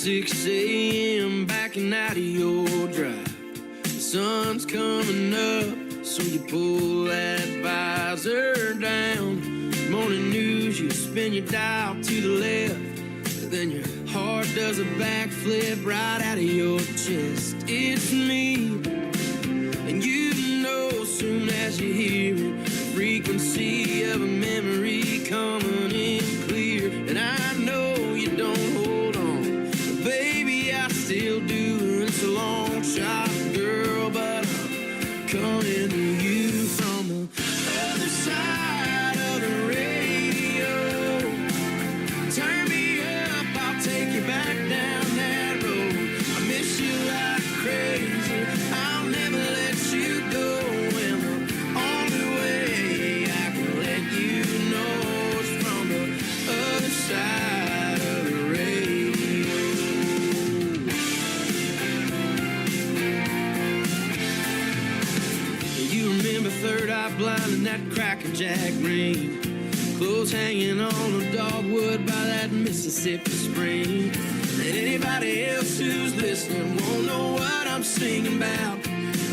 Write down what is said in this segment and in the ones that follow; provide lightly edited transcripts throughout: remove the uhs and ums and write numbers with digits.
6 a.m. backing out of your drive. The sun's coming up, so you pull that visor down. Morning news, you spin your dial to the left, then your heart does a backflip right out of your chest. It's me, and you know soon as you hear it, the frequency of a memory coming in clear. And I know you don't hold on, but baby, I still do. It's a long shot, girl, but I'm coming to you from the other side of the radio. Turn me up, I'll take you back down that road. I miss you like crazy, I'll never let you go. And the only way I can let you know is from the other side of the radio. You remember Third Eye Blind and that Cracker Jack rain, clothes hanging on the dogwood by that Mississippi spring. And anybody else who's listening won't know what I'm singing about.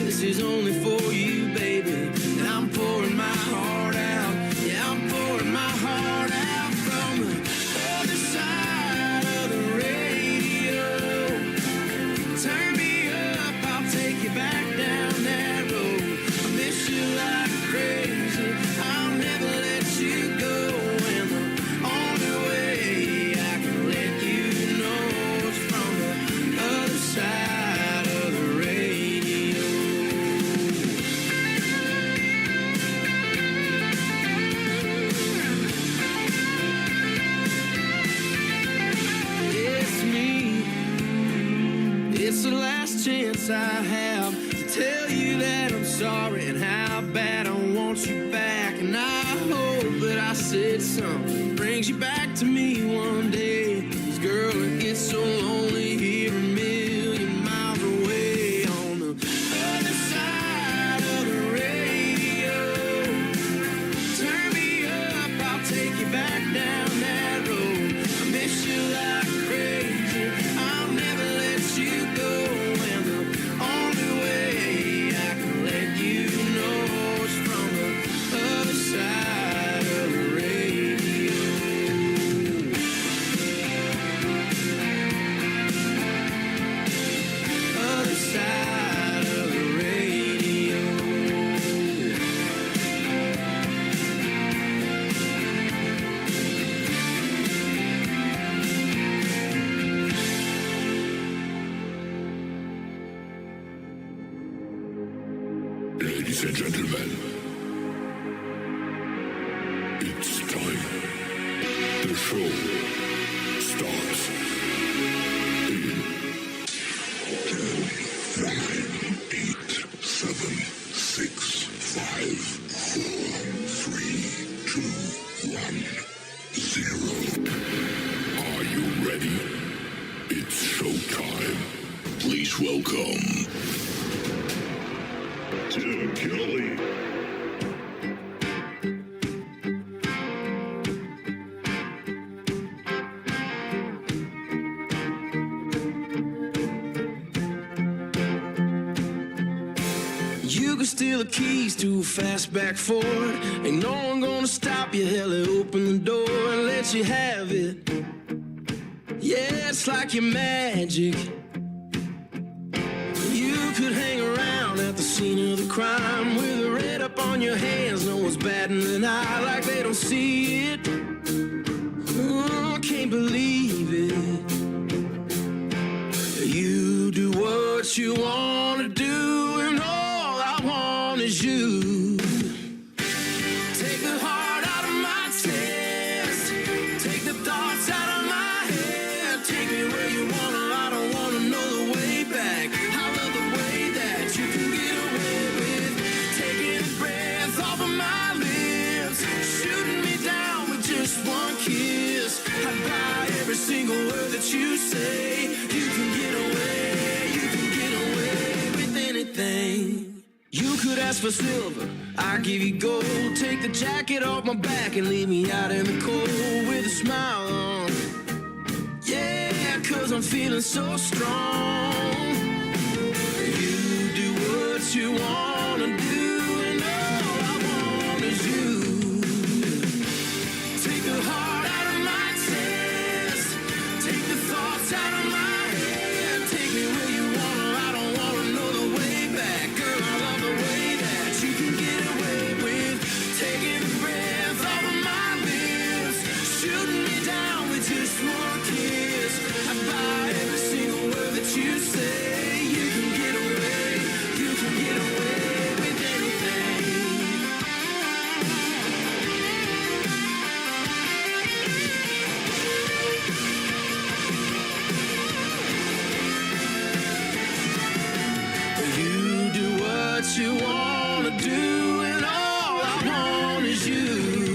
This is only for you, baby, and I'm pouring my heart out. Yeah, I'm pouring my heart out from the other side of the radio. Turn me up, I'll take you back down that road. I miss you like crazy, I'll never let you go. And the only way I can let you know is from the other side of the radio. It's me, it's the last chance I have to tell you that I'm sorry and how bad I want you back. And I hope that I said something brings you back to me one day. 'Cause girl, it gets so lonely here a million miles away on the other side of the radio. Turn me up, I'll take you back down that road. I miss you like crazy, I'll never let you go. And the only way I can let you know is from the other side of the radio. Other side of the radio. Ladies and gentlemen, it's time. The show starts in 10, 9, 8, 7, 6, 5, 4, 3, 2, 1, 0. Are you ready? It's showtime. Please welcome Tim Kelly. You can steal the keys to a fastback Ford. Ain't no one gonna stop you. Hell, open the door and let you have it. Yeah, it's like your magic. You could hang around at the scene of the crime with a red up on your hands. No one's batting an eye like they don't see it. Oh, I can't believe it. You do what you wanna do, and all I want is you. Take the heart out of my chest, take the thoughts out of my head. Take me where you wanna, I don't wanna know the way back. I love the way that you can get away with taking a breath off of my lips, shooting me down with just one kiss. I'd buy every single word that you say. You can get away with anything. You could ask for silver, I'll give you gold. Take the jacket off my back and leave me out in the cold with a smile on. Yeah, 'cause I'm feeling so strong. You do what you wanna do, and all I want is you. Take the heart out of my chest, take the thoughts out of my head, take me where you wanna, I don't wanna know the way back. Girl, I love the way that you can get away with taking the breath off of my lips, shooting me down with just one kiss. I buy every single word that you say. You can get away, you can get away with anything. You do what you wanna do, and all I want is you.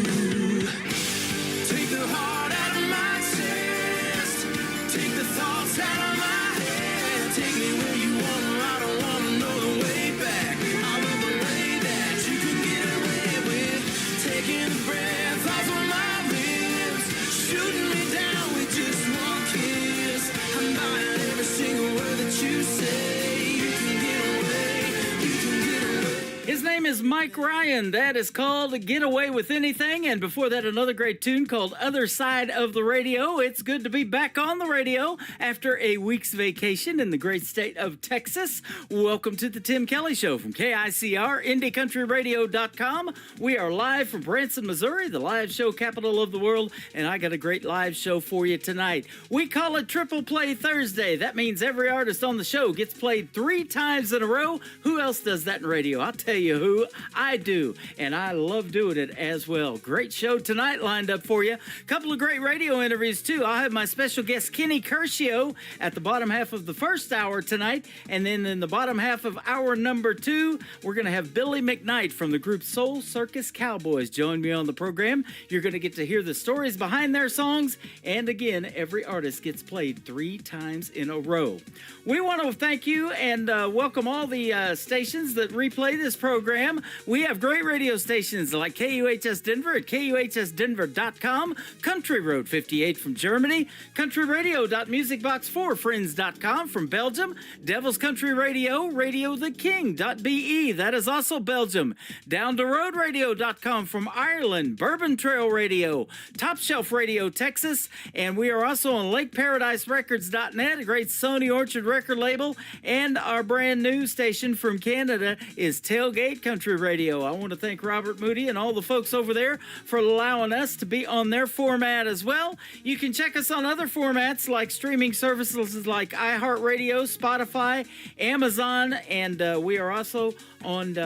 Take the heart out of my chest, take the thoughts out of my head, take me where you wanna, I don't wanna know the way back. I love the way that you can get away with taking the breath off of my lips, shooting me down with just one kiss. I'm buying every single word that you say. You can get away, you can get away. His name is Mike Ryan. That is called Get Away With Anything. And before that, another great tune called Other Side of the Radio. It's good to be back on the radio after a week's vacation in the great state of Texas. Welcome to the Tim Kelly Show from KICR, IndieCountryRadio.com. We are live from Branson, Missouri, the live show capital of the world. And I got a great live show for you tonight. We call it Triple Play Thursday. That means every artist on the show gets played 3 times in a row. Who else does that in radio? I'll tell you who. I do, and I love doing it as well. Great show tonight lined up for you. Couple of great radio interviews, too. I'll have my special guest, Kenny Curcio, at the bottom half of the first hour tonight, and then in the bottom half of hour number 2, we're going to have Billy McKnight from the group Soul Circus Cowboys join me on the program. You're going to get to hear the stories behind their songs, and again, every artist gets played 3 times in a row. We want to thank you and welcome all the stations that replay this program. We have great radio stations like KUHS Denver at KUHSdenver.com, Country Road 58 from Germany, countryradio.musicbox4friends.com from Belgium, Devil's Country Radio, RadioTheKing.be, that is also Belgium, DownTheRoadRadio.com from Ireland, Bourbon Trail Radio, Top Shelf Radio, Texas, and we are also on LakeParadiseRecords.net, a great Sony Orchard record label, and our brand new station from Canada is Tailgate Country Radio. I want to thank Robert Moody and all the folks over there for allowing us to be on their format as well. You can check us on other formats like streaming services like iHeartRadio, Spotify, Amazon, and we are also on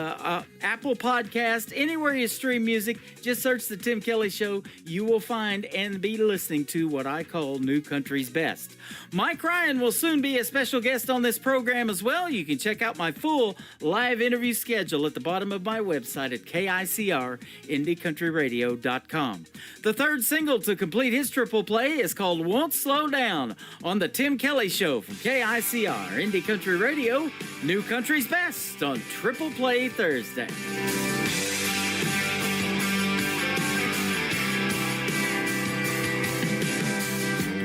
Apple Podcast. Anywhere you stream music, just search The Tim Kelly Show. You will find and be listening to what I call New Country's Best. Mike Ryan will soon be a special guest on this program as well. You can check out my full live interview schedule at the bottom of my website at KICR, IndieCountryRadio.com. The third single to complete his triple play is called Won't Slow Down on The Tim Kelly Show from KICR, Indie Country Radio, New Country's Best on Triple Play Thursday.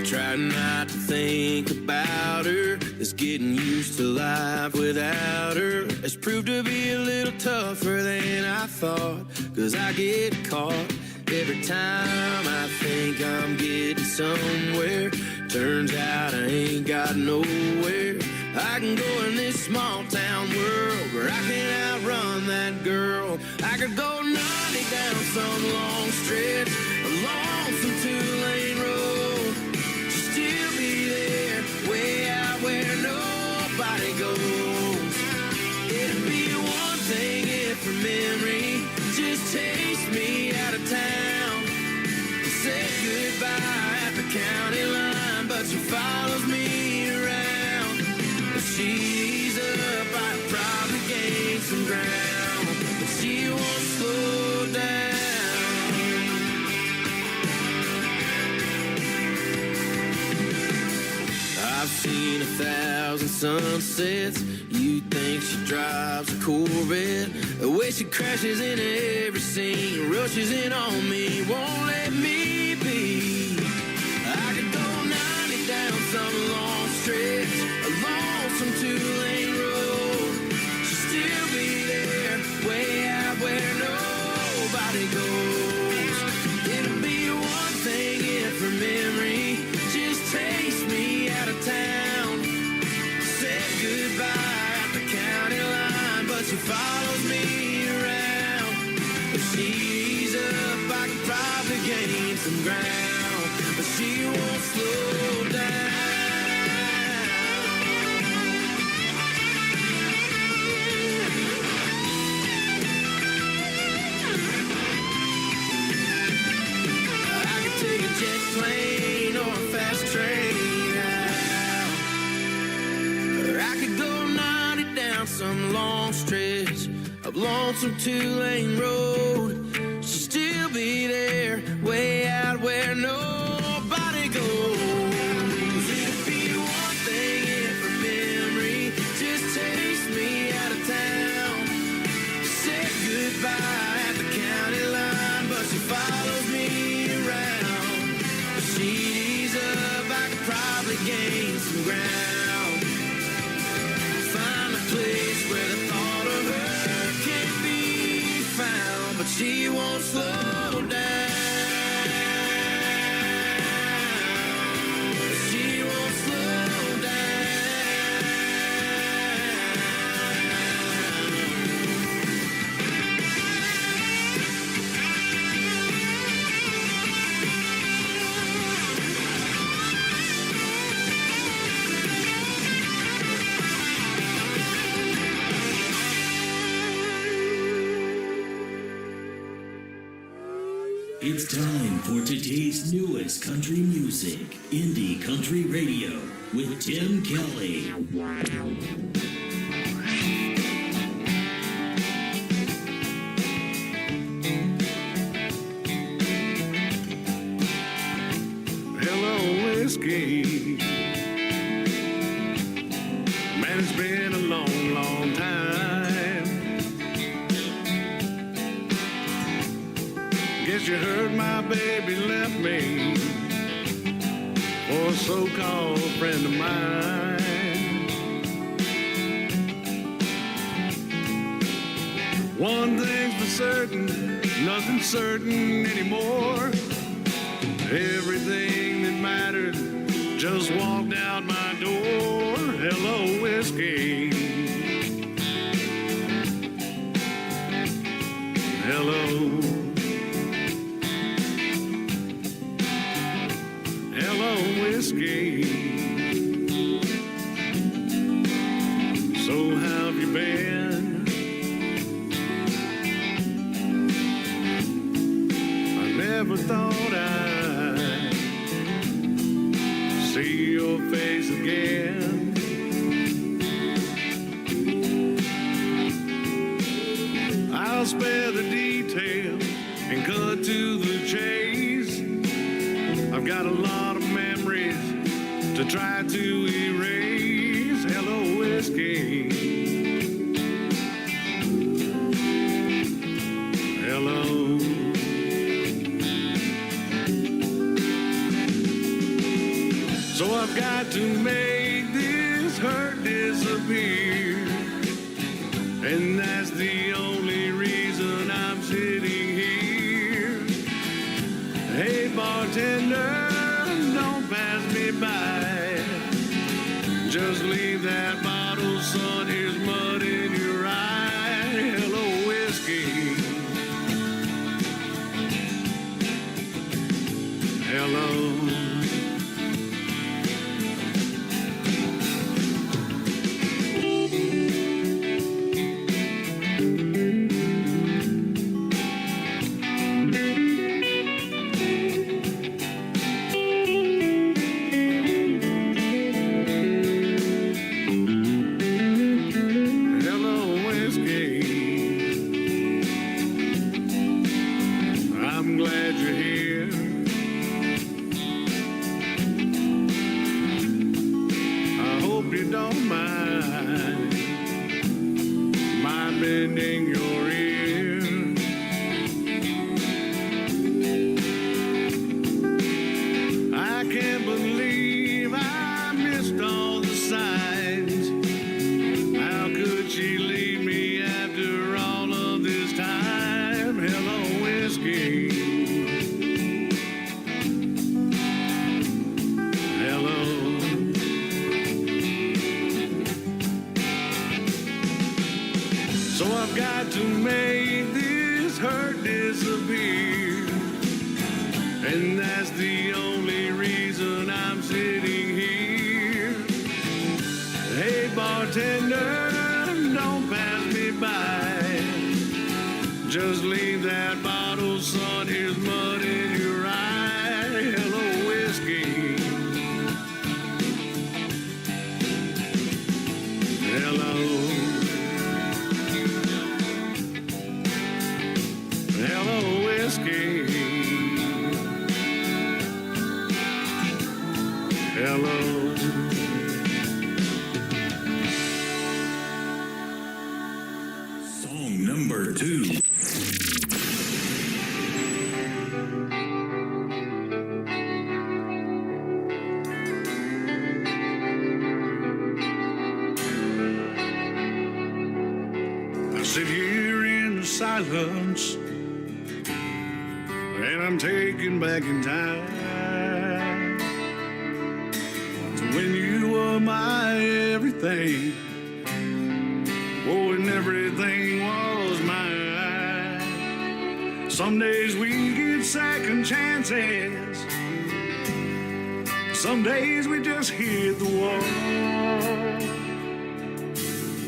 Try not to think about her. It's getting used to life without her. It's proved to be a little tougher than I thought. 'Cause I get caught every time I think I'm getting somewhere. Turns out I ain't got nowhere. I can go in this small town world where I can outrun that girl. I could go 90 down some long stretch along some 2-lane road. Still be there, way out where nobody goes. It'd be one thing if her memory just takes me out of town. Say goodbye at the county line, but she follows me around. If she's up, I'd probably gain some ground, but she won't slow down. I've seen 1,000 sunsets. You think she drives a Corvette? The way she crashes into every scene, rushes in on me, won't let me be. I could go 90 down some long stretch, a lonesome two-lane road. She'll still be there, way out where nobody goes. It'll be one thing if her memory just takes me out of town. Said goodbye at the county line, but she follows me around. If she's up, I could probably gain some ground, but she won't slow down. I could take a jet plane or a fast train out, or I could go 90 down some long stretch of lonesome two-lane road. She'll still be there, way out where nobody goes. It'd be one thing if her memory just takes me out of town. Said goodbye at the county line, but she follows me around. If she's up, I could probably gain some ground. Find a place where the thought of her can't be found, but she won't slow down. She won't slow down. It's time for today's newest country music, Indie Country Radio, with Tim Kelly. Hello, whiskey. Man, it's been a long, long time. Guess you heard my baby left me for a so-called friend of mine. One thing's for certain, nothing's certain anymore. Everything that mattered just walked out my door. Hello, whiskey. Hello. Hello, whiskey. So how have you been? I never thought I'd see your face again. I'll spare the detail and cut to the chase. I've got a lot of memories to try to erase. Hello, whiskey. Hello. So I've got to make this hurt disappear, and that's the only reason I'm sitting here. Hey, bartender, don't pass me by. Just leave that bottle, son. Here's mud in your eye. Hello, whiskey. Hello. Bending your ear. I can't believe I disappear. And that's the only reason I'm sitting here. Hey, bartender, don't pass me by. Just leave that bottle, son, here's mud in your eye. Hello, whiskey. Hello. Hello, whiskey. Hello. Song number 2. I sit here in the silence, and I'm taken back in time to when you were my everything. Oh, and everything was mine. Some days we get second chances. Some days we just hit the wall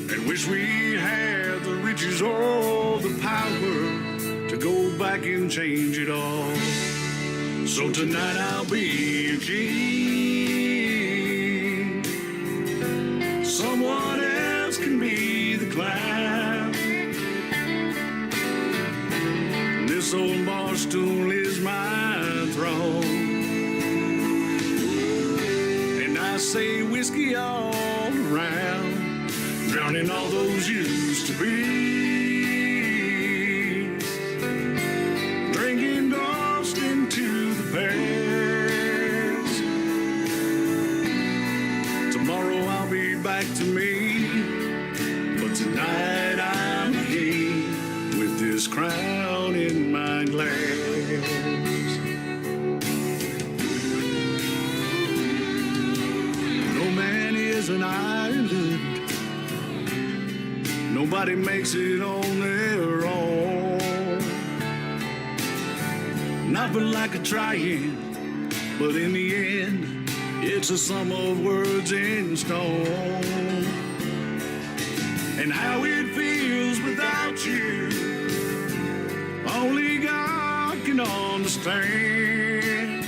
and wish we had the riches or the power to go back and change it all. So tonight I'll be a king. Someone else can be the clown. This old bar stool is my throne. And I say whiskey all around, drowning all those used to be, drinking dust into the past. Tomorrow I'll be back to me, but tonight I'm king with this crown in my glass. No man is an island. Nobody makes it on their own. Nothing like a trying, but in the end, it's a sum of words in stone. And how it feels without you, only God can understand.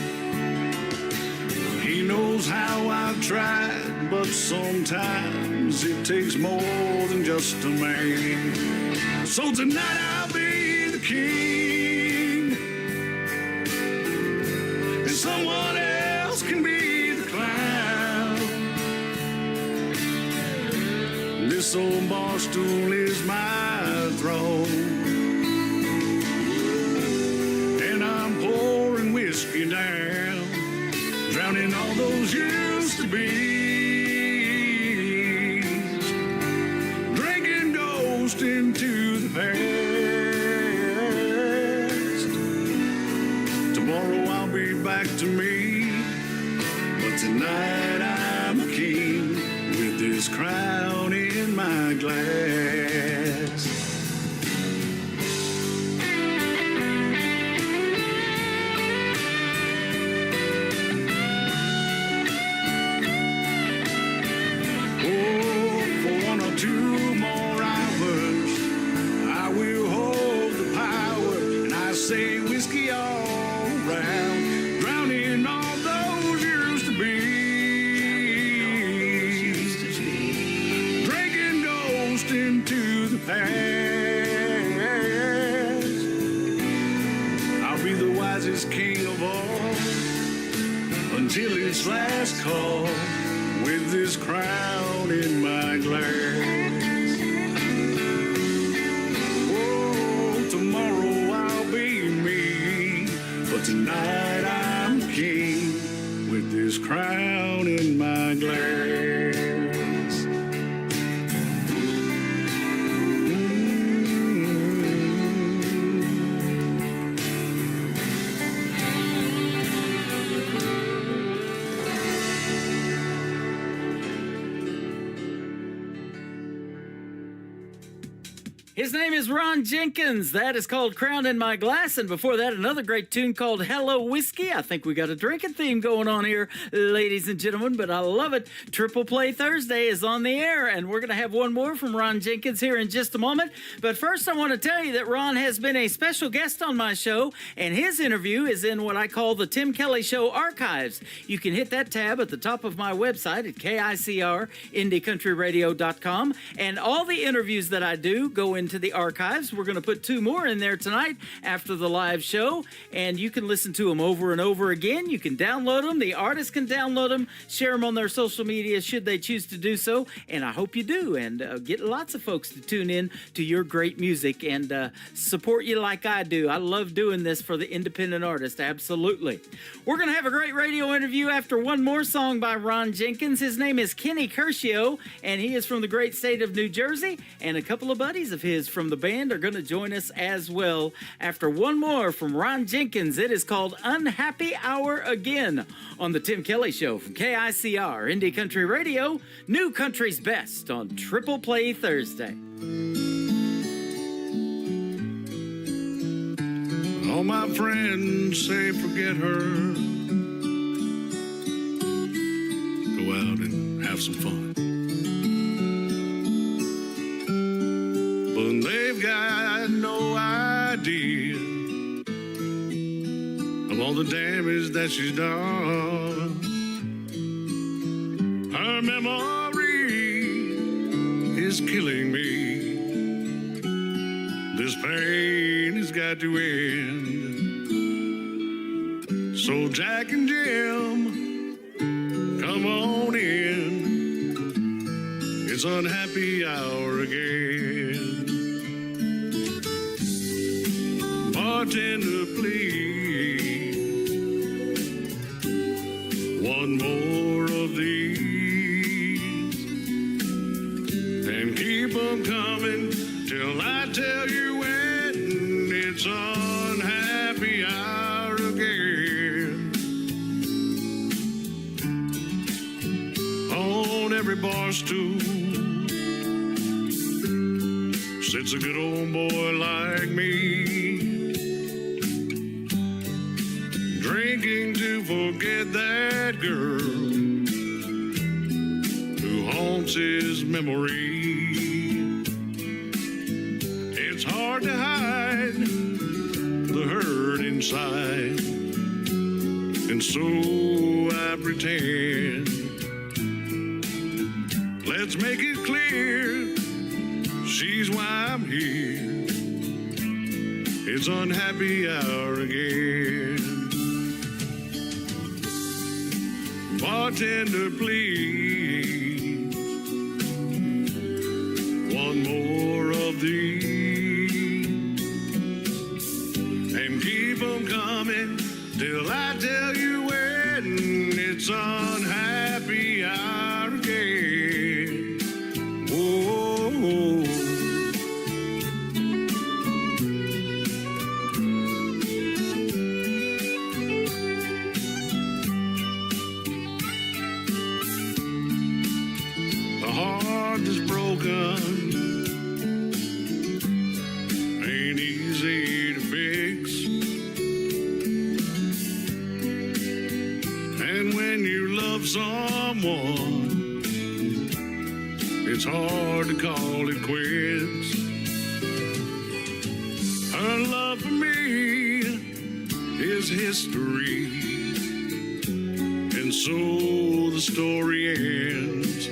He knows how I've tried, but sometimes it takes more than just a man. So tonight I'll be the king, and someone else can be the clown. This old bar stool is my throne, and I'm pouring whiskey down, drowning all those used to be, drinking ghost into the past. Tomorrow I'll be back to me, but tonight I'm a king with this crown in my glass. Two more hours, I will hold the power, and I say whiskey all around, drowning all those used to be, drinking ghost into the past. I'll be the wisest king of all until it's last call, with this crown in my glass. Oh, tomorrow I'll be me, but tonight I'm king with this crown in my glass. His name is Ron Jenkins. That is called Crown in My Glass. And before that, another great tune called Hello Whiskey. I think we got a drinking theme going on here, ladies and gentlemen, but I love it. Triple Play Thursday is on the air, and we're going to have one more from Ron Jenkins here in just a moment. But first, I want to tell you that Ron has been a special guest on my show, and his interview is in what I call the Tim Kelly Show archives. You can hit that tab at the top of my website at KICR, IndieCountryRadio.com, and all the interviews that I do go into the archives. We're going to put 2 more in there tonight after the live show, and you can listen to them over and over again. You can download them. The artists can download them, share them on their social media should they choose to do so, and I hope you do, and get lots of folks to tune in to your great music and support you like I do. I love doing this for the independent artist, absolutely. We're going to have a great radio interview after one more song by Ron Jenkins. His name is Kenny Curcio, and he is from the great state of New Jersey, and a couple of buddies of his from the band are going to join us as well after one more from Ron Jenkins. It is called Unhappy Hour Again on the Tim Kelly Show from KICR, Indie Country Radio, New Country's Best on Triple Play Thursday. All my friends say forget her. Go out and have some fun. But they've got no idea of all the damage that she's done. Her memory is killing me. This pain has got to end. So Jack and Jim, come on in. It's unhappy hour again. Bartender, please, one more of these, and keep 'em coming till I tell you when it's unhappy hour again. On every bar stool sits a good old boy like me, drinking to forget that girl who haunts his memory. It's hard to hide the hurt inside, and so I pretend. Let's make it clear, she's why I'm here. It's unhappy hour again. Bartender, please, one more of these, and keep 'em coming till I tell you when it's unhappy hour again. Whoa. A heart that's broken ain't easy to fix. And when you love someone, it's hard to call it quits. Her love for me is history, and so the story ends.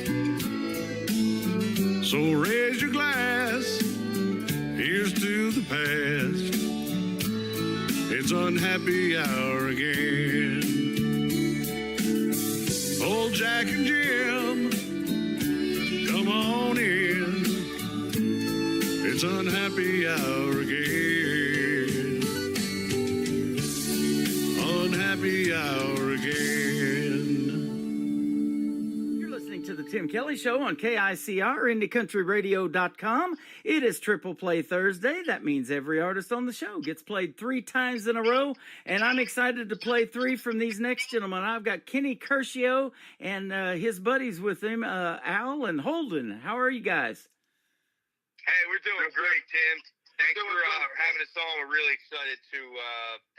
So raise your glass, here's to the past. It's unhappy hour again. Old Jack and Jim, come on in. It's unhappy hour again. Unhappy hour again. You're listening to the Tim Kelly Show on KICR, IndieCountryRadio.com. It is Triple Play Thursday. That means every artist on the show gets played 3 times in a row, and I'm excited to play 3 from these next gentlemen. I've got Kenny Curcio and his buddies with him, Al and Holden. How are you guys? Hey, we're doing great, Tim. Thanks for having us on. We're really excited to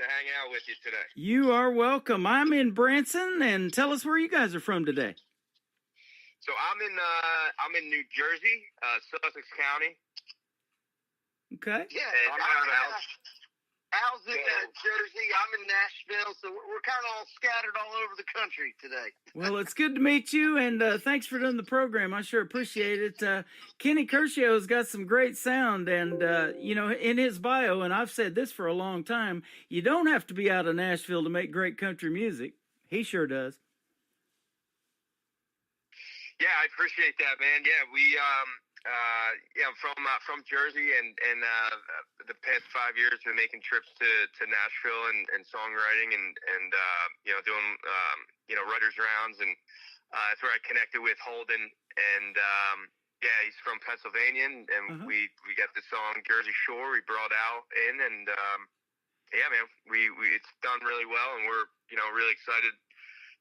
hang out with you today. You are welcome. I'm in Branson, and tell us where you guys are from today. So I'm in New Jersey, Sussex County. Okay. Yeah, Al's in Jersey. I'm in Nashville, so we're kind of all scattered all over the country today. Well, it's good to meet you, and thanks for doing the program. I sure appreciate it. Kenny Curcio's got some great sound, and, in his bio, and I've said this for a long time, you don't have to be out of Nashville to make great country music. He sure does. Yeah, I appreciate that, man. Yeah, I'm from Jersey, and the past 5 years been making trips to Nashville and songwriting and doing writers rounds, and that's where I connected with Holden, and he's from Pennsylvania, and we got the song Jersey Shore. We brought Al in, and man, we it's done really well, and we're really excited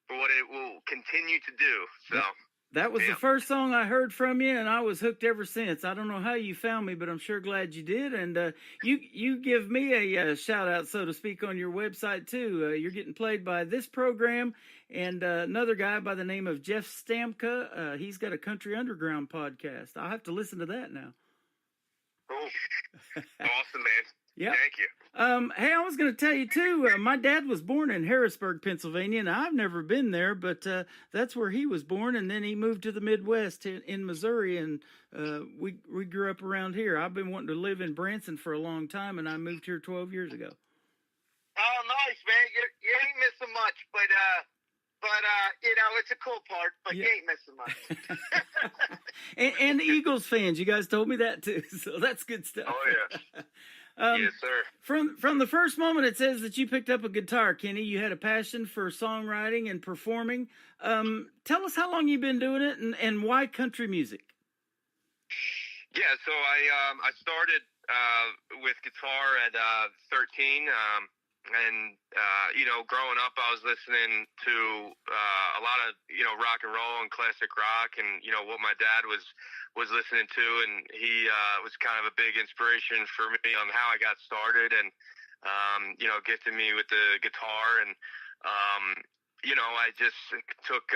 for what it will continue to do. So. That was the first song I heard from you, and I was hooked ever since. I don't know how you found me, but I'm sure glad you did. And you give me a shout-out, so to speak, on your website, too. You're getting played by this program and another guy by the name of Jeff Stamka. He's got a Country Underground podcast. I'll have to listen to that now. Cool. Awesome, man. Yeah. Thank you. Hey, I was going to tell you, too, my dad was born in Harrisburg, Pennsylvania, and I've never been there, but that's where he was born, and then he moved to the Midwest in Missouri, and we grew up around here. I've been wanting to live in Branson for a long time, and I moved here 12 years ago. Oh, nice, man. You ain't missing much, but it's a cool part, but you ain't missing much. and Eagles fans, you guys told me that, too, so that's good stuff. Oh, yeah. Yes, sir. From the first moment, it says that you picked up a guitar, Kenny. You had a passion for songwriting and performing. Tell us how long you've been doing it and why country music. Yeah, so I started with guitar at 13, and growing up, I was listening to a lot of rock and roll and classic rock, and what my dad was listening to, and he was kind of a big inspiration for me on how I got started, and gifted me with the guitar, and I just took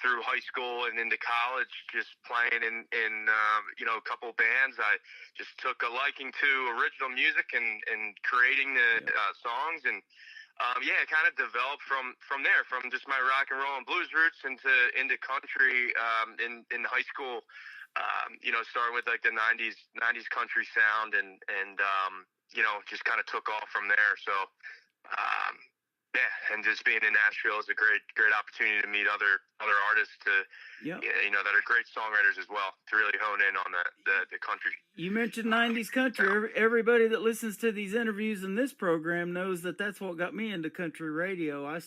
through high school and into college, just playing in a couple bands. I just took a liking to original music and creating the songs, and it kind of developed from there, from just my rock and roll and blues roots into country in high school. Starting with like the 90s country sound, and just kind of took off from there. So, and just being in Nashville is a great opportunity to meet other artists that are great songwriters as well, to really hone in on the country. You mentioned 90s country. Everybody that listens to these interviews in this program knows that that's what got me into country radio. I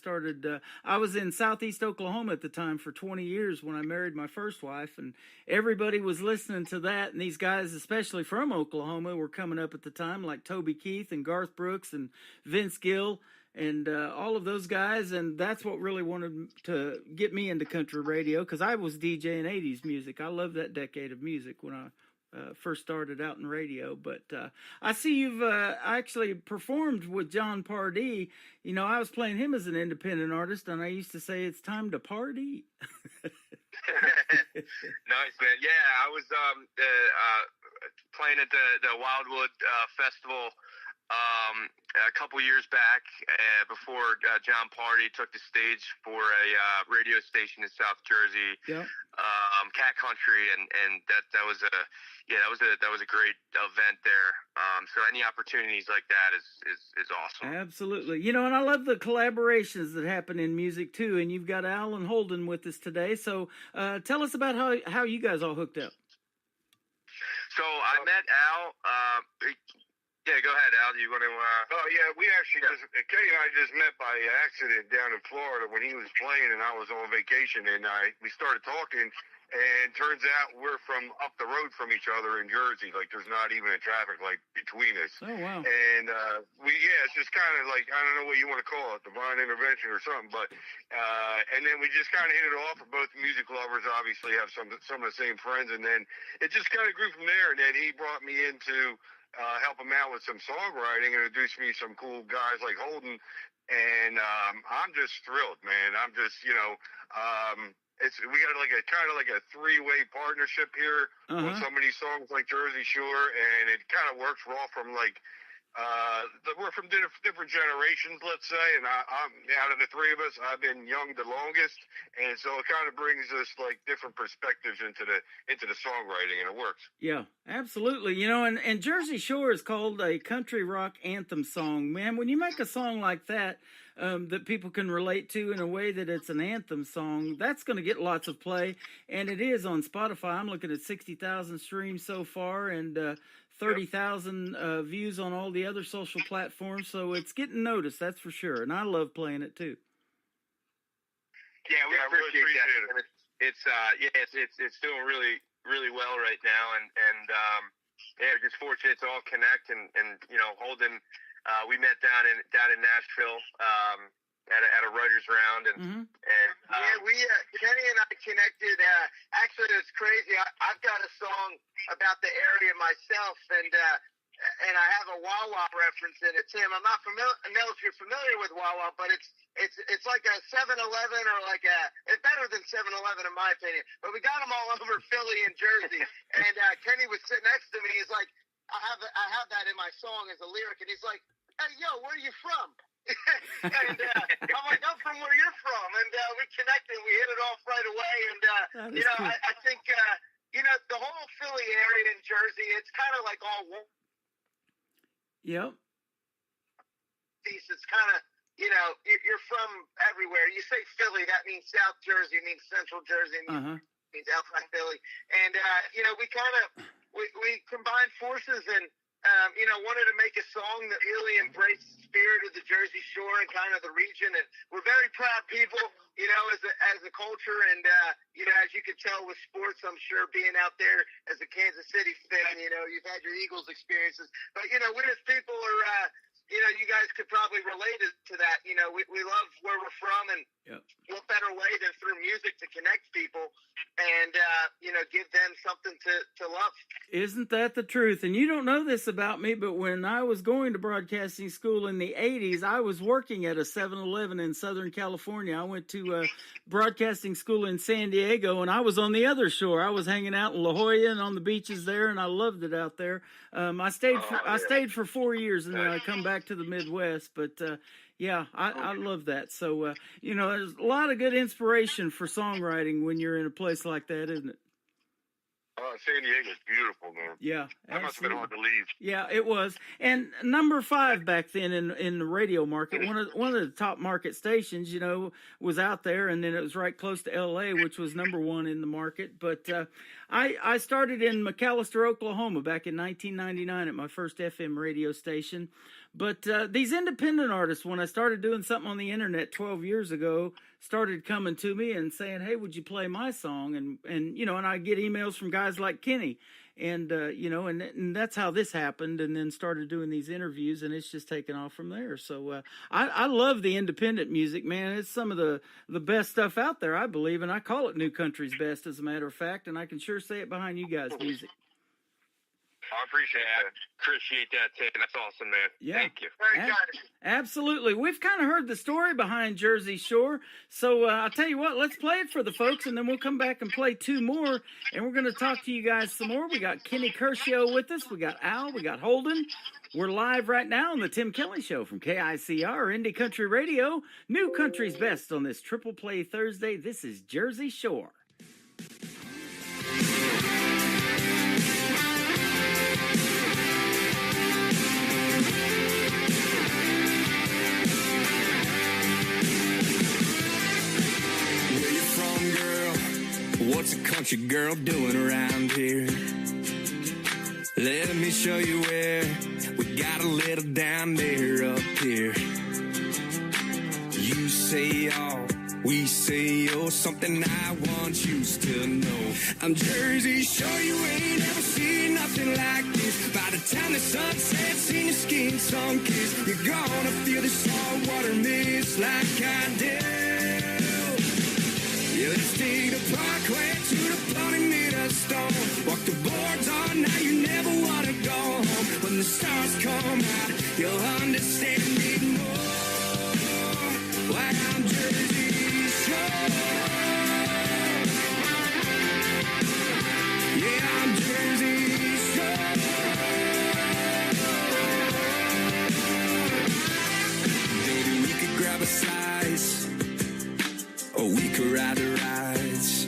was in Southeast Oklahoma at the time for 20 years when I married my first wife, and everybody was listening to that, and these guys, especially from Oklahoma, were coming up at the time, like Toby Keith and Garth Brooks and Vince Gill, and all of those guys, and that's what really wanted to get me into country radio, because I was DJing 80s music. I love that decade of music when I first started out in radio. But I see you've actually performed with John Pardee. I was playing him as an independent artist, and I used to say, it's time to party. Nice, man. Yeah, I was playing at the Wildwood Festival a couple years back, before John Pardee took the stage for a radio station in South Jersey, Cat Country, and that was a great event there. So any opportunities like that is awesome. Absolutely. And I love the collaborations that happen in music too. And you've got Alan Holden with us today. So tell us about how you guys all hooked up. So I met Al. Yeah, go ahead, Al. Do you want to? Oh yeah, we actually Kenny and I just met by accident down in Florida when he was playing and I was on vacation, and we started talking, And turns out we're from up the road from each other in Jersey. Like, there's not even a traffic light between us. Oh, wow. And it's just kind of like, I don't know what you want to call it, divine intervention or something. But and then we just kind of hit it off. We're both music lovers, obviously have some of the same friends. And then it just kind of grew from there. And then he brought me in to help him out with some songwriting, introduced me to some cool guys like Holden. And I'm just thrilled, man. I'm just, we got like a kind of like a three-way partnership here on some of these songs like Jersey Shore, and it kind of works. We're all from like we're from different generations, let's say, and I'm out of the three of us, I've been young the longest, and so it kind of brings us like different perspectives into the songwriting, and it works. Yeah, absolutely. And Jersey Shore is called a country rock anthem song, man. When you make a song like that, that people can relate to in a way that it's an anthem song, that's going to get lots of play, and it is on Spotify. I'm looking at 60,000 streams so far, and 30,000 views on all the other social platforms, so it's getting noticed, that's for sure, and I love playing it too. Yeah, we appreciate that. And it's doing really, really well right now, and just fortunate to all connect, and Holden. We met down in Nashville at a writers' round, and Kenny and I connected. Actually, it's crazy. I've got a song about the area myself, and I have a Wawa reference in it. Tim, I'm not know if you're familiar with Wawa, but it's like a 7-Eleven or it's better than 7-Eleven in my opinion. But we got them all over Philly and Jersey, and Kenny was sitting next to me. He's like, I have that in my song as a lyric, and he's like, "Hey, yo, where are you from?" And I'm like, "I'm from where you're from," and we connected. We hit it off right away, and cool. I think the whole Philly area in Jersey, it's kind of like all one. Yep. It's kind of you're from everywhere. You say Philly, that means South Jersey, it means Central Jersey, it means outside Philly, and we kind of. We combined forces and, wanted to make a song that really embraced the spirit of the Jersey Shore and kind of the region. And we're very proud people, as a culture. And, as you can tell with sports, I'm sure being out there as a Kansas City fan, you've had your Eagles experiences. But, we as people are, you guys could probably relate to that. We love where we're from, and what better way than through music to connect people and, give them something to love. Isn't that the truth? And you don't know this about me, but when I was going to broadcasting school in the 80s, I was working at a 7-Eleven in Southern California. I went to broadcasting school in San Diego, and I was on the other shore. I was hanging out in La Jolla and on the beaches there, and I loved it out there. I stayed for 4 years, and then I come back to the Midwest. But I love that. So there's a lot of good inspiration for songwriting when you're in a place like that, isn't it? San Diego's beautiful, man. Yeah, that must have been hard to leave. Yeah, it was. And number 5 back then in the radio market, one of the top market stations, was out there, and then it was right close to L.A., which was number 1 in the market. But I started in McAlester, Oklahoma, back in 1999 at my first FM radio station. But these independent artists, when I started doing something on the internet 12 years ago, started coming to me and saying, "Hey, would you play my song?" And I get emails from guys like Kenny, and that's how this happened. And then started doing these interviews, and it's just taken off from there. So I love the independent music, man. It's some of the best stuff out there, I believe, and I call it New Country's best, as a matter of fact. And I can sure say it behind you guys' music. I appreciate that, Tim. That's awesome, man. Yeah. Thank you. Absolutely. We've kind of heard the story behind Jersey Shore. So I'll tell you what, let's play it for the folks, and then we'll come back and play 2 more, and we're going to talk to you guys some more. We got Kenny Curcio with us. We got Al. We got Holden. We're live right now on the Tim Kelly Show from KICR, Indie Country Radio. New Country's best on this Triple Play Thursday. This is Jersey Shore. What's a country girl doing around here? Let me show you where we got a little down there up here. You say y'all We say you're something I want you to know. I'm Jersey Shore, you ain't ever seen nothing like this. By the time the sun sets in your skin sun-kissed, you're gonna feel the salt water mist like I do. Yeah, let's take the parkway to the floating meter stone. Walk the boards on, now you never wanna go home. When the stars come out, you'll understand me more. Why I'm Jersey Shore. Yeah, I'm Jersey Shore. Baby, we could grab a slice, or we could ride the rides.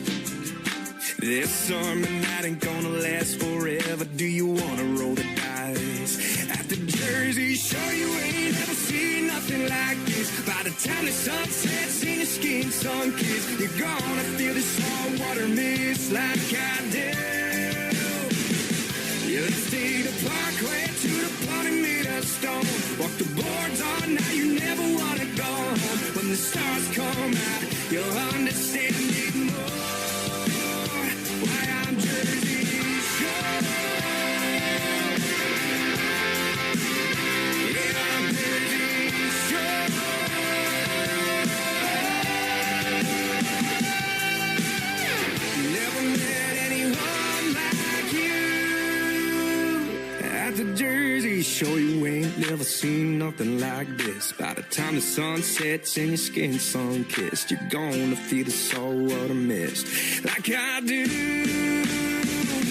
This summer night ain't gonna last forever. Do you wanna roll the dice? At the Jersey Shore, you ain't ever seen nothing like this. By the time the sun sets in your skin sun-kissed, you're gonna feel the salt water mist like I do. Yeah, let's take the parkway to the floating meter stone. Walk the boards on, now you never wanna go home. When the stars come out, you'll understand me more. Why I'm Jersey Shore. Yeah, I'm Jersey Shore. Never met anyone like you. At the Jersey Shore, you ain't never seen nothing like this. By the time the sun sets and your skin sun-kissed, you're gonna feel the salt water mist like I do.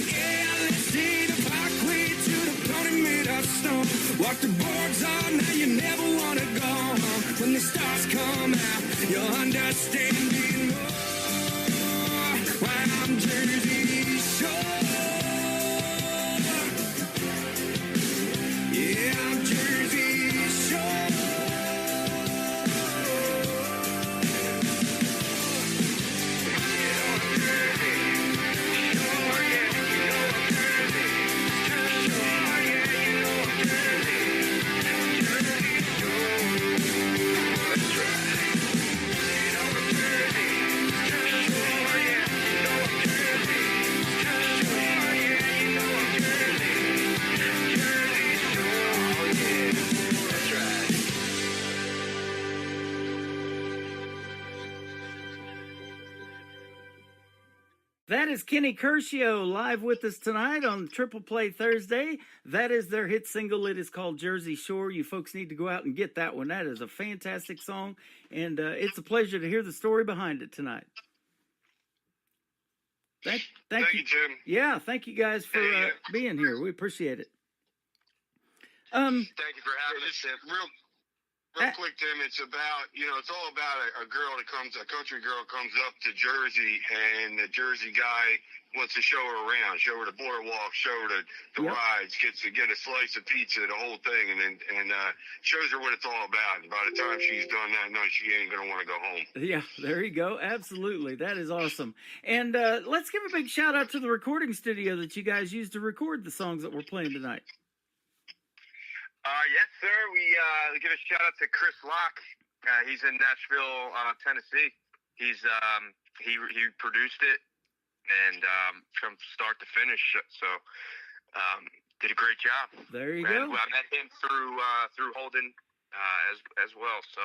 Yeah, let's see the parkway to the floating meter stone. Walk the boards on, now you never wanna go home. When the stars come out, you'll understand me more. Why I'm Jersey Shore. Yeah, I'm Jersey Shore. That is Kenny Curcio live with us tonight on Triple Play Thursday. That is their hit single. It is called Jersey Shore. You folks need to go out and get that one. That is a fantastic song, and it's a pleasure to hear the story behind it tonight. Thank you, Jim. Yeah, thank you guys for being here. We appreciate it. Thank you for having us, Tim. Real quick, Tim, it's about, it's all about a country girl comes up to Jersey, and the Jersey guy wants to show her around, show her the boardwalk, show her the rides, gets to get a slice of pizza, the whole thing, and shows her what it's all about. And by the time she's done that, no, she ain't going to want to go home. Yeah, there you go. Absolutely. That is awesome. And let's give a big shout out to the recording studio that you guys used to record the songs that we're playing tonight. Yes, sir. We give a shout out to Chris Locke. He's in Nashville, Tennessee. He produced it and from start to finish. So did a great job. There you go. I met him through Holden as well. So.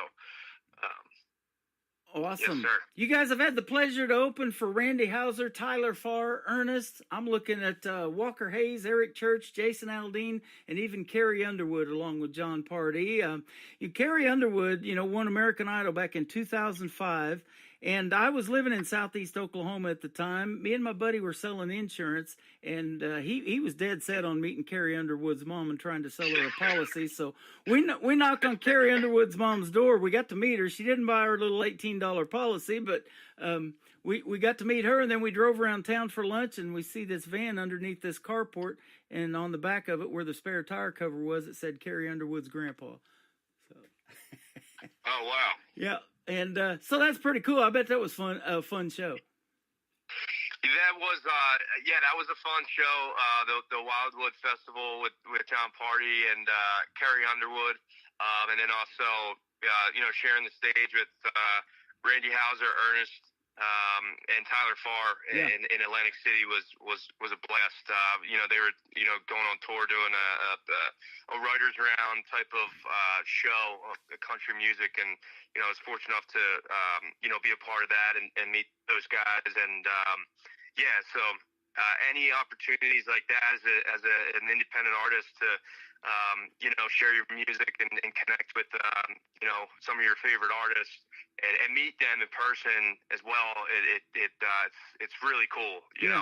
Awesome. Yes, sir. You guys have had the pleasure to open for Randy Houser, Tyler Farr, Ernest. I'm looking at Walker Hayes, Eric Church, Jason Aldean, and even Carrie Underwood along with John Pardee. Carrie Underwood, won American Idol back in 2005. And I was living in Southeast Oklahoma at the time. Me and my buddy were selling insurance, and he was dead set on meeting Carrie Underwood's mom and trying to sell her a policy. So we knocked on Carrie Underwood's mom's door. We got to meet her. She didn't buy her little $18 policy, but we got to meet her, and then we drove around town for lunch, and we see this van underneath this carport, and on the back of it, where the spare tire cover was, it said Carrie Underwood's grandpa. So. Oh, wow. Yeah. And so that's pretty cool. I bet that was a fun show. That was that was a fun show. The Wildwood Festival with John Pardee and Carrie Underwood, and then also sharing the stage with Randy Hauser, Ernest, and Tyler Farr in Atlantic City was a blast. They were going on tour doing a writers round type of show of country music, and I was fortunate enough to be a part of that and meet those guys, and so any opportunities like that as an independent artist to share your music and connect with some of your favorite artists and meet them in person as well. It's really cool, so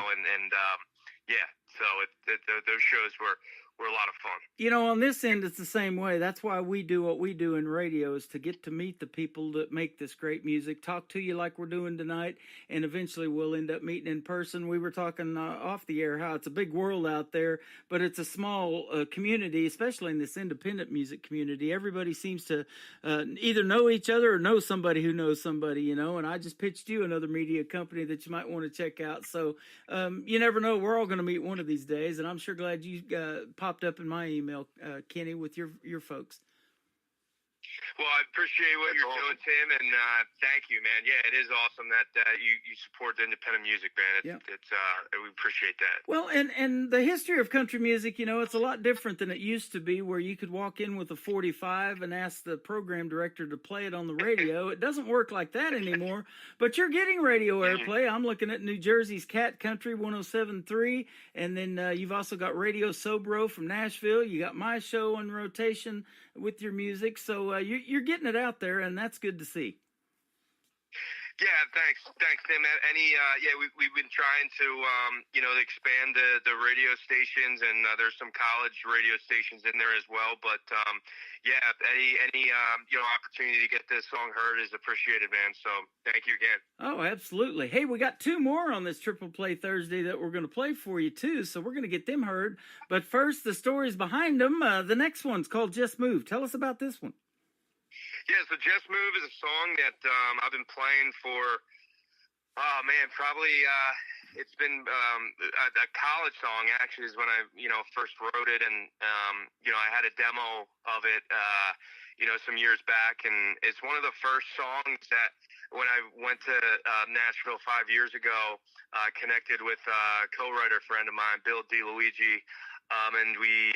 those shows were a lot of fun. On this end, it's the same way. That's why we do what we do in radio, is to get to meet the people that make this great music, talk to you like we're doing tonight, and eventually we'll end up meeting in person. We were talking off the air how it's a big world out there, but it's a small community, especially in this independent music community. Everybody seems to either know each other or know somebody who knows somebody, and I just pitched you another media company that you might want to check out. So you never know. We're all going to meet one of these days, and I'm sure glad you popped up in my email, Kenny, with your folks. Well, I appreciate what you're doing, Tim, and thank you, man. Yeah, it is awesome that you support the independent music, man. We appreciate that. Well, and the history of country music, it's a lot different than it used to be, where you could walk in with a 45 and ask the program director to play it on the radio. It doesn't work like that anymore, but you're getting radio airplay. I'm looking at New Jersey's Cat Country 107.3, and then you've also got Radio Sobro from Nashville. You got my show on rotation with your music, so you're getting it out there, and that's good to see. Yeah, thanks, Tim. We've been trying to expand the radio stations, and there's some college radio stations in there as well. But any opportunity to get this song heard is appreciated, man. So thank you again. Oh, absolutely. Hey, we got two more on this Triple Play Thursday that we're going to play for you too, so we're going to get them heard. But first, the stories behind them. The next one's called "Just Move." Tell us about this one. Yeah, so Just Move is a song that I've been playing for, probably it's been a college song, actually, is when I, first wrote it. And, I had a demo of it, some years back. And it's one of the first songs that when I went to Nashville 5 years ago, I connected with a co-writer friend of mine, Bill DeLuigi. And we,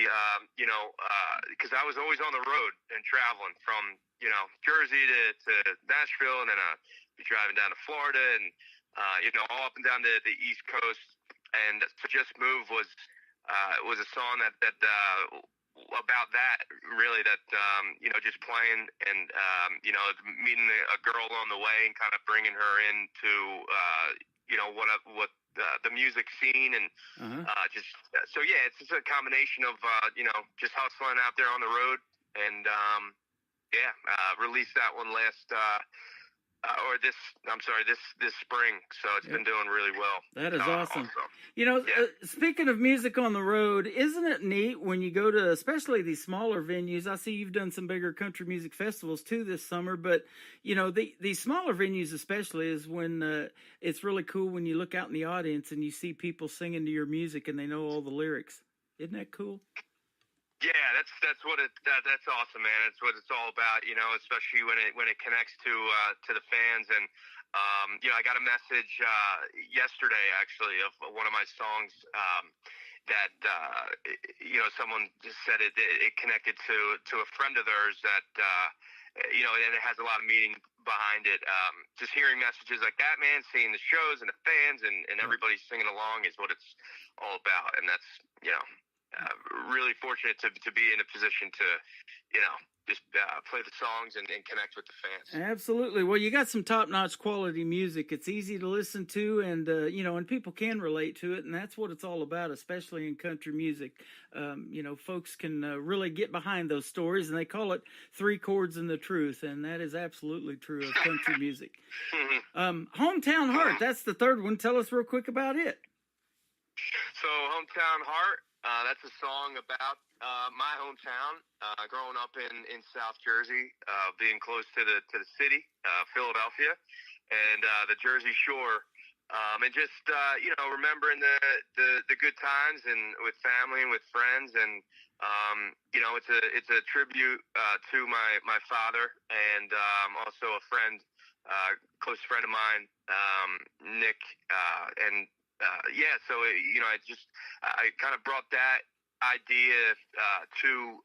because I was always on the road and traveling from, Jersey to Nashville, and then be driving down to Florida, and all up and down the East Coast. And so "Just Move" was a song that about that, really, that just playing and meeting a girl on the way and kind of bringing her into what the music scene, and it's just a combination of just hustling out there on the road, and released that one this spring, so it's been doing really well. That is awesome. Speaking of music on the road, isn't it neat when you go to especially these smaller venues? I see you've done some bigger country music festivals too this summer, but these smaller venues especially is when it's really cool when you look out in the audience and you see people singing to your music and they know all the lyrics. Isn't that cool? Yeah, that's awesome, man. It's what it's all about, especially when it connects to the fans. And I got a message yesterday, actually, of one of my songs that someone just said it connected to a friend of theirs that and it has a lot of meaning behind it. Just hearing messages like that, man, seeing the shows and the fans and everybody singing along is what it's all about. And that's really fortunate to be in a position to, just play the songs and connect with the fans. Absolutely. Well, you got some top-notch quality music. It's easy to listen to, and and people can relate to it, and that's what it's all about, especially in country music. Folks can really get behind those stories, and they call it 3 chords and the truth, and that is absolutely true of country music. Hometown Heart, that's the third one. Tell us real quick about it. So Hometown Heart, that's a song about my hometown, growing up in South Jersey, being close to the city, Philadelphia, and the Jersey Shore, and just remembering the good times and with family and with friends, and it's a tribute to my father, and also a friend close friend of mine, Nick, and so I kind of brought that idea to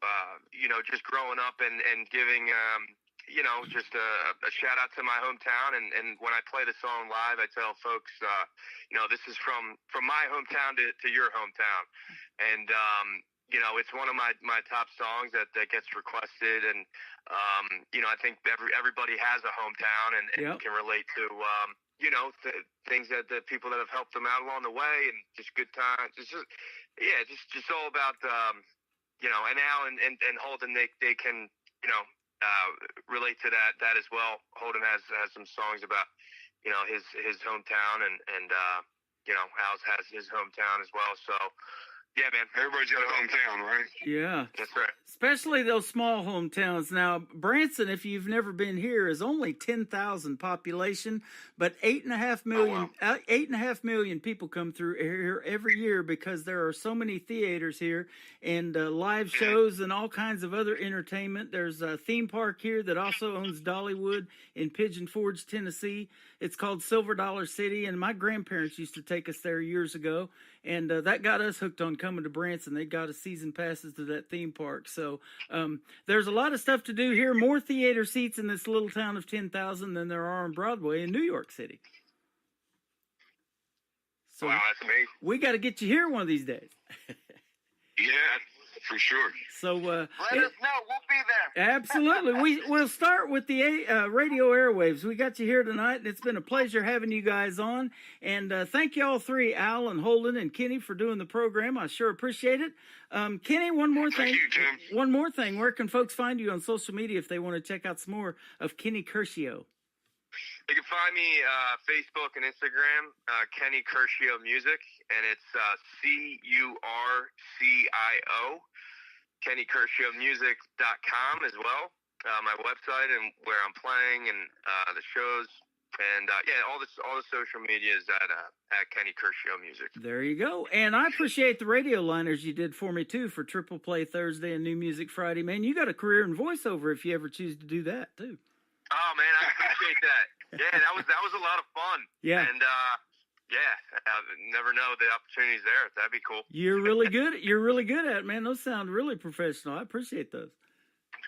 just growing up and giving just a shout out to my hometown, and when I play the song live, I tell folks this is from my hometown to your hometown, and it's one of my top songs that gets requested, and I think everybody has a hometown and can relate to things that the people that have helped them out along the way, and just good times. It's just all about and Al and Holden, they can relate to that as well. Holden has some songs about his hometown, and Al's has his hometown as well. So yeah, man, everybody's got a hometown, right? Yeah, that's right. Especially those small hometowns. Now, Branson, if you've never been here, is only 10,000 population, but 8.5 million. 8.5 million people come through here every year because there are so many theaters here and live shows and all kinds of other entertainment. There's a theme park here that also owns Dollywood in Pigeon Forge, Tennessee. It's called Silver Dollar City, and my grandparents used to take us there years ago, and that got us hooked on coming to Branson. They got us season passes to that theme park. So there's a lot of stuff to do here. More theater seats in this little town of 10,000 than there are on Broadway in New York City. So wow, that's amazing. We got to get you here one of these days. Yeah, for sure. So let us know. We'll be there. Absolutely. We'll start with the radio airwaves. We got you here tonight, and it's been a pleasure having you guys on. And thank you all three, Al and Holden and Kenny, for doing the program. I sure appreciate it. Kenny, one more thing. Thank you, Tim. One more thing. Where can folks find you on social media if they want to check out some more of Kenny Curcio? You can find me Facebook and Instagram, Kenny Curcio Music, and it's CURCIO, KennyCurcioMusic.com as well. My website and where I'm playing and the shows, and all the social media is at Kenny Curcio Music. There you go. And I appreciate the radio liners you did for me too for Triple Play Thursday and New Music Friday. Man, you got a career in voiceover if you ever choose to do that too. Oh man, I appreciate that. Yeah, that was a lot of fun. Yeah. And never know the opportunities there. That'd be cool. You're really good. You're really good at it, man. Those sound really professional. I appreciate those.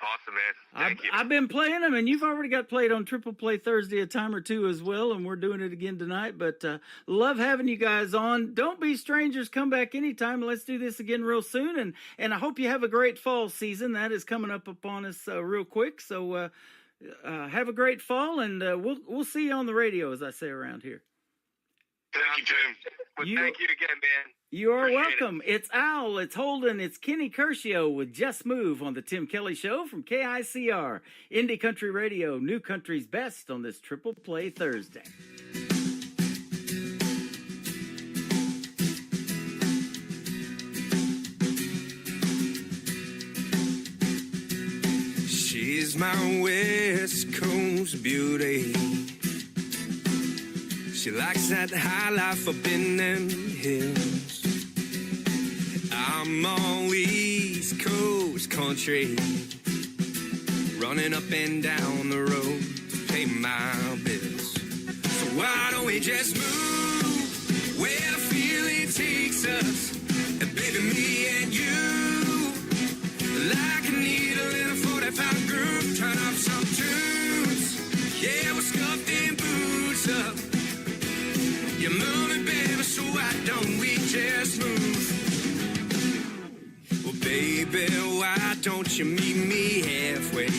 Awesome, man. Thank you. I've been playing them, and you've already got played on Triple Play Thursday a time or two as well, and we're doing it again tonight. But love having you guys on. Don't be strangers. Come back anytime. Let's do this again real soon. And I hope you have a great fall season. That is coming up upon us real quick. So have a great fall, and we'll see you on the radio, as I say around here. Thank you, Tim. Well, thank you again, man. You are welcome. It's Al, it's Holden, it's Kenny Curcio with Just Move on the Tim Kelly Show from KICR, Indie Country Radio, New Country's Best on this Triple Play Thursday. She's my West Coast beauty. She likes that high life up in them hills. I'm all East Coast country, running up and down the road to pay my bills. So why don't we just move where the feeling takes us, and baby, me and you, like a needle in a 45 groove, turn up some tunes. Yeah, we're scuffed in boots up. You move me, baby, so why don't we just move? Well, baby, why don't you meet me halfway?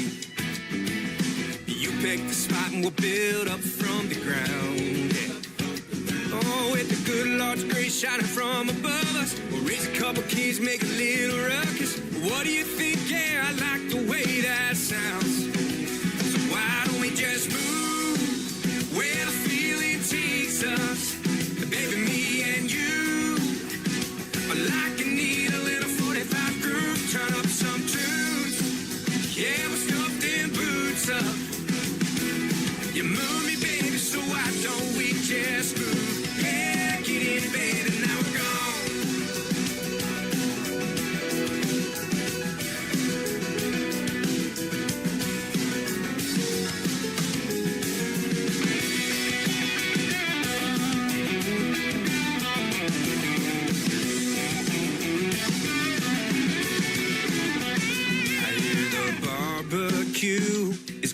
You pick the spot and we'll build up from the ground. Yeah. Oh, with the good Lord's grace shining from above us, we'll raise a couple keys, make a little ruckus. What do you think? Yeah, I like the way that sounds. So why don't we just move where the feeling takes us? Baby, me and you are like a needle in a 45 groove. Turn up some tunes. Yeah, we're stuffed in boots up. You move me, baby, so why don't we just move? Yeah, get in, baby, now we're gone.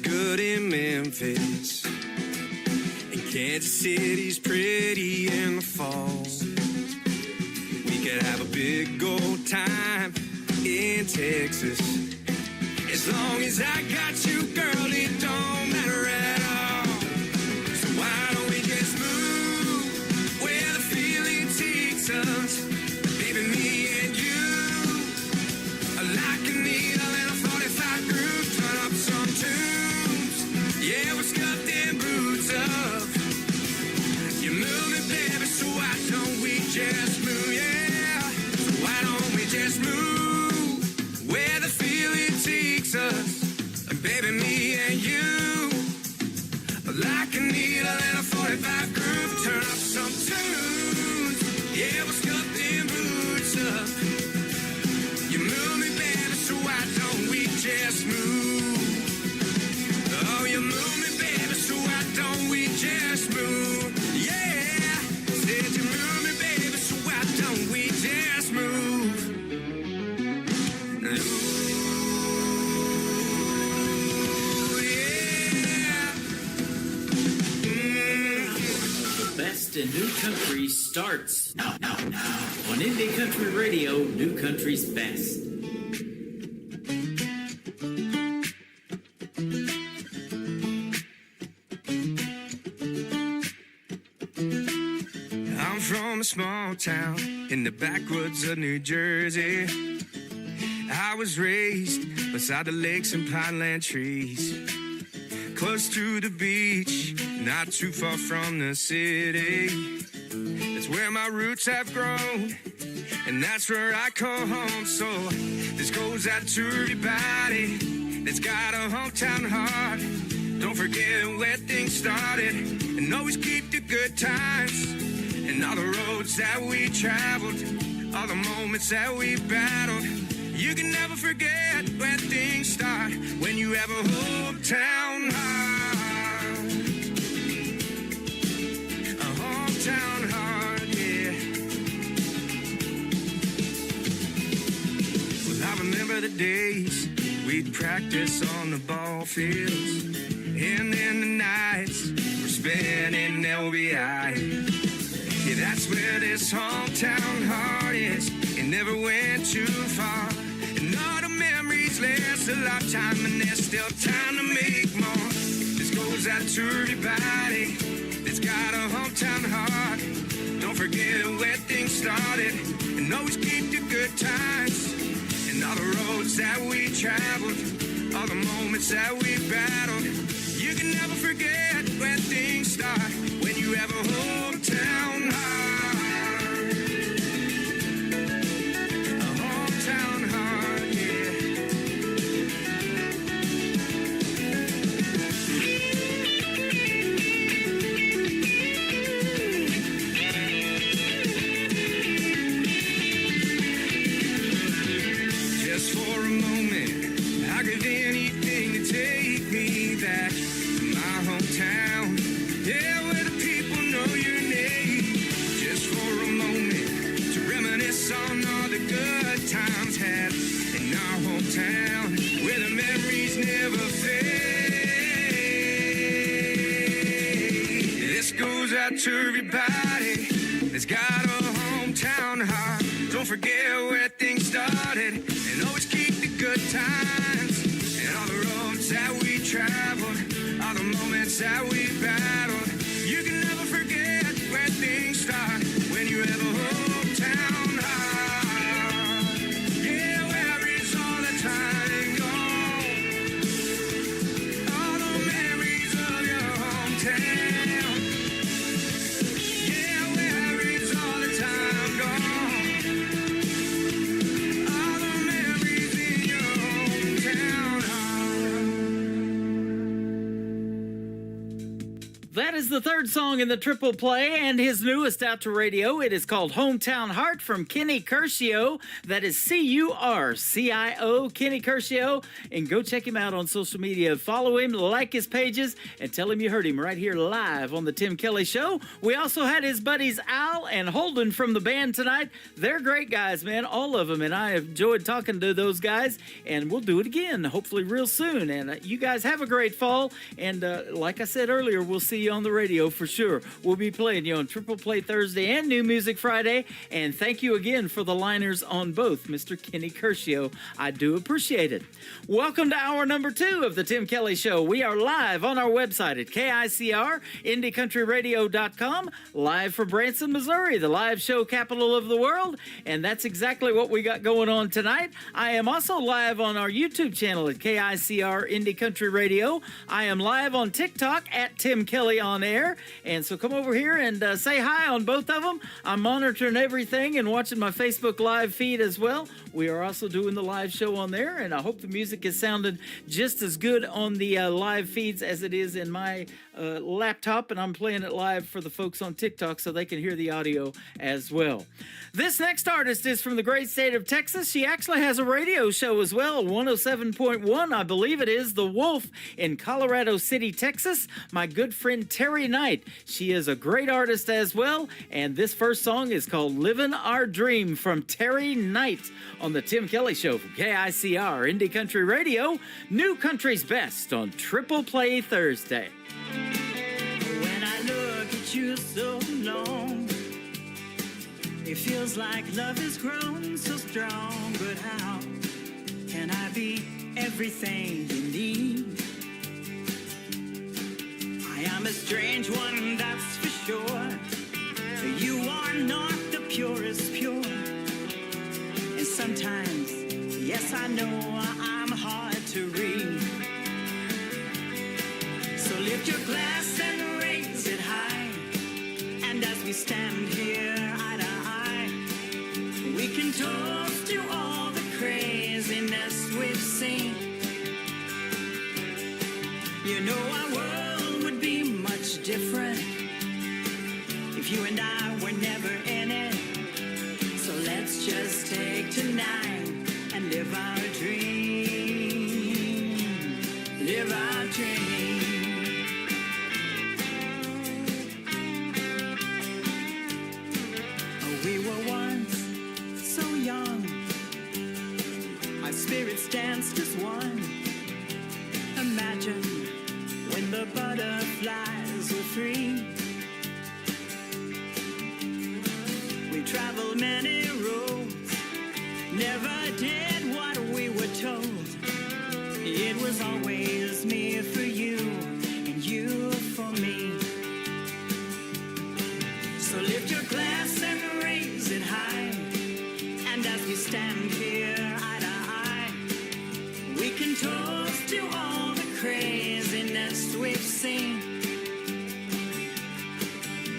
good in Memphis, and Kansas City's pretty in the fall. We could have a big old time in Texas. As long as I got you, girl, it don't matter at all. So why don't we just move where the feeling takes us? Baby, me and you are like a needle in a 45 groove. Turn up some tunes. Yeah, we're scuffed and boots up. You move it, baby, so why don't we just move? Yeah, so why don't we just move where the feeling takes us? Baby, me and you are like a needle in a 45 groove. Turn up some tunes. Yeah, we're scuffed and boots up. You move me, baby, so why don't we just move? Oh, you move me, baby, so why don't we just move? Yeah, said you move me, baby, so why don't we just move? Ooh, yeah. The best in new country starts now. On Indie Country Radio, New Country's best. I'm from a small town in the backwoods of New Jersey. I was raised beside the lakes and pineland trees, close to the beach, not too far from the city. That's where my roots have grown, and that's where I call home. So this goes out to everybody that's got a hometown heart. Don't forget where things started, and always keep the good times and all the roads that we traveled, all the moments that we battled. You can never forget where things start when you have a hometown heart. A hometown heart, yeah. Well, I remember the days we'd practice on the ball fields, and then the nights we're spent in LBI. Yeah, that's where this hometown heart is. It never went too far, and all the memories last a lifetime, and there's still time to make more. This goes out to everybody that's got a hometown heart. Don't forget where things started, and always keep the good times and all the roads that we traveled, all the moments that we battled. You can never forget where things start when you have a hometown heart. A hometown heart, yeah. Just for a moment, I'd give anything to take me back to my hometown. Yeah, where the people know your name. Just for a moment, to reminisce on all the good times had in our hometown, where the memories never fade. This goes out to everybody that's got a hometown heart. Don't forget where things started, and always keep the good times and all the roads that we traveled, all the moments that we battled. You can never forget where things start when you have a hometown heart. Yeah, where is all the time gone? All the memories of your hometown. Yeah, where is all the time gone? All the memories in your hometown heart. That is the third song in the triple play and his newest out to radio. It is called Hometown Heart from Kenny Curcio. That is Curcio, Kenny Curcio. And go check him out on social media. Follow him, like his pages, and tell him you heard him right here live on the Tim Kelly Show. We also had his buddies Al and Holden from the band tonight. They're great guys, man, all of them. And I have enjoyed talking to those guys. And we'll do it again, hopefully real soon. And you guys have a great fall. And like I said earlier, we'll see you on the radio for sure. We'll be playing you on Triple Play Thursday and New Music Friday. And thank you again for the liners on both, Mr. Kenny Curcio. I do appreciate it. Welcome to hour number 2 of the Tim Kelly Show. We are live on our website at KICR, IndieCountryRadio.com, live from Branson, Missouri, the live show capital of the world. And that's exactly what we got going on tonight. I am also live on our YouTube channel at KICR Indie Country Radio. I am live on TikTok at Tim Kelly on Air. And so come over here and say hi on both of them. I'm monitoring everything and watching my Facebook live feed as well. We are also doing the live show on there, and I hope the music is sounding just as good on the live feeds as it is in my laptop, and I'm playing it live for the folks on TikTok so they can hear the audio as well. This next artist is from the great state of Texas. She actually has a radio show as well, 107.1, I believe it is, The Wolf in Colorado City, Texas. My good friend Terry Knight. She is a great artist as well, and this first song is called Livin' Our Dream from Terry Knight on the Tim Kelly Show from KICR Indie Country Radio, New Country's Best on Triple Play Thursday. When I look at you so long, it feels like love has grown so strong. But how can I be everything you need? I am a strange one, that's for sure. You are not the purest pure. And sometimes, yes, I know I'm hard to read. So lift your glass and raise it high. And as we stand here eye to eye, we can toast to all the craziness we've seen. You know our world would be much different if you and I were never in it. So let's just take tonight and live our dream. Live our dream. Oh, we were once so young. Our spirits danced as one. Imagine when the butterflies were free. We traveled many roads, never did what we were told. It was always me for you and you for me. So lift your glass and raise it high. And as we stand here eye to eye, we can toast to all the craziness we've seen.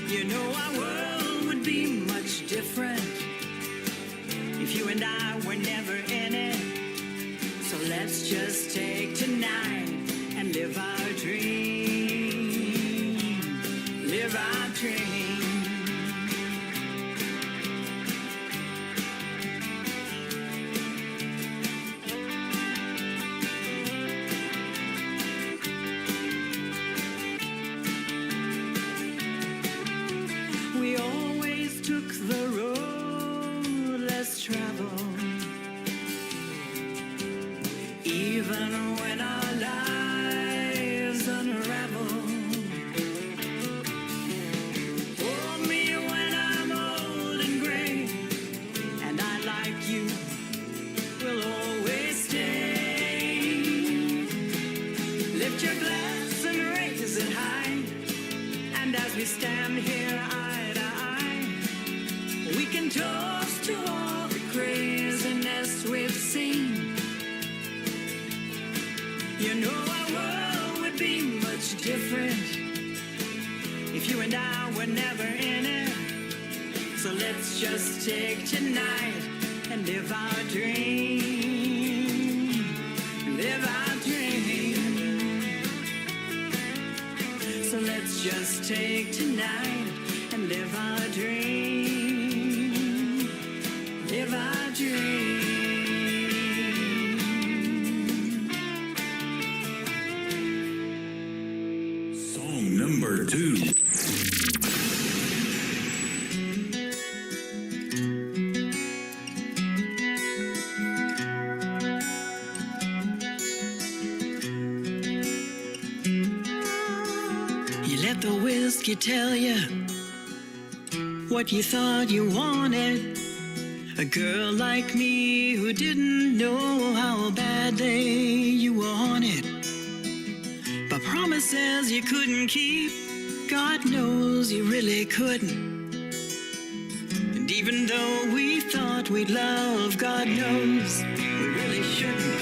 You know our world would be much different if you and I were never in it. So let's just take tonight and live our dream. Live our dream. We always took the road less traveled, even when our lives unravel. Hold me when I'm old and gray, and I, like you, will always stay. Lift your glass and raise it high, and as we stand here eye to eye, we can toast to all the craziness we've seen. You know our world would be much different if you and I were never in it. So let's just take tonight and live our dream. Live our dream. So let's just take tonight and live our dream. Live our dream. Song number 2. Let the whiskey tell you what you thought you wanted. A girl like me who didn't know how badly you wanted. But promises you couldn't keep, God knows you really couldn't. And even though we thought we'd love, God knows we really shouldn't.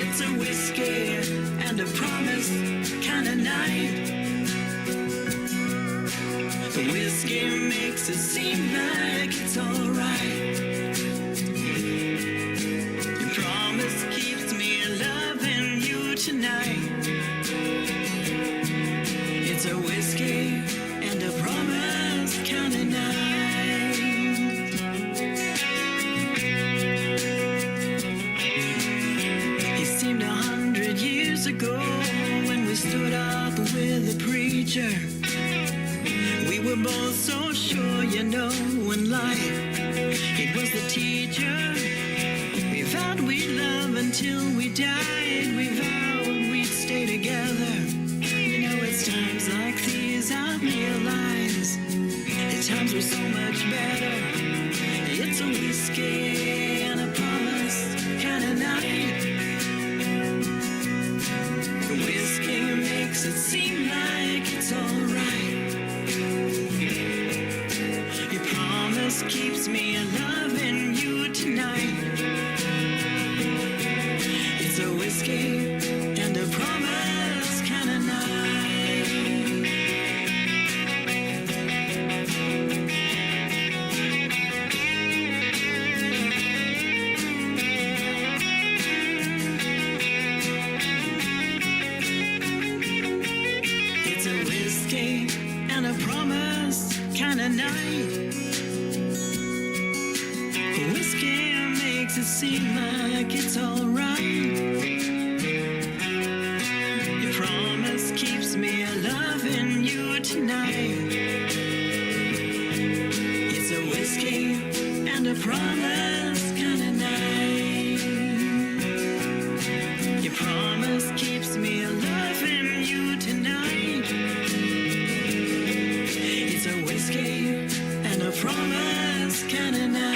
It's a whiskey and a promise kind of night. The whiskey makes it seem like it's alright. Your promise keeps me loving you tonight. It's a whiskey and a promise kind of night. It seemed 100 years ago when we stood up with the preacher. We were both so sure, you know, in life it was the teacher. We vowed we'd love until we died. We vowed we'd stay together. You know, it's times like these I realize the times were so much better. It's a whiskey and a promise kind of night. The whiskey makes it seem like it's alright. Your promise keeps me loving you tonight. It's a whiskey and a promise kind of night. It's a whiskey and a promise kind of night. Whiskey makes it seem like it's alright. Your promise keeps me loving you tonight. It's a whiskey and a promise kind of night. Your promise keeps me loving you tonight. It's a whiskey and a promise kind of night.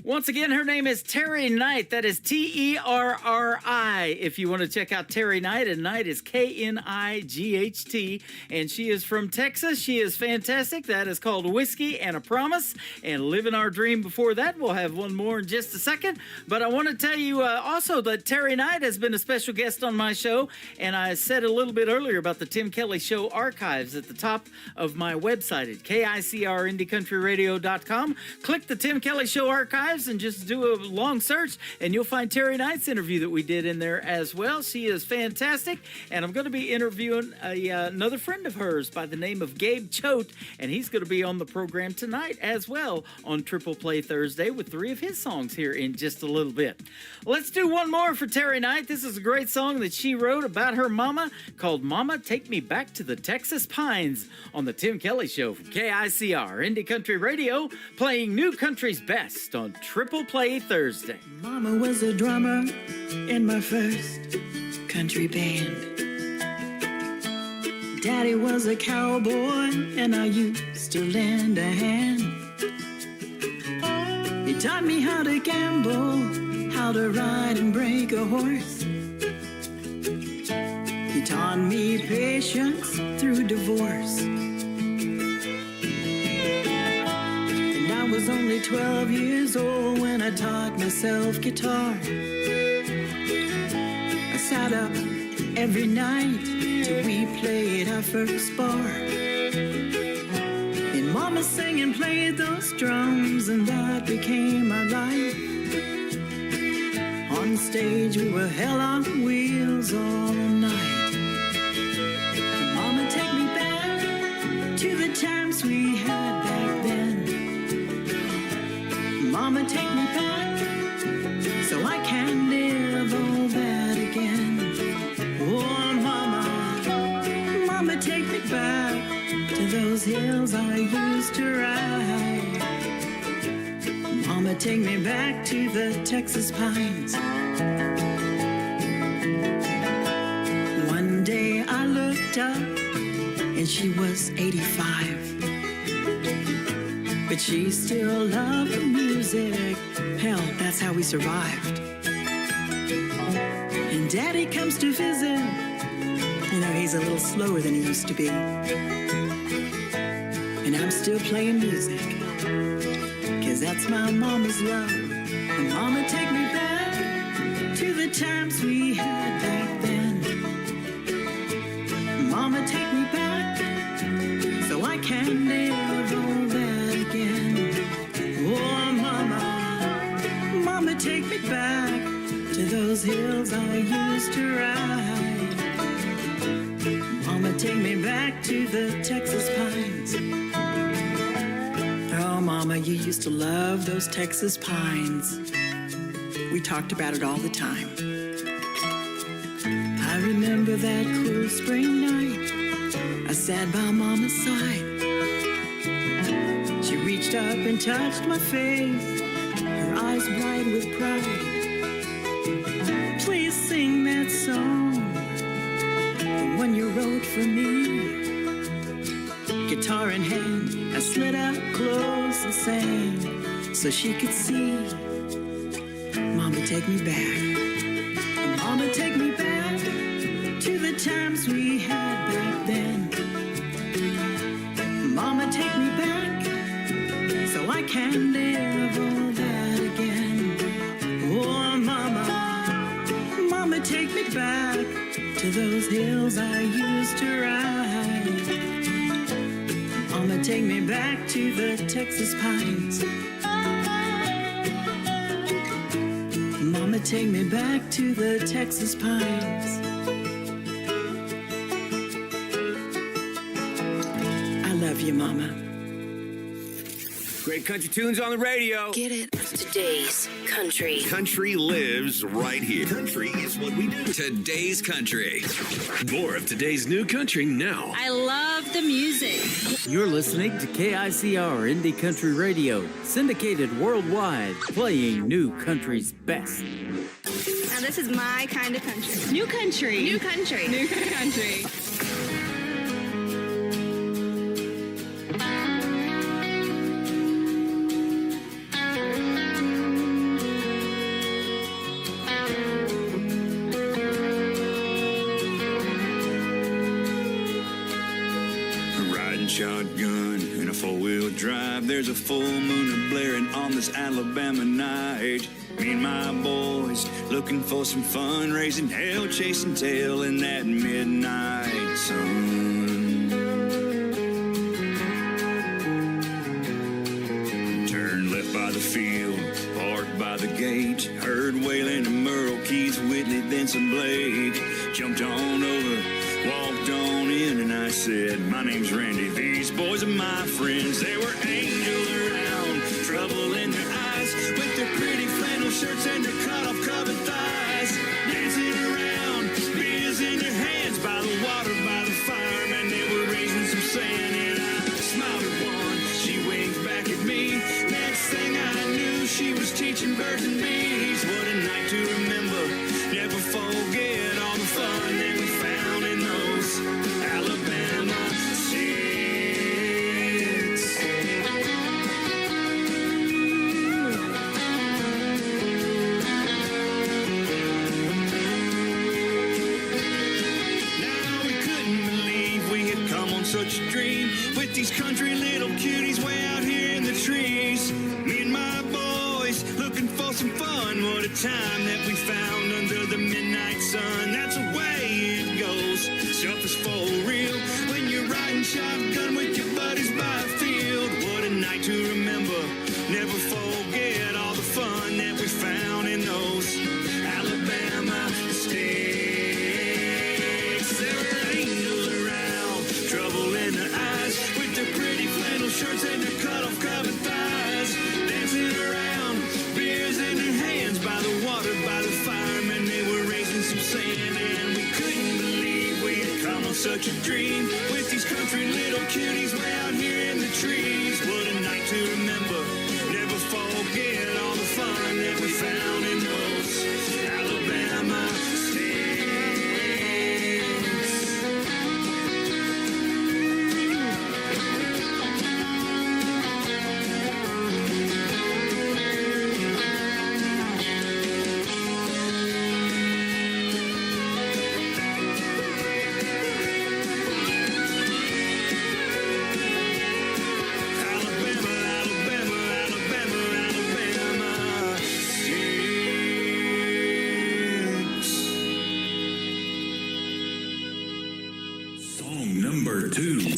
Once again, her name is Terry Knight. That is Terri. If you want to check out Terry Knight, and Knight is Knight. And she is from Texas. She is fantastic. That is called Whiskey and a Promise. And Living Our Dream before that. We'll have one more in just a second. But I want to tell you also that Terry Knight has been a special guest on my show. And I said a little bit earlier about the Tim Kelly Show archives at the top of my website at KICRIndieCountryRadio.com. Click the Tim Kelly Show archives and just do a long search, and you'll find Terry Knight's interview that we did in there as well. She is fantastic, and I'm going to be interviewing another friend of hers by the name of Gabe Choate, and he's going to be on the program tonight as well on Triple Play Thursday with 3 of his songs here in just a little bit. Let's do one more for Terry Knight. This is a great song that she wrote about her mama called Mama Take Me Back to the Texas Pines on the Tim Kelly Show from KICR Indie Country Radio, playing new country's best on Triple Play Thursday. Mama was a drummer in my first country band. Daddy was a cowboy and I used to lend a hand. He taught me how to gamble, how to ride and break a horse. He taught me patience through divorce. And I was only 12 years old when I taught myself guitar. I sat up every night till we played our first bar. And Mom Mama sang and played those drums, and that became our life. On stage we were hell on wheels all night. Mama, take me back to the times we had back then. Mama, take me back so I can live all that again. Oh, Mama, Mama, take me back to those hills I used to ride. Mama, take me back to the Texas pines. One day I looked up and she was 85. But she still loved the music. Hell, that's how we survived. And Daddy comes to visit. You know, he's a little slower than he used to be. And I'm still playing music, 'cause that's my mama's love. And Mama, take me back to the times we had back then. Mama, take me back so I can live all that again. Oh, Mama, Mama, take me back to those hills I used to ride. Mama, take me back to the Texas pines. Oh, Mama, you used to love those Texas pines. We talked about it all the time. I remember that cool spring night. I sat by Mama's side. She reached up and touched my face, her eyes bright with pride. Please sing that song, the one you wrote for me. Guitar in hand, I slid up close and sang so she could see. Mama, take me back. Mama, take me back to the times we had back then. Mama, take me back so I can live all that again. Oh, Mama, Mama, take me back to those hills I used to ride. Mama, take me back to the Texas pines. Mama, take me back to the Texas pines. I love you, Mama. Great country tunes on the radio. Get it? Today's country. Country lives right here. Country is what we do. Today's country. More of today's new country now. I love the music. You're listening to KICR Indie Country Radio, syndicated worldwide, playing new country's best. Now this is my kind of country. New country. New country. New country. Shotgun in a four-wheel drive. There's a full moon blaring on this Alabama night. Me and my boys looking for some fun, raising hell, chasing tail in that midnight sun. Turned left by the field, parked by the gate. Heard Waylon and Merle, Keith Whitley, then some Blake. Jumped on over, walked on in, and I said, my name's Randy. These boys are my friends. They were angels around, trouble in their eyes, with their pretty flannel shirts and their cut-off covered thighs. Dancing around, beers in their hands, by the water, by the fire, man, they were raising some sand. And I smiled at one, she winked back at me. Next thing I knew, she was teaching birds and bees. What a night to remember, never forget all the fun that we found in those Alabama streets. Now we couldn't believe we had come on such a dream, with these country little cuties way out here in the trees. Me and my boys looking for some fun. What a time that we found under the midnight sun. That's the way it goes. Stuff is for real when you're riding shotgun with your buddies by a field. remember, never forget all the fun that we found in those Alabama sticks. There were angels around, trouble in their eyes, with their pretty flannel shirts and their cut-off covered thighs, dancing around, beers in their hands by the water, by the firemen. They were raising some sand, and we couldn't believe we had come on such a dream with these country little cuties way out here in the trees. What a night to remember, never forget all the fun that we found in those Alabama sticks. Song number 2.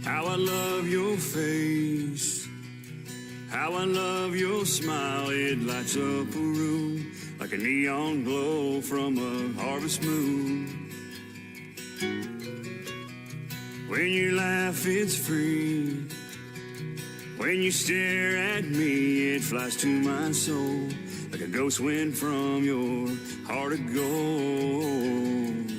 How I love your face, how I love your smile. It lights up a room like a neon glow from a harvest moon. When you laugh, it's free. When you stare at me, it flies to my soul like a ghost wind from your heart of gold.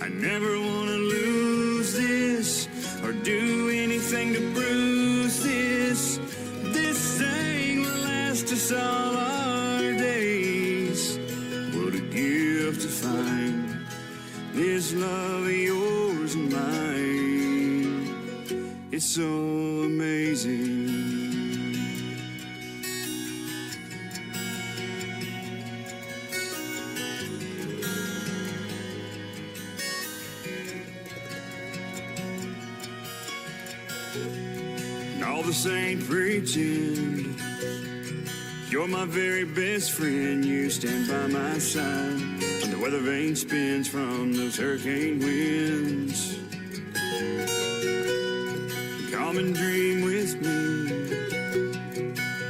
I never want to lose this or do anything to bruise this. This thing will last us all our days. What a gift to find this love of yours and mine. It's so amazing. And all the saints pretend you're my very best friend. You stand by my side when the weather vane spins from those hurricane winds. Come and dream with me.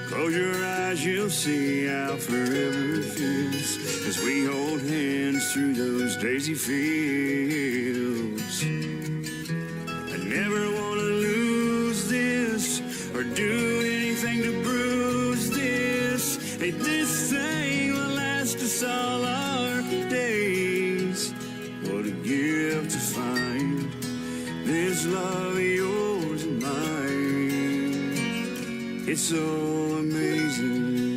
Close your eyes, you'll see how forever feels as we hold hands through those daisy fields. I never want to lose this or do anything to bruise this. Hey, this thing will last us all our days. What a gift to find this love of yours and mine. It's so amazing.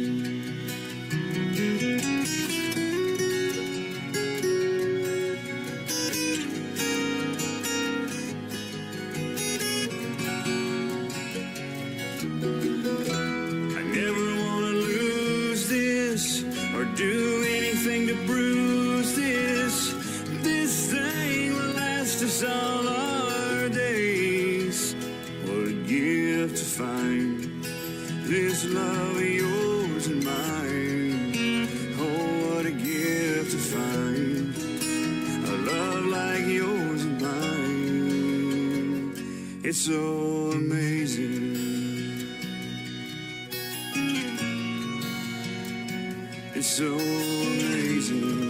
I never want to lose this or do anything to bruise this. This thing will last us all our days. What a gift to find this love of yours and mine. Oh, what a gift to find a love like yours and mine. It's so amazing. It's so amazing.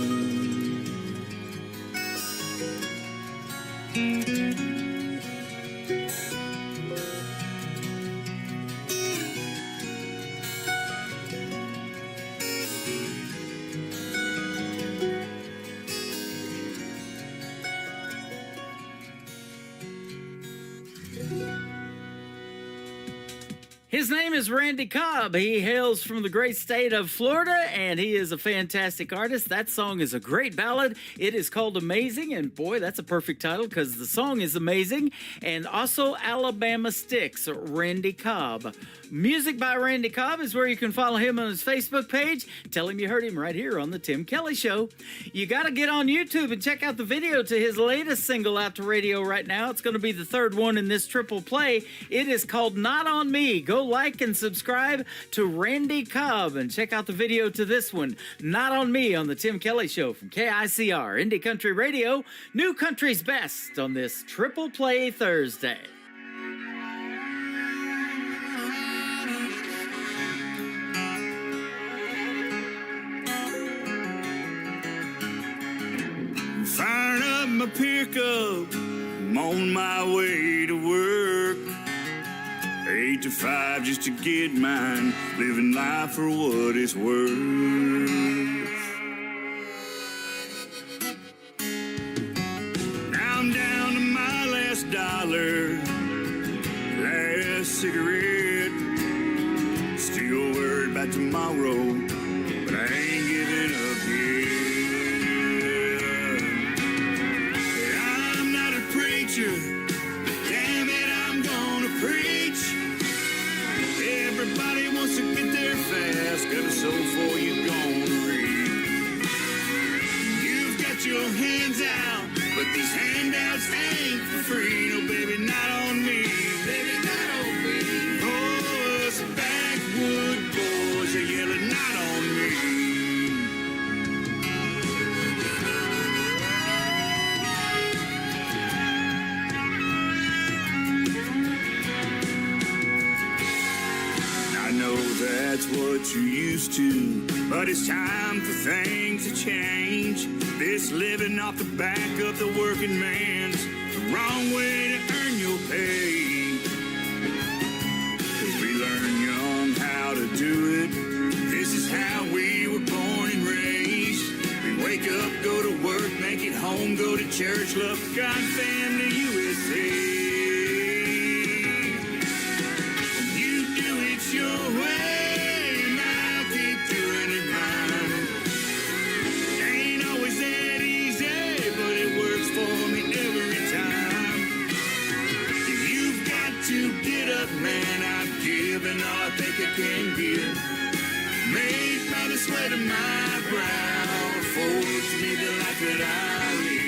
His name is Randy Cobb. He hails from the great state of Florida, and he is a fantastic artist. That song is a great ballad. It is called Amazing, and boy, that's a perfect title because the song is amazing. And also Alabama Sticks, Randy Cobb. Music by Randy Cobb is where you can follow him on his Facebook page. Tell him you heard him right here on The Tim Kelly Show. You got to get on YouTube and check out the video to his latest single out to radio right now. It's going to be the third one in this triple play. It is called Not On Me. Go like and subscribe to Randy Cobb and check out the video to this one, Not On Me, on The Tim Kelly Show from KICR, Indie Country Radio, New Country's Best on this triple play Thursday. Firing up my pickup, I'm on my way to work. 8 to 5 just to get mine, living life for what it's worth. Now I'm down to my last dollar, last cigarette. Still worried about tomorrow, but I ain't giving up yet. I'm not a preacher, damn it, I'm gonna preach. Everybody wants to get there fast, got a soul for you gonna read. You've got your hands out, but these handouts ain't for free. No, baby, not on me, baby, not on me. Oh, us backwood boys are yelling, not on me. That's what you're used to, but it's time for things to change. This living off the back of the working man's the wrong way to earn your pay. 'Cause we learn young how to do it. This is how we were born and raised. We wake up, go to work, make it home, go to church, love God, family, USA. You do it your way. Man, I've given all I think I can give. Made by the sweat of my brow. Forged me the life that I live.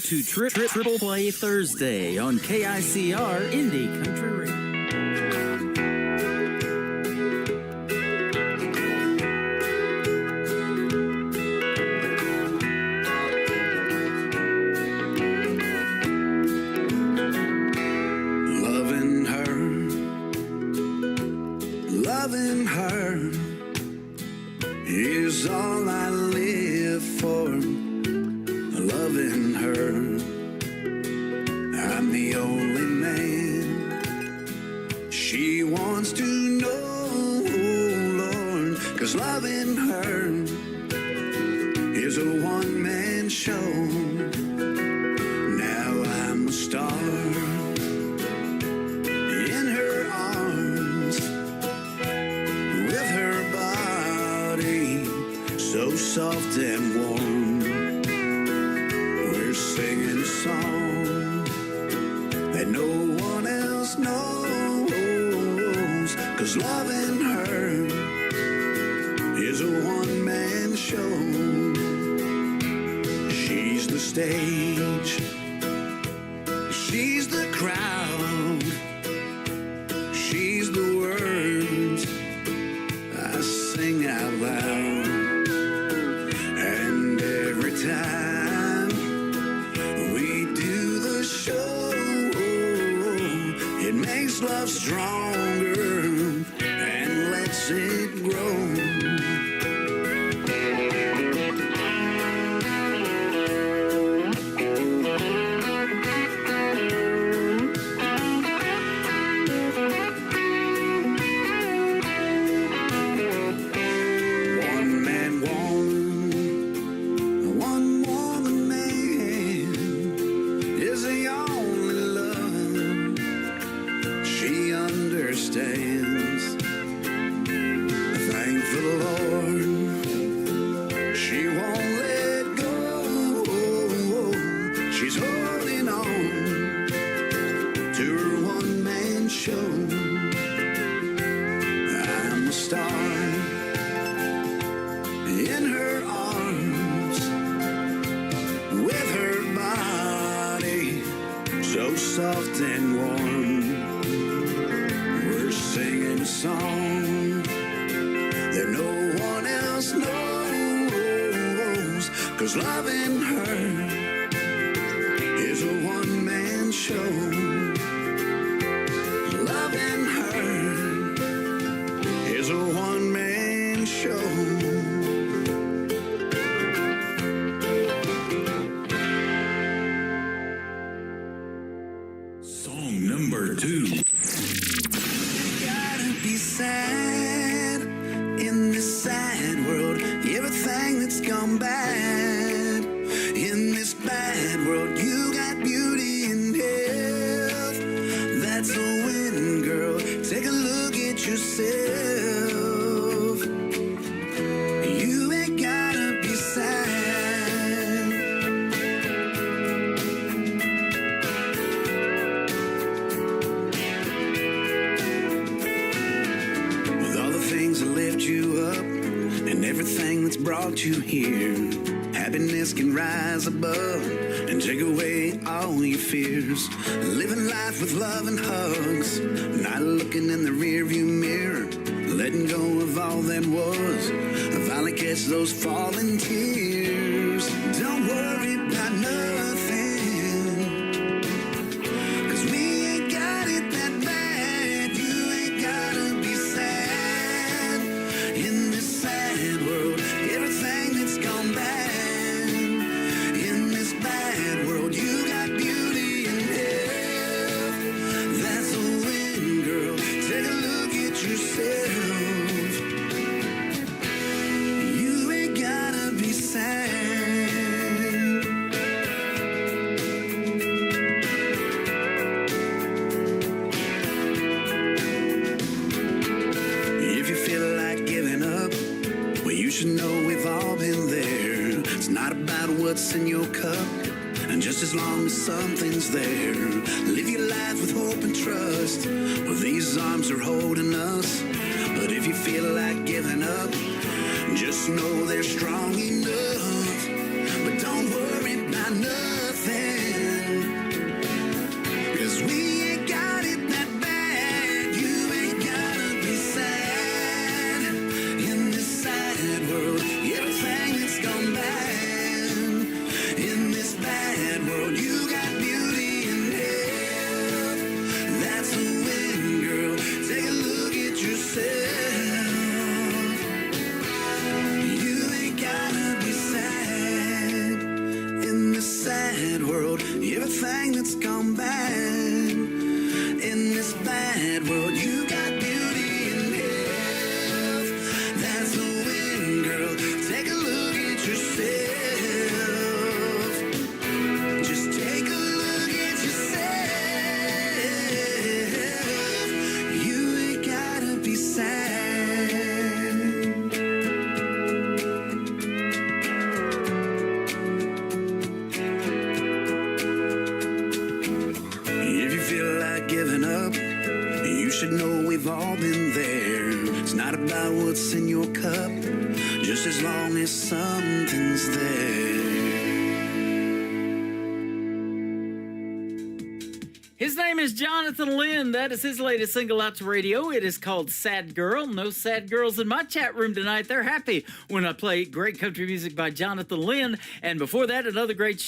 To Triple Play Thursday on KICR Indie Country Radio. Loving her is all I live for. Loving her, I'm the only man She wants to know, Lord, 'cause loving her is a one-man show. Now I'm a star in her arms, with her body so soft and warm. We're singing a song that no one else knows, 'cause loving her is a one-man show. She's the stage, she's the crowd, she's the words I sing out loud. And every time we do the show, it makes love stronger and lets it grow. Soft and warm, we're singing a song that no one else knows, 'cause loving her is a one-man show. Loving her is a one-man show. Number 2. Gotta be sad in this sad world. Everything that's gone bad in this bad world. You got beauty and health. That's a win, girl. Take a look at yourself. You ain't gotta be sad. You up and everything that's brought you here, happiness can rise above and take away all your fears. Living life with love and hugs, not looking in the rearview mirror, letting go of all that was. Finally catch those falling tears. Don't worry about nothing, 'cause we ain't got it that bad. You ain't gotta be sad in this sad world. Everything that's gone bad in this bad world. You got beauty and health. That's a win, girl. Take a look at yourself. You ain't gotta be sad. If you feel like giving up, well, you should know we've all been there. It's not about what's in your cup, and just as long as something's there, live your life with hope and trust. Well, these arms are holding us, but if you feel like giving up, just know they're strong enough. But don't worry about nothing, 'cause we ain't got it that bad. You ain't gotta be sad in this sad world. Everything that's gone bad in this bad world. You got beauty and health. That's a win, girl. Take a look at yourself. You ain't gotta be sad in this sad world. Everything that's gone bad in this bad world. You know we've all been there. It's not about what's in your cup, just as long as something's there. His name is Jonathan Lynn. That is his latest single out to radio. It is called Sad Girl. No sad girls in my chat room tonight. They're happy when I play great country music by Jonathan Lynn. And before that, another great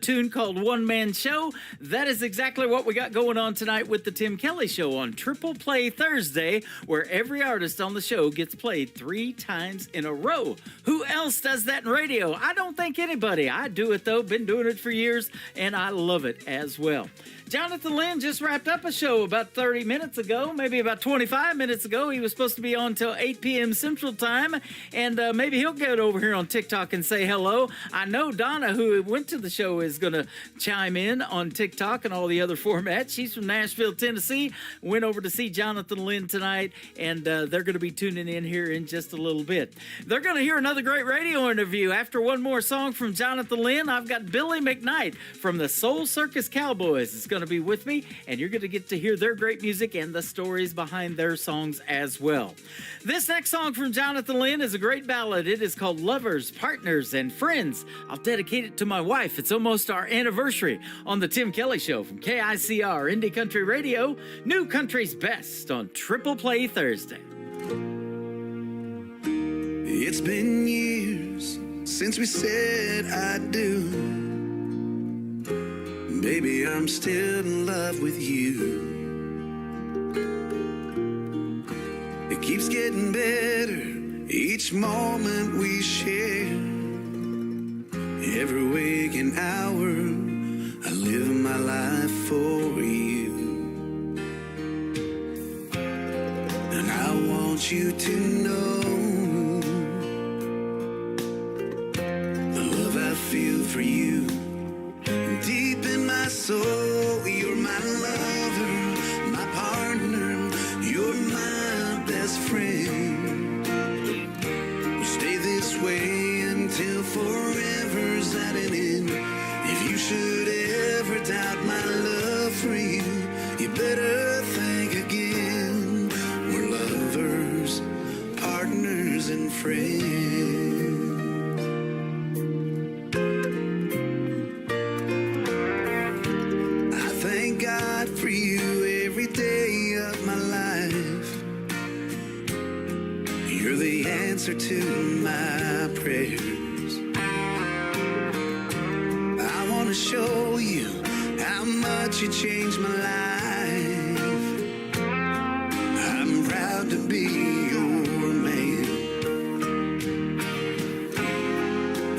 tune called One Man Show. That is exactly what we got going on tonight with the Tim Kelly Show on Triple Play Thursday, where every artist on the show gets played 3 times in a row. Who else does that in radio? I don't think anybody. I do it, though. Been doing it for years, and I love it as well. Jonathan Lynn just wrapped up a show about 30 minutes ago, maybe about 25 minutes ago. He was supposed to be on till 8 p.m. Central Time, and maybe he'll get over here on TikTok and say hello. I know Donna, who went to the show, is going to chime in on TikTok and all the other formats. She's from Nashville, Tennessee, went over to see Jonathan Lynn tonight, and they're going to be tuning in here in just a little bit. They're going to hear another great radio interview. After one more song from Jonathan Lynn, I've got Billy McKnight from the Soul Circus Cowboys. It's going to be with me, and you're going to get to hear their great music and the stories behind their songs as well. This next song from Jonathan Lynn is a great ballad. It is called Lovers, Partners, and Friends. I'll dedicate it to my wife. It's almost our anniversary on the Tim Kelly Show from KICR Indie Country Radio, New Country's Best on Triple Play Thursday. It's been years since we said I do. Baby, I'm still in love with you. It keeps getting better each moment we share. Every waking hour, I live my life for you. And I want you to know the love I feel for you. Deep in my soul, you're my lover, my partner, you're my best friend. We'll stay this way until forever's at an end. If you should ever doubt my love for you, you better think again. We're lovers, partners, and friends. For you every day of my life. You're the answer to my prayers. I want to show you how much you changed my life. I'm proud to be your man,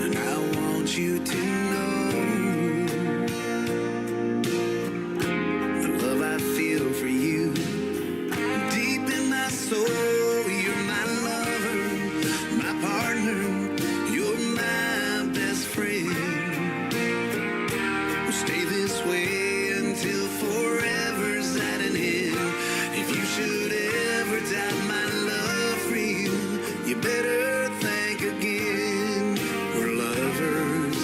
and I want you to know for you. Deep in my soul, you're my lover, my partner, you're my best friend. We'll stay this way until forever's at an end. If you should ever doubt my love for you, you better think again. We're lovers,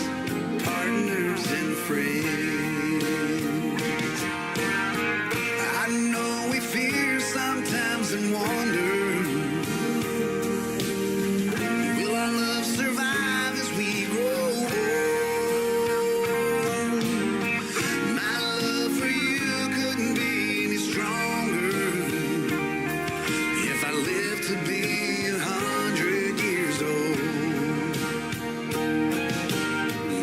partners, and friends. Sometimes and wonder, will our love survive as we grow old? My love for you couldn't be any stronger if I lived to be 100 years old.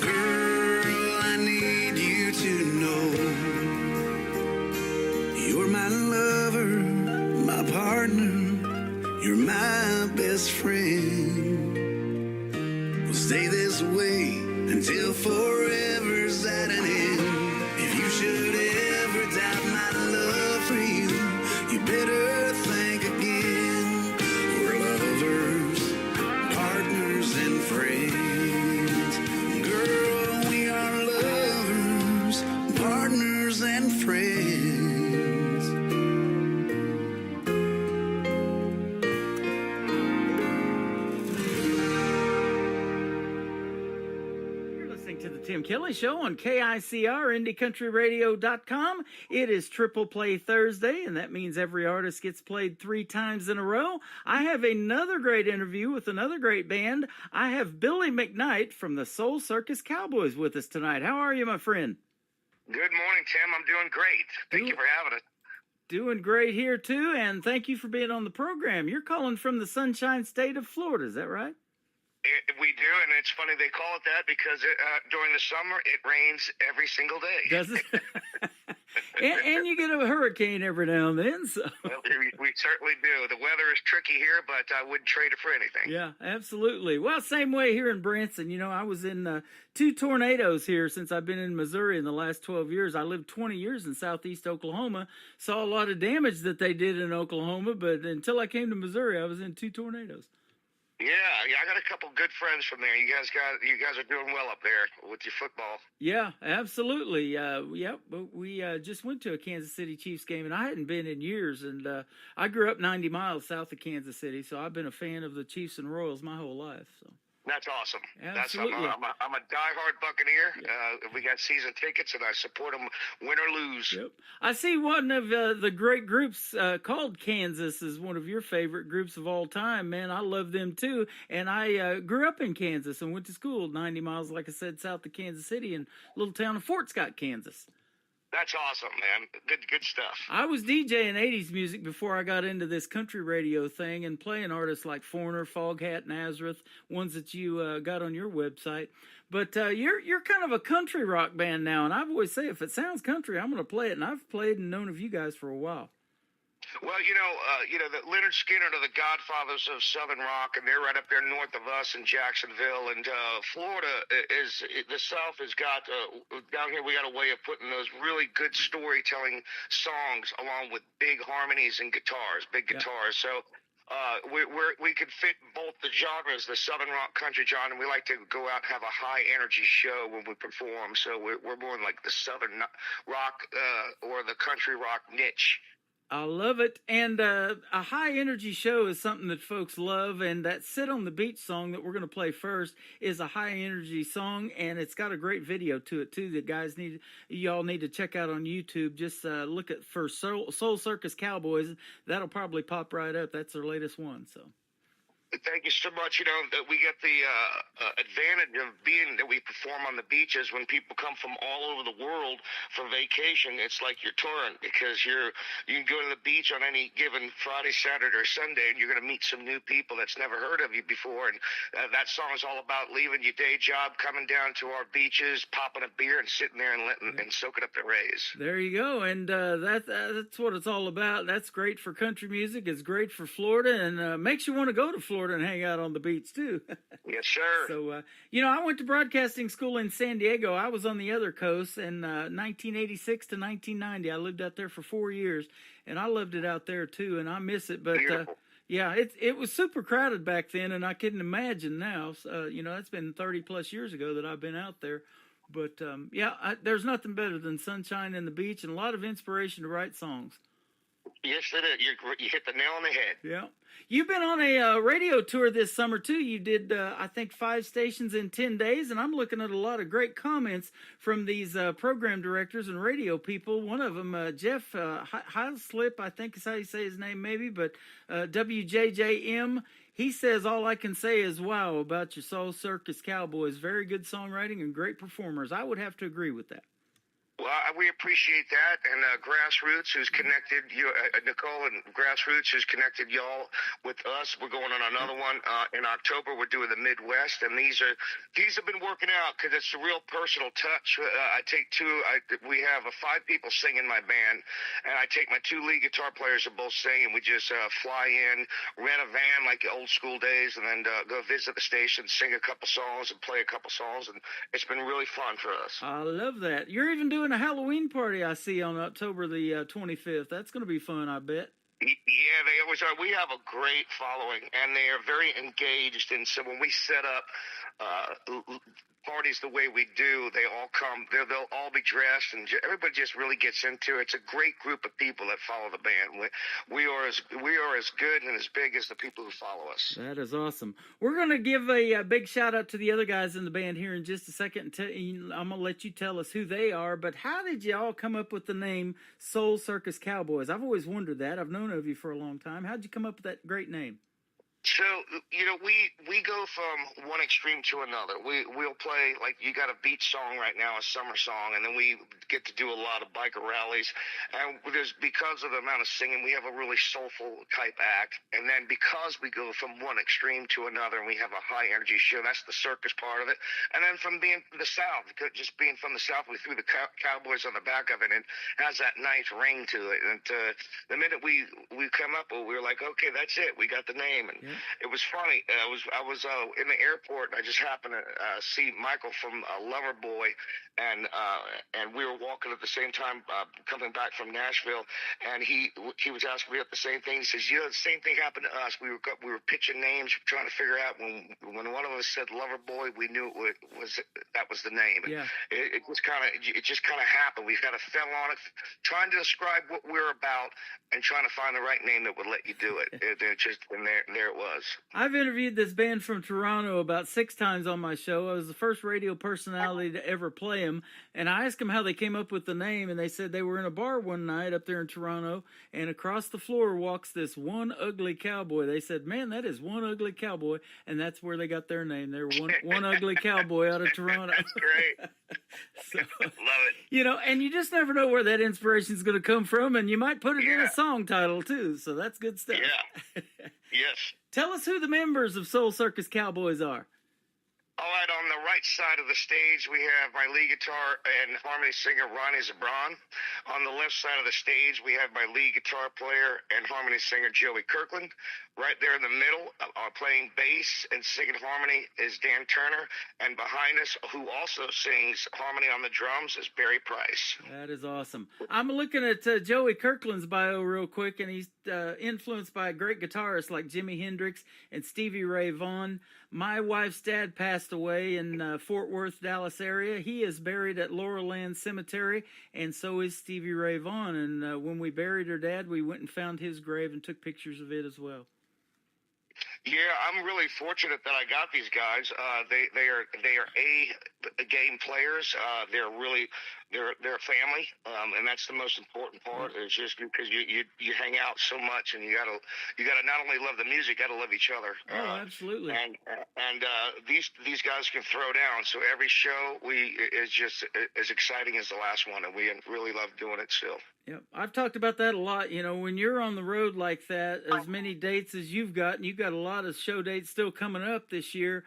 Girl, I need you to know you're my lover, my partner, you're my best friend. We'll stay this way until forever's at an end. If you should ever doubt my love for you, you better think again. We're lovers, partners, and friends. Girl, we are lovers, partners, and friends. Tim Kelly Show on KICR, IndieCountryRadio.com. It is Triple Play Thursday, and that means every artist gets played 3 times in a row. I have another great interview with another great band. I have Billy McKnight from the Soul Circus Cowboys with us tonight. How are you, my friend? Good morning, Tim. I'm doing great. Thank you for having us. Doing great here, too, and thank you for being on the program. You're calling from the Sunshine State of Florida, is that right? We do, and it's funny they call it that because during the summer it rains every single day. Does it? and you get a hurricane every now and then. So well, we certainly do. The weather is tricky here, but I wouldn't trade it for anything. Yeah, absolutely. Well, same way here in Branson. You know, I was in 2 tornadoes here since I've been in Missouri in the last 12 years. I lived 20 years in southeast Oklahoma, saw a lot of damage that they did in Oklahoma, but until I came to Missouri, I was in 2 tornadoes. Yeah, I got a couple good friends from there. You guys are doing well up there with your football. Yeah, absolutely. We just went to a Kansas City Chiefs game, and I hadn't been in years. And I grew up 90 miles south of Kansas City, so I've been a fan of the Chiefs and Royals my whole life. So. That's awesome. Absolutely. I'm a diehard Buccaneer. Yeah. We got season tickets, and I support them win or lose. Yep. I see one of the great groups called Kansas is one of your favorite groups of all time. Man, I love them too. And I grew up in Kansas and went to school 90 miles, like I said, south of Kansas City in a little town of Fort Scott, Kansas. That's awesome, man. Good stuff. I was DJing 80s music before I got into this country radio thing and playing artists like Foreigner, Foghat, Nazareth, ones that you got on your website. But you're kind of a country rock band now, and I've always say if it sounds country, I'm going to play it. And I've played and known of you guys for a while. Well, you know the Leonard Skinner are the godfathers of Southern rock, and they're right up there north of us in Jacksonville. And Florida the South has got down here. We got a way of putting those really good storytelling songs along with big harmonies and guitars, big guitars. So we could fit both the genres, the Southern rock, country genre. And we like to go out and have a high energy show when we perform. So we're more like the Southern rock or the country rock niche. I love it. And a high-energy show is something that folks love, and that Sit on the Beach song that we're going to play first is a high-energy song, and it's got a great video to it, too, that y'all need to check out on YouTube. Just look for Soul Circus Cowboys. That'll probably pop right up. That's their latest one, so... Thank you so much. You know, that we get the advantage of being that we perform on the beaches. When people come from all over the world for vacation, it's like you're touring because you can go to the beach on any given Friday, Saturday, or Sunday, and you're going to meet some new people that's never heard of you before. And that song is all about leaving your day job, coming down to our beaches, popping a beer, and sitting there and soaking up the rays. There you go. And that's what it's all about. That's great for country music. It's great for Florida, and makes you want to go to Florida and hang out on the beach too. Yes, sir. So, I went to broadcasting school in San Diego. I was on the other coast in 1986 to 1990. I lived out there for 4 years, and I loved it out there too, and I miss it. But it was super crowded back then, and I couldn't imagine now. That's been 30 plus years ago that I've been out there. But there's nothing better than sunshine and the beach, and a lot of inspiration to write songs. Yes, it is. You hit the nail on the head. Yeah. You've been on a radio tour this summer, too. You did, I think, 5 stations in 10 days, and I'm looking at a lot of great comments from these program directors and radio people. One of them, Jeff Highslip, I think is how you say his name maybe, but WJJM, he says, all I can say is wow about your Soul Circus Cowboys. Very good songwriting and great performers. I would have to agree with that. Well, we appreciate that, and Grassroots, who's connected you, Nicole, and Grassroots, who's connected y'all with us. We're going on another one in October. We're doing the Midwest, and these have been working out because it's a real personal touch. We have 5 people sing in my band, and I take my 2 lead guitar players who both sing, and we just fly in, rent a van like the old school days, and then go visit the station, sing a couple songs, and play a couple songs, and it's been really fun for us. I love that. You're even doing a Halloween party, I see, on October the 25th. That's going to be fun, I bet. Yeah, they always are. We have a great following, and they are very engaged. And so when we set up parties the way we do, they all come. They'll all be dressed, and everybody just really gets into it. It's a great group of people that follow the band. We are as good and as big as the people who follow us. That is awesome. We're going to give a big shout out to the other guys in the band here in just a second. I'm going to let you tell us who they are. But how did you all come up with the name Soul Circus Cowboys? I've always wondered that. I've known of you for a long time. How'd you come up with that great name? So, we go from one extreme to another. We'll play, like, you got a beach song right now, a summer song, and then we get to do a lot of biker rallies. And because of the amount of singing, we have a really soulful type act. And then because we go from one extreme to another and we have a high energy show, that's the circus part of it. And then from being the South, just being from the South, we threw the Cowboys on the back of it, and it has that nice ring to it. And the minute we come up, we were like, okay, that's it. We got the name. And it was funny. I was in the airport, and I just happened to see Michael from Loverboy, and we were walking at the same time coming back from Nashville, and he was asking me about the same thing. He says, the same thing happened to us. We were pitching names, trying to figure out when one of us said Loverboy, we knew that was the name. Yeah. It just kind of happened. We kind of fell on it, trying to describe what we're about and trying to find the right name that would let you do it. And there it was. I've interviewed this band from Toronto about 6 times on my show. I was the first radio personality to ever play them, and I asked them how they came up with the name, and they said they were in a bar one night up there in Toronto, and across the floor walks this one ugly cowboy. They said, man, that is one ugly cowboy, and that's where they got their name. They were one ugly cowboy out of Toronto. That's great. So, love it. And you just never know where that inspiration is going to come from, and you might put it in a song title too, so that's good stuff. Yeah. Yes. Tell us who the members of Soul Circus Cowboys are. All right, on the right side of the stage, we have my lead guitar and harmony singer, Ronnie Zabron. On the left side of the stage, we have my lead guitar player and harmony singer, Joey Kirkland. Right there in the middle, playing bass and singing harmony, is Dan Turner. And behind us, who also sings harmony on the drums, is Barry Price. That is awesome. I'm looking at Joey Kirkland's bio real quick, and he's influenced by great guitarists like Jimi Hendrix and Stevie Ray Vaughan. My wife's dad passed away in Fort Worth, Dallas area. He is buried at Laurel Land Cemetery, and so is Stevie Ray Vaughan. And when we buried her dad, we went and found his grave and took pictures of it as well. Yeah, I'm really fortunate that I got these guys. They are A game players. They're a family, and that's the most important part. Is just because you hang out so much, and you gotta not only love the music, you gotta love each other. Oh, absolutely. And these guys can throw down. So every show is just as exciting as the last one, and we really love doing it still. Yep, I've talked about that a lot. When you're on the road like that, as many dates as you've got, and you've got a lot of show dates still coming up this year.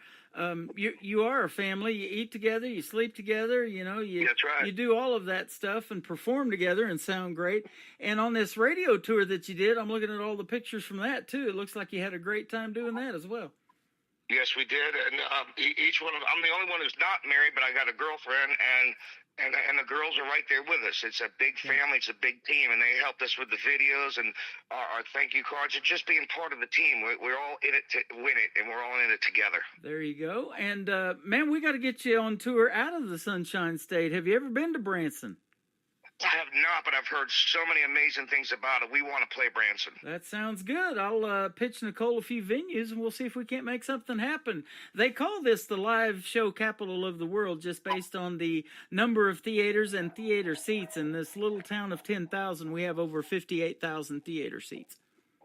You are a family. You eat together, you sleep together. That's right. You do all of that stuff and perform together and sound great. And on this radio tour that you did, I'm looking at all the pictures from that too. It looks like you had a great time doing that as well. Yes, we did, and each one of I'm the only one who's not married, but I got a girlfriend, and the girls are right there with us. It's a big family, it's a big team, and they helped us with the videos and our thank you cards, and just being part of the team. We're all in it to win it, and we're all in it together. There you go. And man, we got to get you on tour out of the Sunshine State. Have you ever been to Branson? I have not, but I've heard so many amazing things about it. We want to play Branson. That sounds good. I'll pitch Nicole a few venues, and we'll see if we can't make something happen. They call this the live show capital of the world just based on the number of theaters and theater seats. In this little town of 10,000, we have over 58,000 theater seats.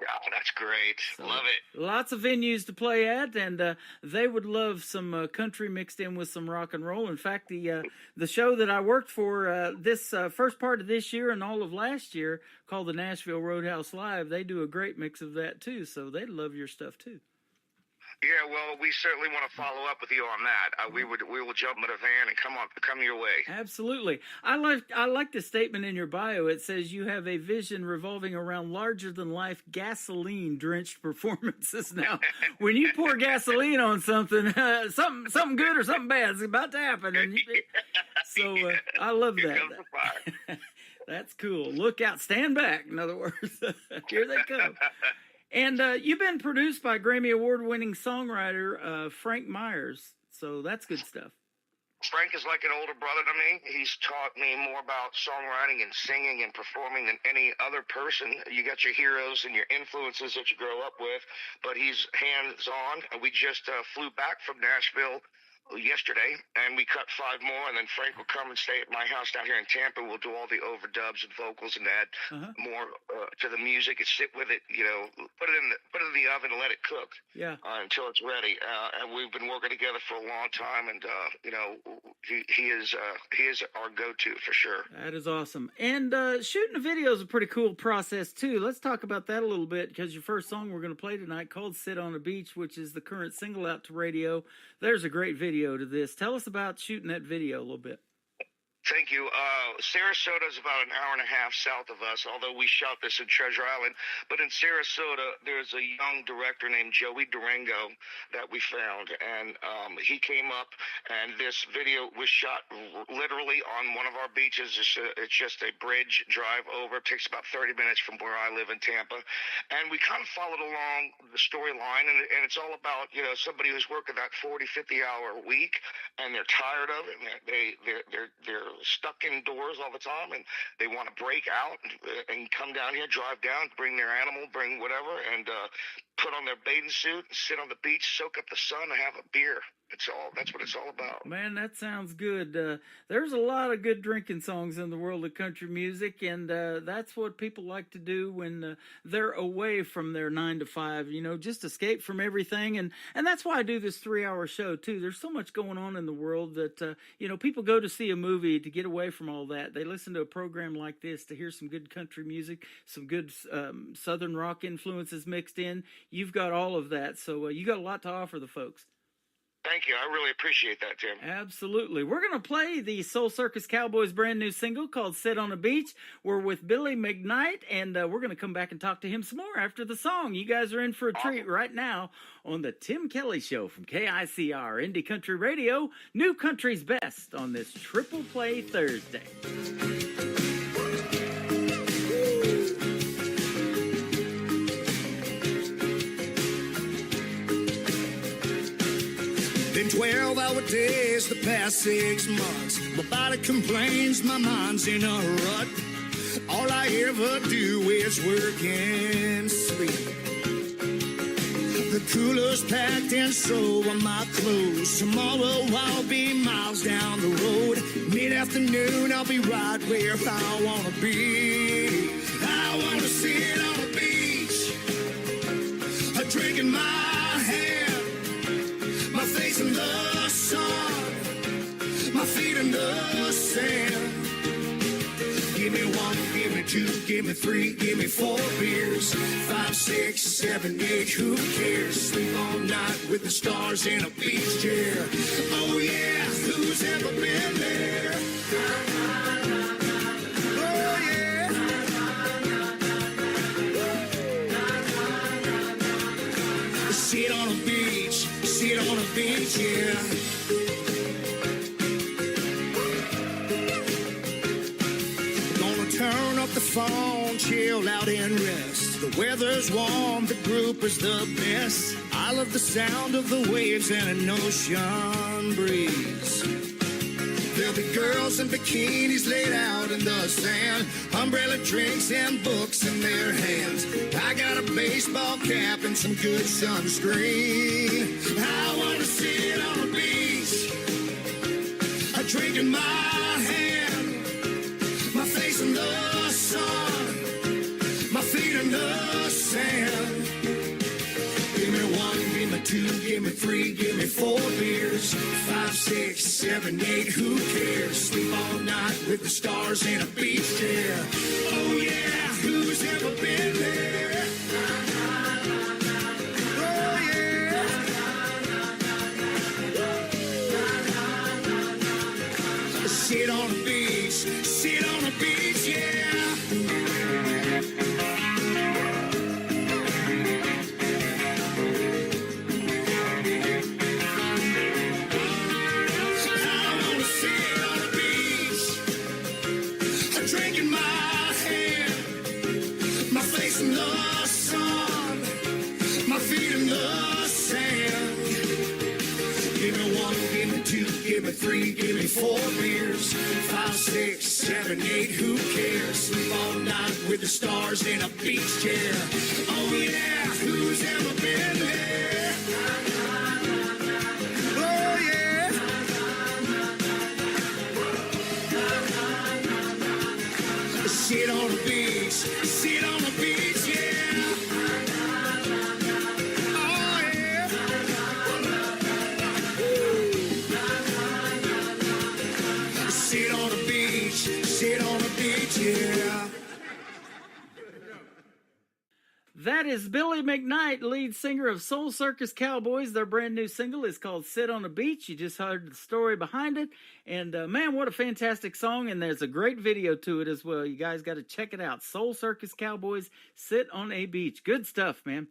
Oh, that's great. So, love it. Lots of venues to play at, and they would love some country mixed in with some rock and roll. In fact, the show that I worked for this first part of this year and all of last year, called the Nashville Roadhouse Live, they do a great mix of that too, so they'd love your stuff too. Yeah, well, we certainly want to follow up with you on that. We will jump in a van and come your way. Absolutely. I like the statement in your bio. It says you have a vision revolving around larger than life gasoline drenched performances. Now, when you pour gasoline on something, something good or something bad is about to happen. And I love that. That's cool. Look out, stand back. In other words, here they come. And you've been produced by Grammy Award-winning songwriter Frank Myers, so that's good stuff. Frank is like an older brother to me. He's taught me more about songwriting and singing and performing than any other person. You got your heroes and your influences that you grow up with, but he's hands-on. And we just flew back from Nashville yesterday, and we cut 5 more, and then Frank will come and stay at my house down here in Tampa. We'll do all the overdubs and vocals and add more to the music and sit with it, you know, put it in the oven and let it cook until it's ready. And we've been working together for a long time, and you know, he is our go-to for sure. That is awesome. And shooting a video is a pretty cool process too. Let's talk about that a little bit, because your first song we're going to play tonight, called "Sit on a Beach," which is the current single out to radio. There's a great video to this. Tell us about shooting that video a little bit. Thank you. Sarasota is about an hour and a half south of us, although we shot this in Treasure Island. But in Sarasota, there's a young director named Joey Durango that we found, and he came up, and this video was shot literally on one of our beaches. It's just a bridge drive over. It takes about 30 minutes from where I live in Tampa. And we kind of followed along the storyline, and it's all about, you know, somebody who's working that 40, 50-hour week, and they're tired of it, and they're stuck indoors all the time, and they want to break out and come down here, drive down, bring their animal, bring whatever, and put on their bathing suit, sit on the beach, soak up the sun, and have a beer. That's what it's all about. Man, that sounds good. There's a lot of good drinking songs in the world of country music, and that's what people like to do when they're away from their 9 to 5, you know, just escape from everything. And that's why I do this 3-hour show too. There's so much going on in the world that, you know, people go to see a movie to get away from all that. They listen to a program like this to hear some good country music, some good Southern rock influences mixed in. You've got all of that. So you got a lot to offer the folks. Thank you. I really appreciate that, Tim. Absolutely. We're going to play the Soul Circus Cowboys' brand new single called "Sit on a Beach." We're with Billy McKnight, and we're going to come back and talk to him some more after the song. You guys are in for a treat right now on the Tim Kelly Show from KICR Indie Country Radio, New Country's Best, on this Triple Play Thursday. Been 12-hour days the past 6 months. My body complains, my mind's in a rut. All I ever do is work and sleep. The cooler's packed and so are my clothes. Tomorrow I'll be miles down the road. Mid-afternoon I'll be right where I want to be. I want to sit on a beach, drinking my hand, my face in the sun, my feet in the sand. Give me 1, give me 2, give me 3, give me 4 beers. 5, 6, 7, 8, who cares? Sleep all night with the stars in a beach chair. Oh yeah, who's ever been there? Oh yeah. Sit on a beach, sit on a beach, yeah. Turn up the phone, chill out and rest. The weather's warm, the group is the best. I love the sound of the waves and an ocean breeze. There'll be girls in bikinis laid out in the sand, umbrella drinks and books in their hands. I got a baseball cap and some good sunscreen. I want to sit on a beach, drinking my hand, my face in the sun, my feet in the sand. Give me 1, give me 2, give me 3, give me 4 beers. 5, 6, 7, 8, who cares? Sleep all night with the stars in a beach chair. Oh yeah, who's ever been there? Oh yeah. Sit on a beach, sit on a beach, yeah. I wanna sit on a beach, drinking my free, give me 4 beers. 5, 6, 7, 8, who cares? Sleep all night with the stars in a beach chair. Oh yeah, who's ever been there? Oh yeah. Sit on the beach, sit on the beach, yeah. Oh yeah. Sit on the beach, sit on the beach, yeah. That is Billy McKnight, lead singer of Soul Circus Cowboys. Their brand new single is called Sit on the Beach. You just heard the story behind it. And man, what a fantastic song. And there's a great video to it as well. You guys got to check it out. Soul Circus Cowboys, Sit on a Beach. Good stuff, man.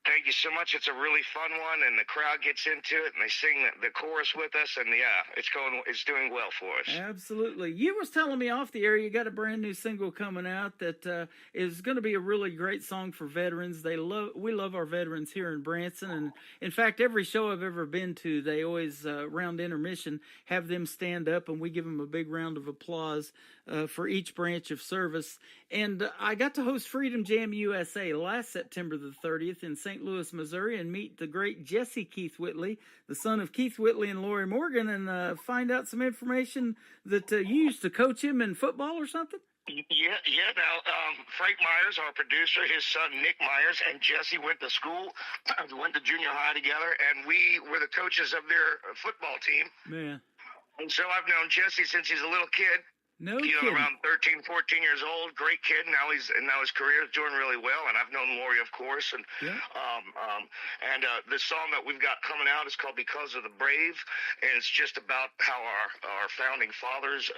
Thank you so much. It's a really fun one, and the crowd gets into it, and they sing the chorus with us, and yeah, it's doing well for us. Absolutely. You was telling me off the air you got a brand new single coming out that is going to be a really great song for veterans. We love our veterans here in Branson, and in fact, every show I've ever been to, they always around intermission have them stand up, and we give them a big round of applause for each branch of service. And I got to host Freedom Jam USA last September the 30th in St. Louis, Missouri, and meet the great Jesse Keith Whitley, the son of Keith Whitley and Lori Morgan, and find out some information that you used to coach him in football or something? Yeah. Now, Frank Myers, our producer, his son Nick Myers, and Jesse went to school, went to junior high together, and we were the coaches of their football team. Man. And so I've known Jesse since he's a little kid. No kidding. Around 13, 14 years old, great kid. Now his career is doing really well, and I've known Lori, of course. And the song that we've got coming out is called "Because of the Brave," and it's just about how our founding fathers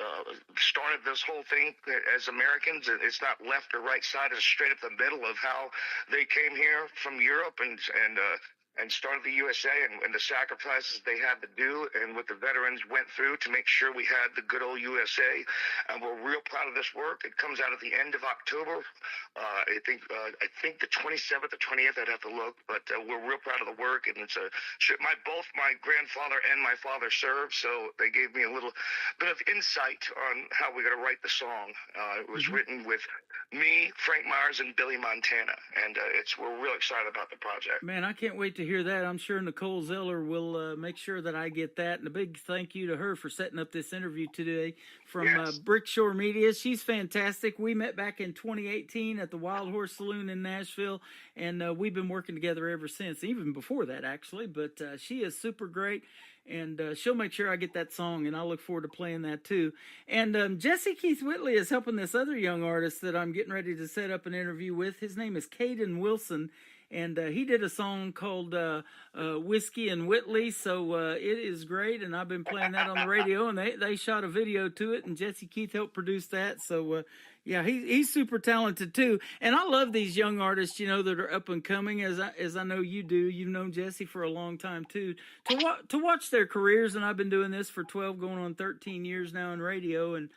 started this whole thing as Americans. It's not left or right side; it's straight up the middle of how they came here from Europe and started the USA and the sacrifices they had to do and what the veterans went through to make sure we had the good old USA. And we're real proud of this work. It comes out at the end of October. I think the 27th or 20th, I'd have to look, but we're real proud of the work. And it's both my grandfather and my father served, so they gave me a little bit of insight on how we're going to write the song. It was written with me, Frank Myers, and Billy Montana, and we're real excited about the project. Man, I can't wait to hear that. I'm sure Nicole Zeller will make sure that I get that. And a big thank you to her for setting up this interview today from Brickshore Media. She's fantastic. We met back in 2018 at the Wild Horse Saloon in Nashville, and we've been working together ever since, even before that, actually. But she is super great. And she'll make sure I get that song, and I look forward to playing that too. And Jesse Keith Whitley is helping this other young artist that I'm getting ready to set up an interview with. His name is Caden Wilson, and he did a song called Whiskey and Whitley, so it is great, and I've been playing that on the radio, and they shot a video to it, and Jesse Keith helped produce that, so yeah, he's super talented too. And I love these young artists, that are up and coming, as I know you do. You've known Jesse for a long time too. To watch their careers, and I've been doing this for 12 going on 13 years now in radio, and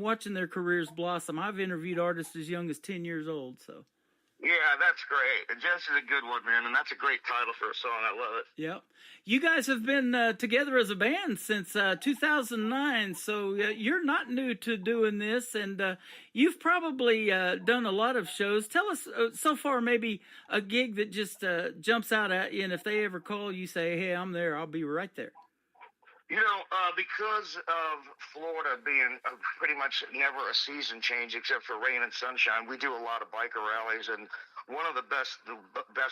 watching their careers blossom. I've interviewed artists as young as 10 years old, so. Yeah, that's great. And Jesse's a good one, man, and that's a great title for a song. I love it. Yep. You guys have been together as a band since 2009, so you're not new to doing this, and you've probably done a lot of shows. Tell us so far maybe a gig that just jumps out at you, and if they ever call you, say, hey, I'm there, I'll be right there. Because of Florida being pretty much never a season change except for rain and sunshine, we do a lot of biker rallies, and one of the best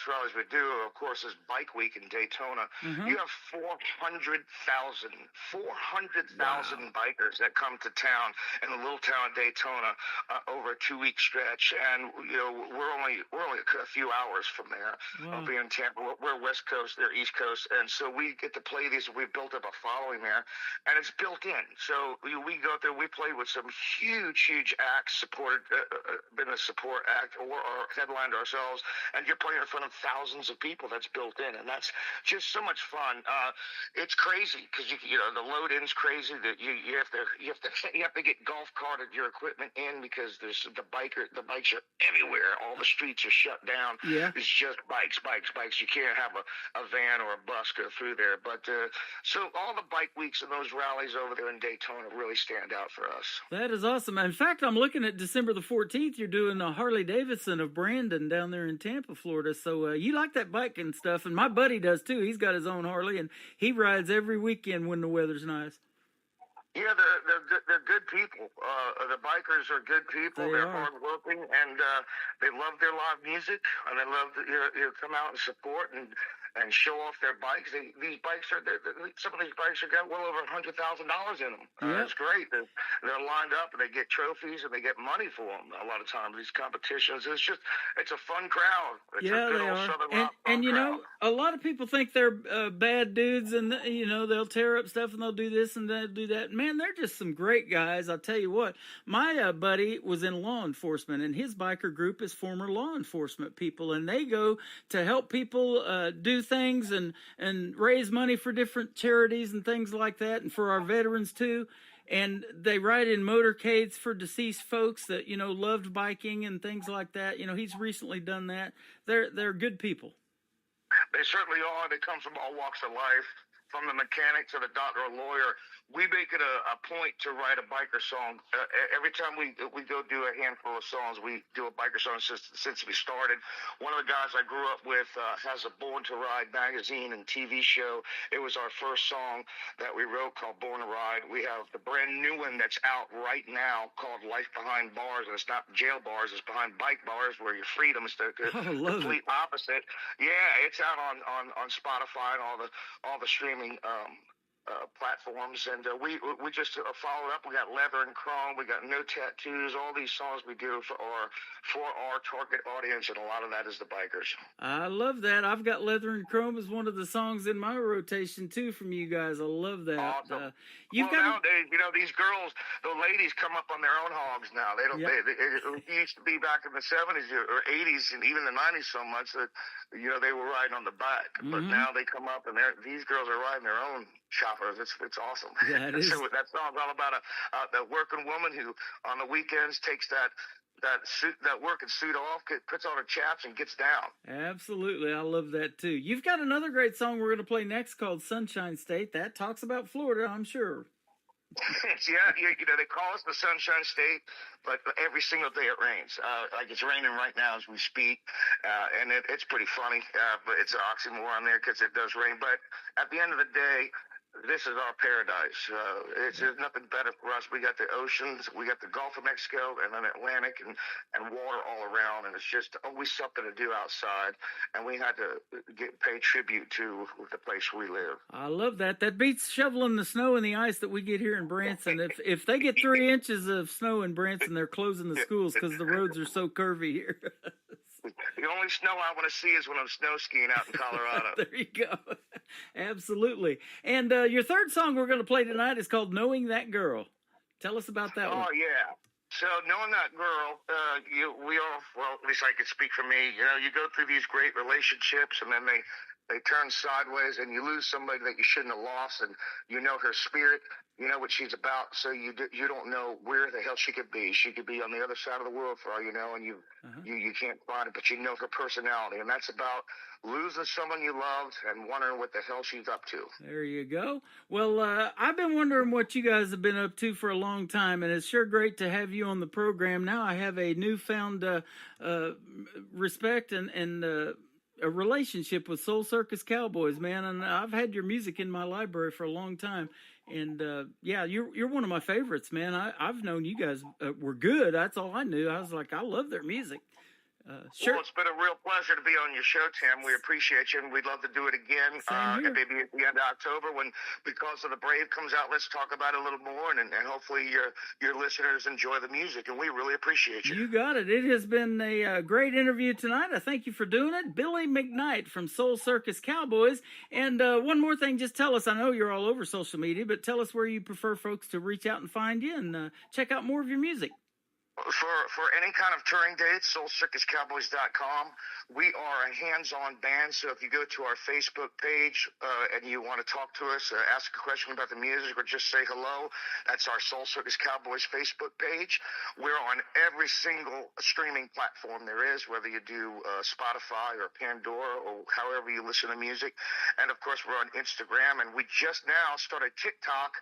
rallies we do, of course, is Bike Week in Daytona. Mm-hmm. You have 400,000 bikers that come to town in the little town of Daytona over a 2-week stretch, and we're only a few hours from there. Wow. I'll be in Tampa. We're West Coast, they're East Coast, and so we get to play these. We've built up a following there, and it's built in. So we go out there. We play with some huge acts, been a support act or headlined our ourselves, and you're playing in front of thousands of people. That's built in, and that's just so much fun. It's crazy because you know the load in's crazy. That you have to get golf carted your equipment in because there's the bikes are everywhere. All the streets are shut down. Yeah. It's just bikes. You can't have a van or a bus go through there. But so all the bike weeks and those rallies over there in Daytona really stand out for us. That is awesome. In fact, I'm looking at December the 14th. You're doing a Harley Davidson of Brandon down there in Tampa, Florida. So you like that bike and stuff, and my buddy does too. He's got his own Harley, and he rides every weekend when the weather's nice. Yeah, they're good people. The bikers are good people. They're hardworking, and they love their live music, and they love to come out and support and show off their bikes. These bikes some of these bikes have got well over $100,000 in them. It's great. They're lined up, and they get trophies, and they get money for them. A lot of times, these competitions, it's a fun crowd. It's a good old Southern rock and you know, crowd. a lot of people think they're bad dudes, and you know they'll tear up stuff and they'll do this and they'll do that. Man, they're just some great guys. I'll tell you what. My buddy was in law enforcement, and his biker group is former law enforcement people, and they go to help people do things and raise money for different charities and things like that, and for our veterans too. And they ride in motorcades for deceased folks that, you know, loved biking and things like that. You know, he's recently done that. They're good people. They certainly are. They come from all walks of life, from the mechanic to the doctor or lawyer. We make it a point to write a biker song. Every time we go do a handful of songs, we do a biker song since we started. One of the guys I grew up with has a Born to Ride magazine and TV show. It was our first song that we wrote called Born to Ride. We have the brand new one that's out right now called Life Behind Bars, and it's not jail bars, it's behind bike bars where your freedom is the complete opposite. Yeah, it's out on Spotify and all the streaming platforms, and we just followed up. We got Leather and Chrome, we got No Tattoos, all these songs we do for our target audience, and a lot of that is the bikers. I love that. I've got Leather and Chrome as one of the songs in my rotation too from you guys. I love that. Awesome. Nowadays, you know, these girls, the ladies come up on their own hogs now. They don't. Yep. It used to be back in the 70s or 80s and even the 90s so much that, you know, they were riding on the back, but now they come up and these girls are riding their own shoppers. It's awesome. Yeah, it is. So that song's all about a working woman who on the weekends takes that working suit off, puts on her chaps, and gets down. Absolutely. I love that too. You've got another great song we're going to play next called Sunshine State. That talks about Florida, I'm sure. Yeah, you know, they call us the Sunshine State, but every single day it rains. Like it's raining right now as we speak, and it's pretty funny, but it's an oxymoron there because it does rain. But at the end of the day, this is our paradise. There's nothing better for us. We got the oceans, we got the Gulf of Mexico, and then Atlantic, and water all around, and it's just always something to do outside. And we had to pay tribute to the place we live. I love that. That beats shoveling the snow and the ice that we get here in Branson. If they get 3 inches of snow in Branson, they're closing the schools because the roads are so curvy here. The only snow I want to see is when I'm snow skiing out in Colorado. There you go. Absolutely. And your third song we're going to play tonight is called Knowing That Girl. Tell us about that one. Oh, yeah. So knowing that girl, we all, well, at least I can speak for me, you know, you go through these great relationships and then they turn sideways and you lose somebody that you shouldn't have lost, and you know her spirit, you know what she's about, so you don't know where the hell she could be. She could be on the other side of the world for all you know, and you can't find it, but you know her personality, and that's about losing someone you loved and wondering what the hell she's up to. There you go. Well, I've been wondering what you guys have been up to for a long time, and it's sure great to have you on the program. Now I have a newfound respect and a relationship with Soul Circus Cowboys, man, and I've had your music in my library for a long time. And yeah, you're one of my favorites, man. I've known you guys were good. That's all I knew. I was like, I love their music. Sure. Well, it's been a real pleasure to be on your show, Tim. We appreciate you, and we'd love to do it again. Maybe at the end of October, when Because of the Brave comes out. Let's talk about it a little more, and hopefully your listeners enjoy the music, and we really appreciate you. You got it. It has been a great interview tonight. I thank you for doing it. Billy McKnight from Soul Circus Cowboys. And one more thing, just tell us, I know you're all over social media, but tell us where you prefer folks to reach out and find you and check out more of your music. For any kind of touring dates, soulcircuscowboys.com. We are a hands-on band, so if you go to our Facebook page and you want to talk to us, ask a question about the music, or just say hello, that's our Soul Circus Cowboys Facebook page. We're on every single streaming platform there is, whether you do Spotify or Pandora or however you listen to music. And, of course, we're on Instagram, and we just now started TikTok.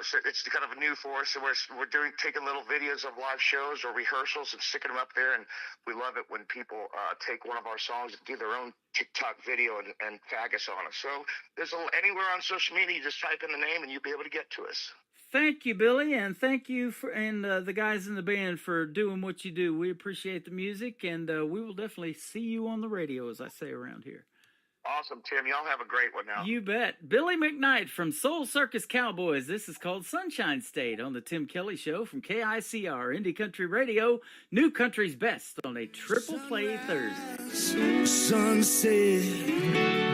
So it's kind of new for us. So we're taking little videos of live shows or rehearsals and sticking them up there, and we love it when people take one of our songs and do their own TikTok video and tag us on it. So there's anywhere on social media, you just type in the name and you'll be able to get to us. Thank you, Billy, and thank you and the guys in the band for doing what you do. We appreciate the music, and we will definitely see you on the radio, as I say around here. Awesome, Tim. Y'all have a great one now. You bet. Billy McKnight from Soul Circus Cowboys. This is called Sunshine State on the Tim Kelly Show from KICR, Indie Country Radio, New Country's Best on a triple play Thursday. Sunset,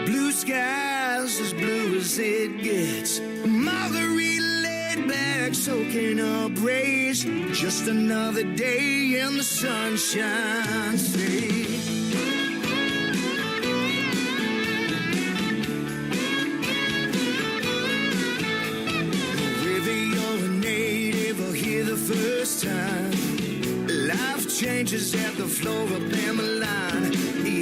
blue skies as blue as it gets. Margarita laid back, soaking up rays. Just another day in the Sunshine State. First time life changes at the Flora Bama line.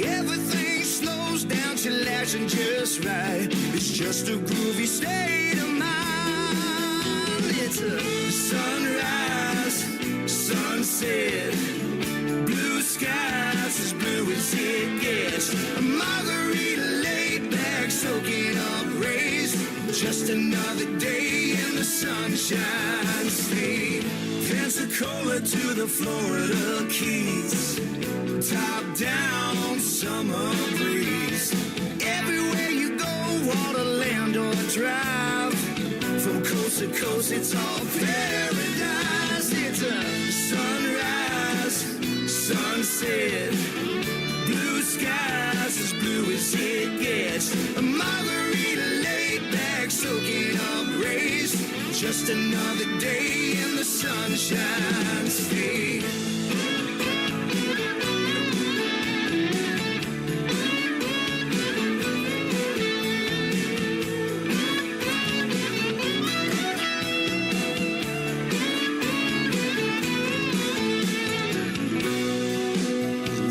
Everything slows down, chillaxing just right. It's just a groovy state of mind. It's a sunrise, sunset, blue skies as blue as it gets. A margarita laid back, soaking up rays. Just another day in the Sunshine State. Pensacola to the Florida Keys, top down summer breeze. Everywhere you go, water, land, or drive, from coast to coast, it's all paradise. It's a sunrise, sunset, blue skies as blue as it gets. A margarita laid back, soaking up rays. Just another day in the Sunshine State.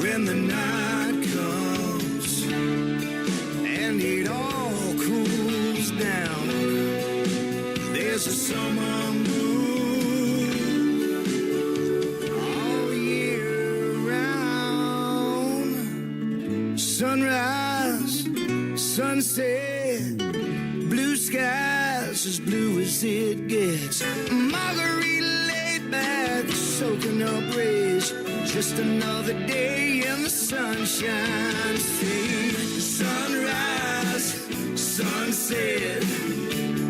When the night comes and it all cools down, there's a summer moon all year round. Sunrise, sunset, blue skies as blue as it gets. Margarita laid back, soaking up rays. Just another day in the Sunshine State. Sunrise, sunset,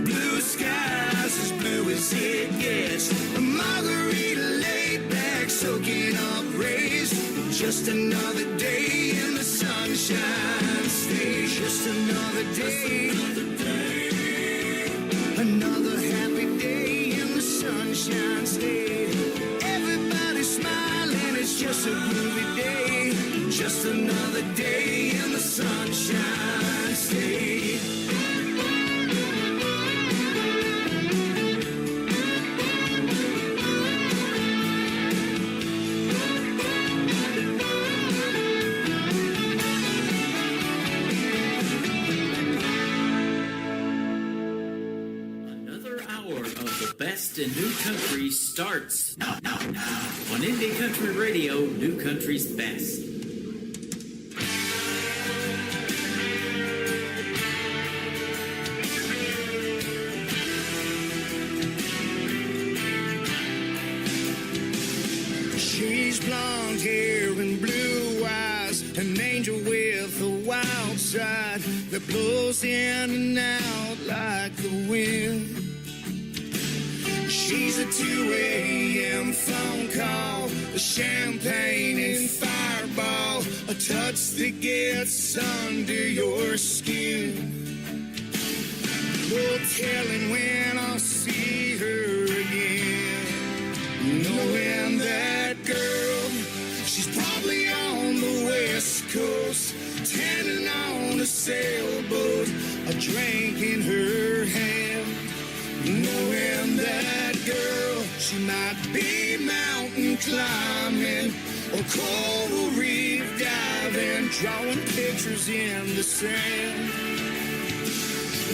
blue skies as blue as it gets. A margarita laid back, soaking up rays. Just another day in the Sunshine State. Just another day. Another happy day in the Sunshine State. Everybody smiling, it's just a groovy day. Just another day in the Sunshine State. Best in New Country starts now on Indie Country Radio, New Country's Best. She's blonde hair and blue eyes, an angel with a wild side that blows in and out like the wind. She's a 2 a.m. phone call, a champagne and fireball, a touch that gets under your skin. No telling when I'll see her again, knowing that West Coast, tanning on a sailboat, a drink in her hand. Knowing that girl, she might be mountain climbing or coral reef diving, drawing pictures in the sand.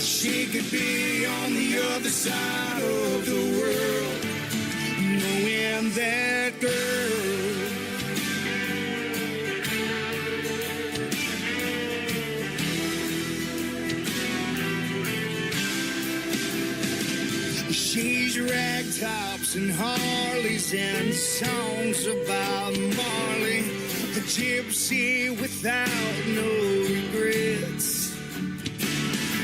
She could be on the other side of the world, knowing that girl. She's ragtops and Harleys and songs about Marley, a gypsy without no regrets.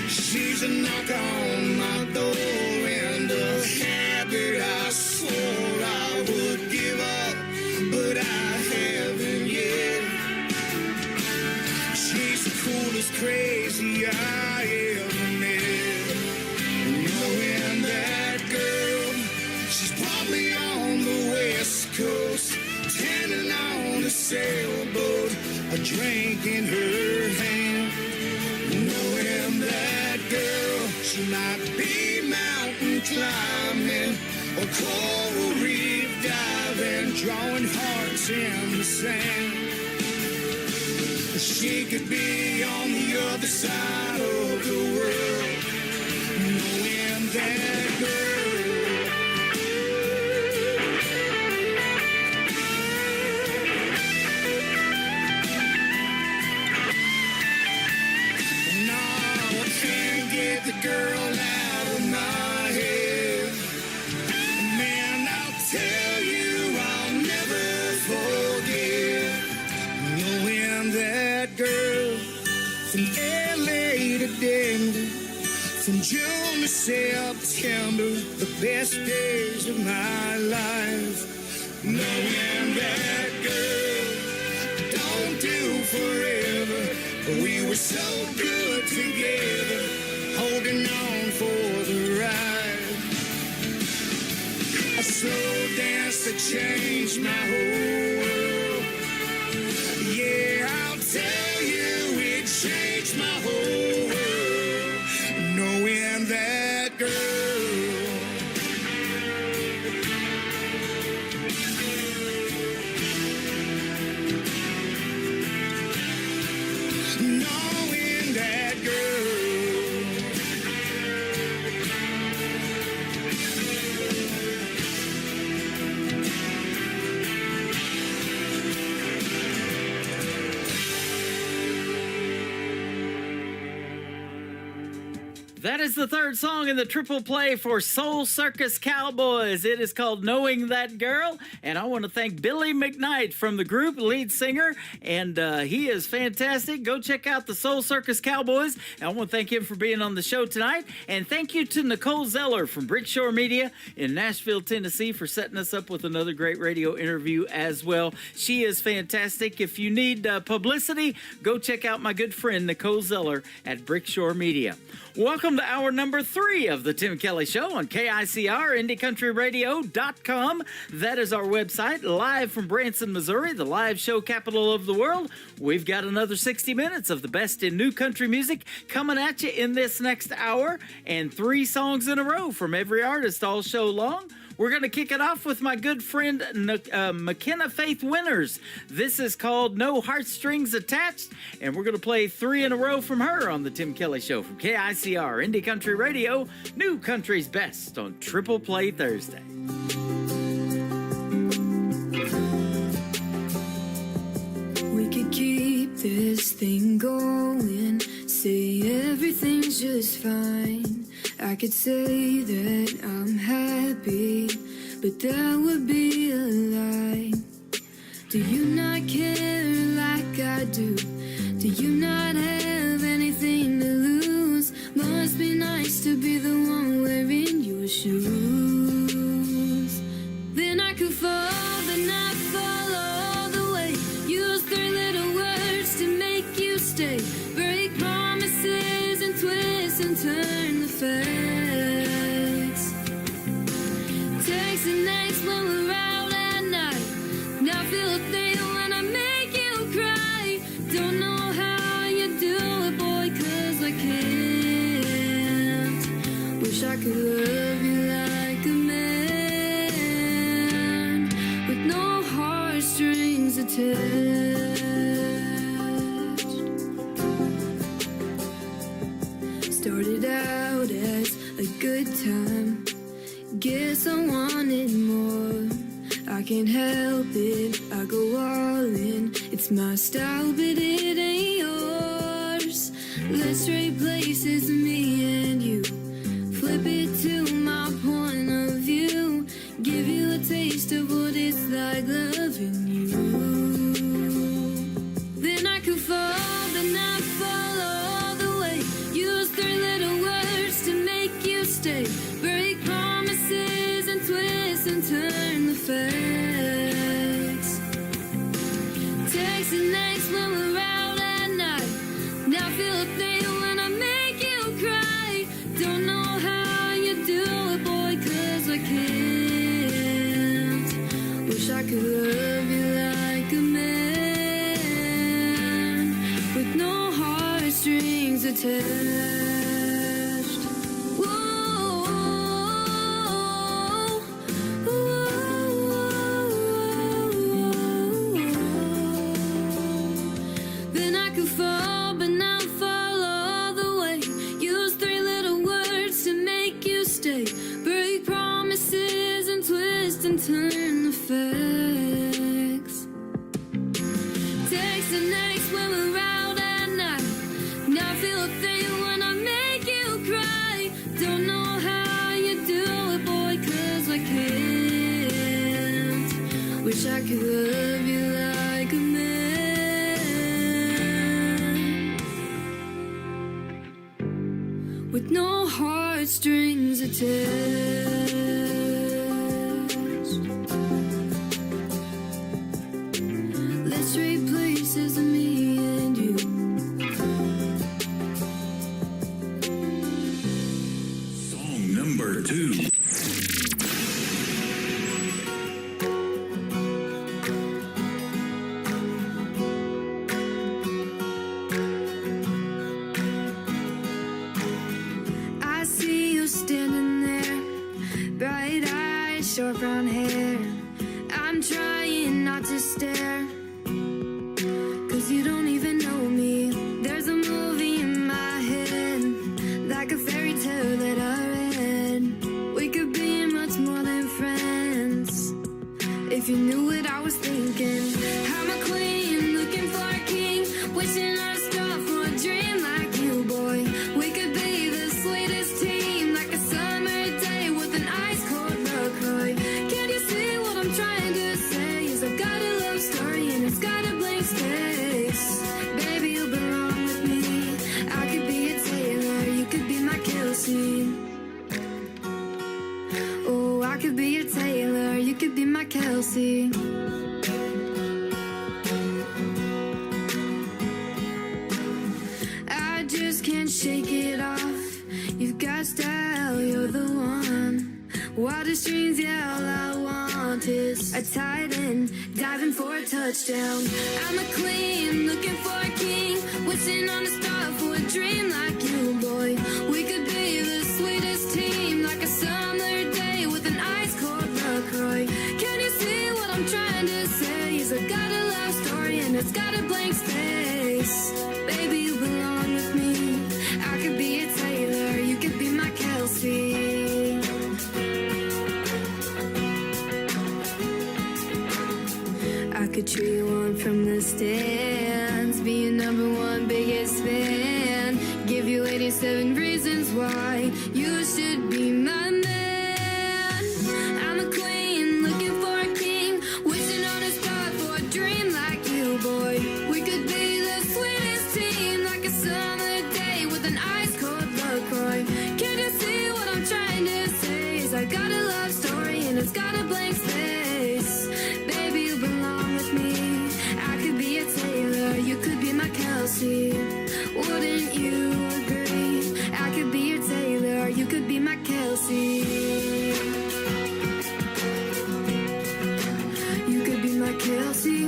She's a knock on my door and a habit I swore I would give up, but I haven't yet. She's the coolest crazy I ever met. Knowing that girl, she's probably on the West Coast, tanning on a sailboat, a drink in her hand. Knowing that girl, she might be mountain climbing or coral reef diving, drawing hearts in the sand. She could be on the other side of the world, knowing that girl. No, I can't get the girl out of my head. Man, I'll tell you I'll never forget knowing that girl from LA to Denver, from June to September, the best days of my life. Knowing that girl don't do forever, but we were so good together, holding on for the ride. A slow dance that changed my whole world. Yeah, I'll tell you it changed my whole world, knowing that girl. Knowing that girl. That is the third song in the triple play for Soul Circus Cowboys. It is called Knowing That Girl, and I want to thank Billy McKnight from the group, lead singer, and he is fantastic. Go check out the Soul Circus Cowboys. And I want to thank him for being on the show tonight, and thank you to Nicole Zeller from Brickshore Media in Nashville, Tennessee, for setting us up with another great radio interview as well. She is fantastic. If you need publicity, go check out my good friend Nicole Zeller at Brickshore Media. Welcome to hour number 3 of the Tim Kelly Show on KICR, IndieCountryRadio.com. That is our website, live from Branson, Missouri, the live show capital of the world. We've got another 60 minutes of the best in new country music coming at you in this next hour, and 3 songs in a row from every artist all show long. We're going to kick it off with my good friend McKenna Faith Winters. This is called No Heartstrings Attached, and we're going to play 3 in a row from her on the Tim Kelly Show from KICR, Indie Country Radio, New Country's Best on Triple Play Thursday. We could keep this thing going, say everything's just fine. I could say that I'm happy, but that would be a lie. Do you not care like I do? Do you not have anything to lose? Must be nice to be the one wearing your shoes. Then I could fall, then I fall all the way. Use 3 little words to make you stay. Break promises and twist and turn the facts. Texting nights when we're out at night. Now feel a thing when I make you cry. Don't started out as a good time. Guess I wanted more. I can't help it, I go all in. It's my style, but it ain't yours. Let's trade places, me and you. Flip it to my point of view. Give you a taste of what it's like loving you. Then I could fall, but not fall all the way. Use 3 little words to make you stay. Break promises and twist and turn the facts. Text and next when we're out at night. Now feel a thing when I make you cry. Don't know how you do it, boy, 'cause I can't. Wish I could love you like a man, with no heartstrings attached. Whoa, then I could fall, but not fall all the way. Use 3 little words to make you stay. Break promises and twist and turn the facts. Text the next when we're out at night. Now feel a thing when I make you cry. Don't know how you do it, boy, 'cause I can't. Wish I could love you like a man, with no heartstrings attached. Let's trade places, me and you. Song number 2. I see you standing there, bright eyes, short brown hair. I'm trying not to stare, 'cause you don't even know me. There's a movie in my head, like a fairy tale that I read. We could be much more than friends, if you knew what I was thinking. I'm a queen, looking for a king, wishing on a star for a dream like you, boy. We could be the sweetest team, like a summer day with an ice cold LaCroix. Can you see what I'm trying to say? Is I've got a love story and it's got a blank space. Baby, you belong with me. I could be a Taylor, you could be my Kelsey. Oh, I could be a Taylor, you could be my Kelsey. I just can't shake it off. You've got style, you're the one. Water streams, yeah, all I want is a tight end, diving for a touchdown. I'm a queen, looking for a king, wishing on a star for a dream like you, boy. We could be the sweetest team, like a summer day with an ice cold LaCroix. Can you see what I'm trying to say? Is I've got a love story and it's got a blank space. Baby, you belong with me. I could be a Taylor, you could be my Kelsey. I could cheer you on from the stands, be your #1 biggest fan, give you 87 reasons why you should be my man. I'm a queen, looking for a king, wishing on a star for a dream like you, boy. We could be the sweetest team, like a summer day with an ice cold LaCroix. Can you see what I'm trying to say? Is I got a love story and it's got a blank space. Baby, you belong with me. I could be a Taylor, you could be my Kelsey. Wouldn't you agree? I could be your Taylor, you could be my Kelsey. You could be my Kelsey.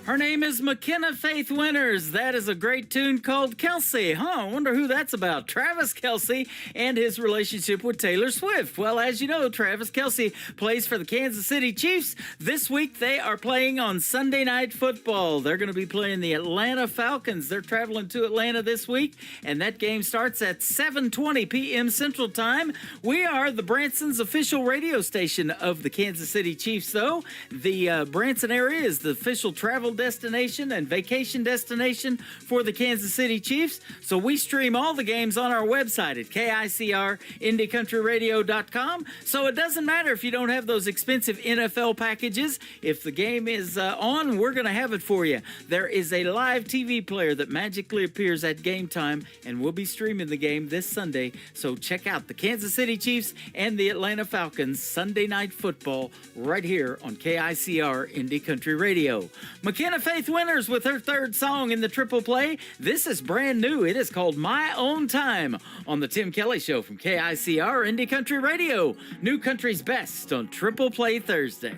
Her name is is McKenna Faith Winters. That is a great tune called Kelsey. I wonder who that's about. Travis Kelce and his relationship with Taylor Swift. Well, as you know, Travis Kelce plays for the Kansas City Chiefs. This week they are playing on Sunday Night Football. They're going to be playing the Atlanta Falcons. They're traveling to Atlanta this week, and that game starts at 7:20 p.m. Central Time. We are the Branson's official radio station of the Kansas City Chiefs, though. The Branson area is the official travel destination and vacation destination for the Kansas City Chiefs. So we stream all the games on our website at KICRIndyCountryRadio.com. So it doesn't matter if you don't have those expensive NFL packages. If the game is on, we're going to have it for you. There is a live TV player that magically appears at game time, and we'll be streaming the game this Sunday. So check out the Kansas City Chiefs and the Atlanta Falcons Sunday Night Football right here on KICR Indie Country Radio. McKenna Faith Winters with her third song in the triple play. This is brand new. It is called My Own Time on the Tim Kelly Show from KICR Indie Country Radio. New Country's Best on Triple Play Thursday.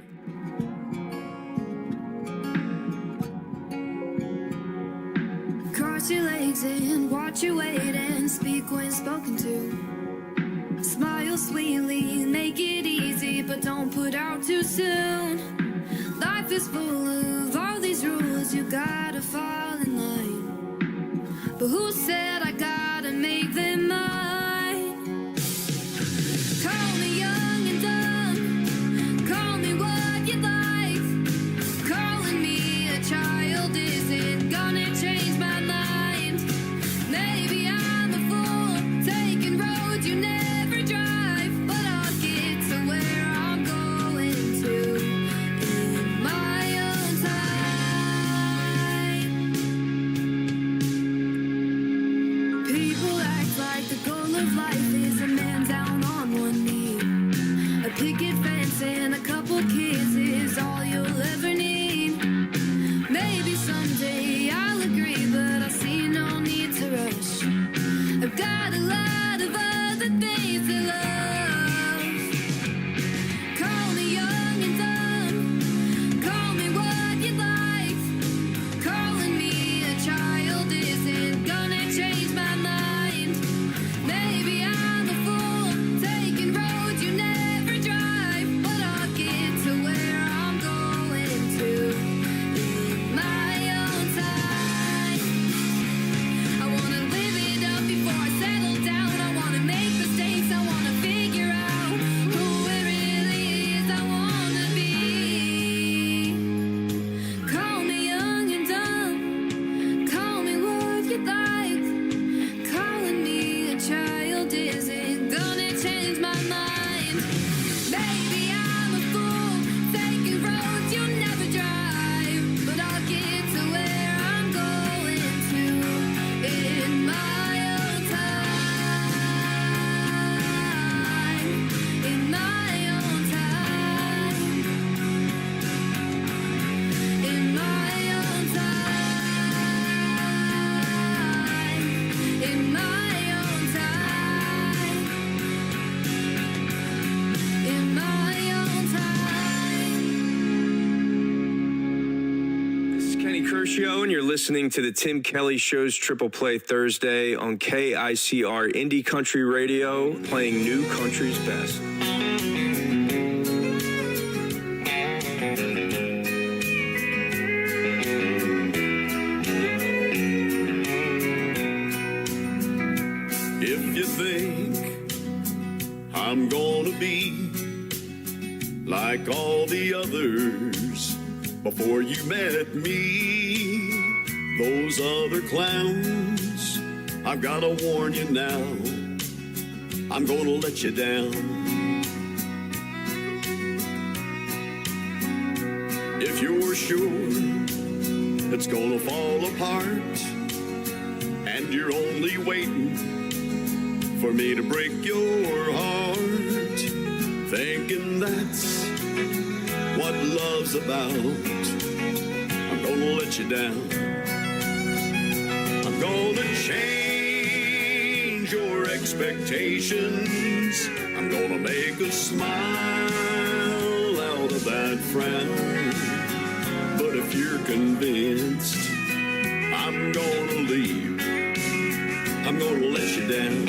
Cross your legs and watch your weight and speak when spoken to. Smile sweetly, make it easy, but don't put out too soon. Life is full of all these rules, you gotta fall in line. But who said I gotta make them mine? Call me young and dumb, call me what you like. Calling me a child isn't gonna change my mind. Maybe I'm a fool, taking roads you never drive, but I'll get to where I'm going to in my own time. People act like the goal of life is a man down on one knee. A picket fence and a couple kids is all you'll ever need. Maybe someday I'll agree, but I see no need to rush. I've got a lot of other things to love. Call me young and dumb, call me what you like. Calling me a child isn't gonna change my mind. Maybe I'm a fool, taking roads you never drive, but I'll get to where I'm going to in my own time. I wanna live it up before I settle down. I wanna make mistakes, I wanna figure out who it really is I wanna be. Call me young and dumb, call me what you like. Calling me a child isn't gonna change my mind. Maybe I'm a fool, taking roads you never drive, but I'll get to where I'm going to in my own time. In my own time. In my own time. In my own time. In my own time. This is Kenny Kershaw, and you're listening to the Tim Kelly Show's Triple Play Thursday on KICR Indie Country Radio, playing New Country's Best. If you think I'm gonna be like all the others before you met me, those other clowns, I've gotta warn you now, I'm gonna let you down. If you're sure it's gonna fall apart and you're only waiting for me to break your heart, thinking that's what love's about, I'm gonna let you down. I'm gonna change your expectations. I'm gonna make a smile out of that frown. But if if you're convinced I'm gonna leave, I'm gonna let you down.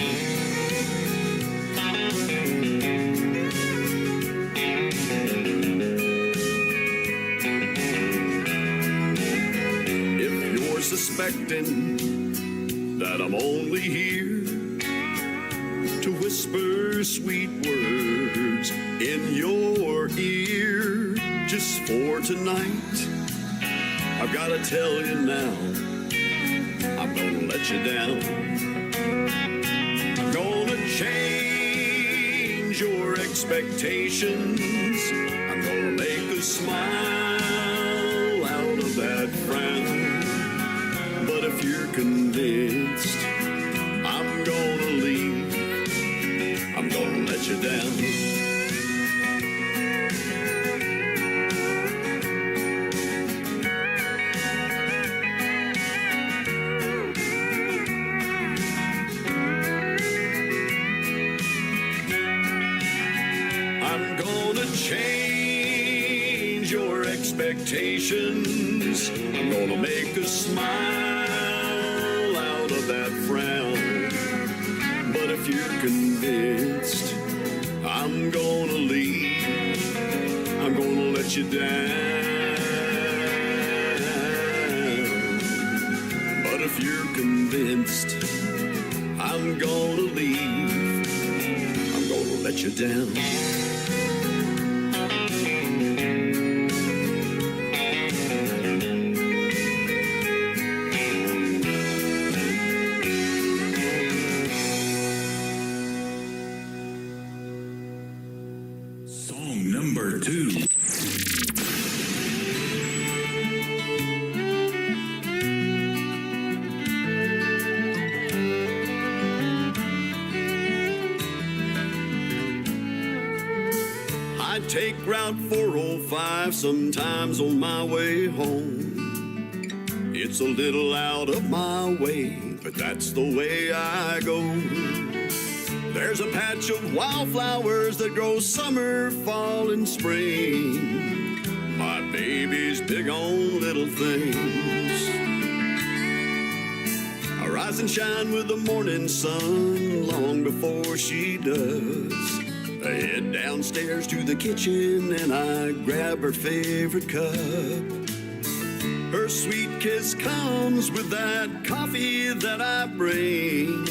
If you're suspecting that I'm only here to whisper sweet words in your ear just for tonight, I've got to tell you now, I'm gonna let you down. I'm gonna change your expectations. I'm gonna make a smile out of that frown. But if you're convinced I'm gonna leave, I'm gonna let you down. I'm gonna change your expectations. I'm gonna make a smile out of that frown. But if you're convinced I'm gonna leave, I'm gonna let you down. But if you're convinced I'm gonna leave, I'm gonna let you down. Song number 2. I take Route 405 sometimes on my way home. It's a little out of my way, but that's the way I go. There's a patch of wildflowers that grow summer, fall, and spring. My baby's big on little things. I rise and shine with the morning sun long before she does. I head downstairs to the kitchen and I grab her favorite cup. Her sweet kiss comes with that coffee that I bring.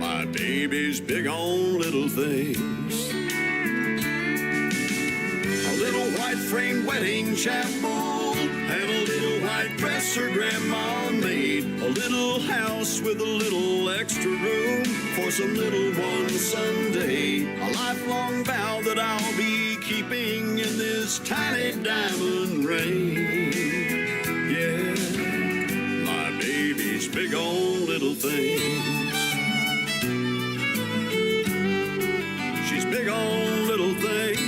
My baby's big on little things. A little white frame wedding chapel and a little white dress her grandma made. A little house with a little extra room for some little one someday. A lifelong vow that I'll be keeping in this tiny diamond ring. Yeah, my baby's big on little things. She's big on little things.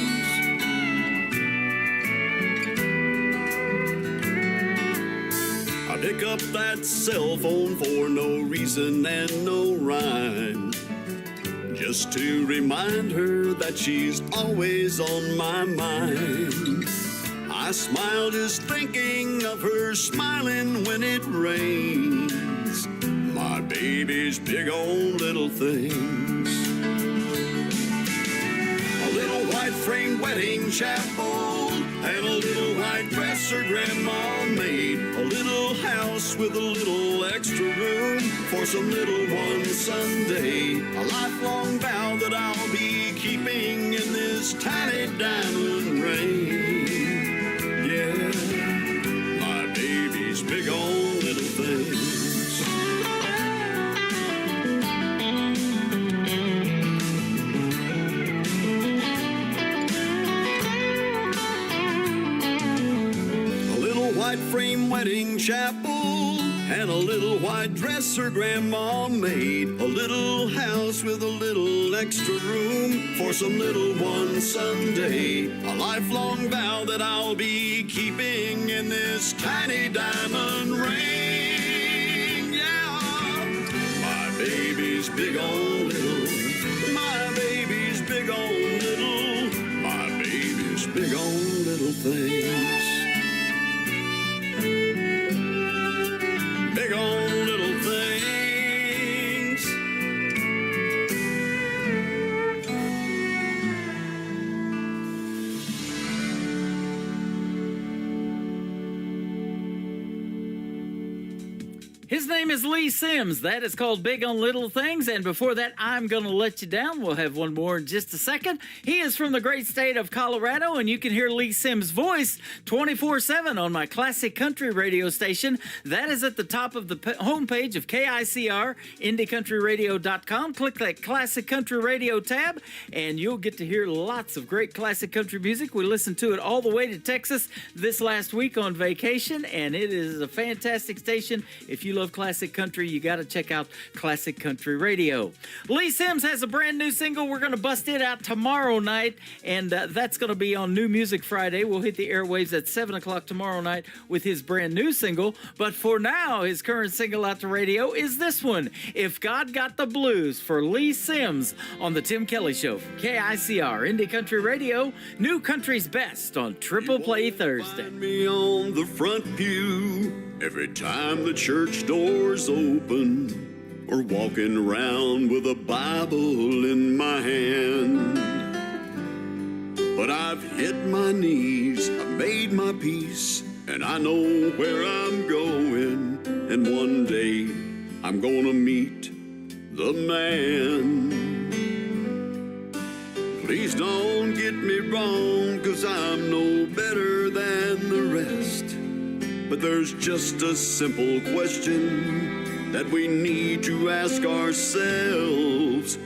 I pick up that cell phone for no reason and no rhyme, just to remind her that she's always on my mind. I smile just thinking of her smiling when it rains. My baby's big on little things. A little white frame wedding chapel and a little white dress her grandma made. A little house with a little extra room for some little one someday. A lifelong vow that I'll be keeping in this tiny diamond ring. Yeah, my baby's big on little things. White frame wedding chapel and a little white dress her grandma made. A little house with a little extra room for some little one someday. A lifelong vow that I'll be keeping in this tiny diamond ring. Yeah, my baby's big on little. My baby's big on little. My baby's big on little things. His name is Lee Sims. That is called Big on Little Things. And before that, I'm Gonna Let You Down. We'll have one more in just a second. He is from the great state of Colorado, and you can hear Lee Sims' voice 24/7 on my classic country radio station. That is at the top of the homepage of KICR, IndieCountryRadio.com. Click that Classic Country Radio tab, and you'll get to hear lots of great classic country music. We listened to it all the way to Texas this last week on vacation, and it is a fantastic station. If you love classic country, you got to check out Classic Country Radio. Lee Sims has a brand new single. We're going to bust it out tomorrow night, and that's going to be on New Music Friday. We'll hit the airwaves at 7 o'clock tomorrow night with his brand new single. But for now, his current single out to radio is this one, If God Got the Blues, for Lee Sims on The Tim Kelly Show from KICR, Indie Country Radio, New Country's Best on Triple Play Thursday. Find me on the front pew every time the church doors open, or walking around with a Bible in my hand. But I've hit my knees, I've made my peace, and I know where I'm going, and one day I'm gonna meet the man. Please don't get me wrong, 'cause I'm no better than the rest. But there's just a simple question that we need to ask ourselves.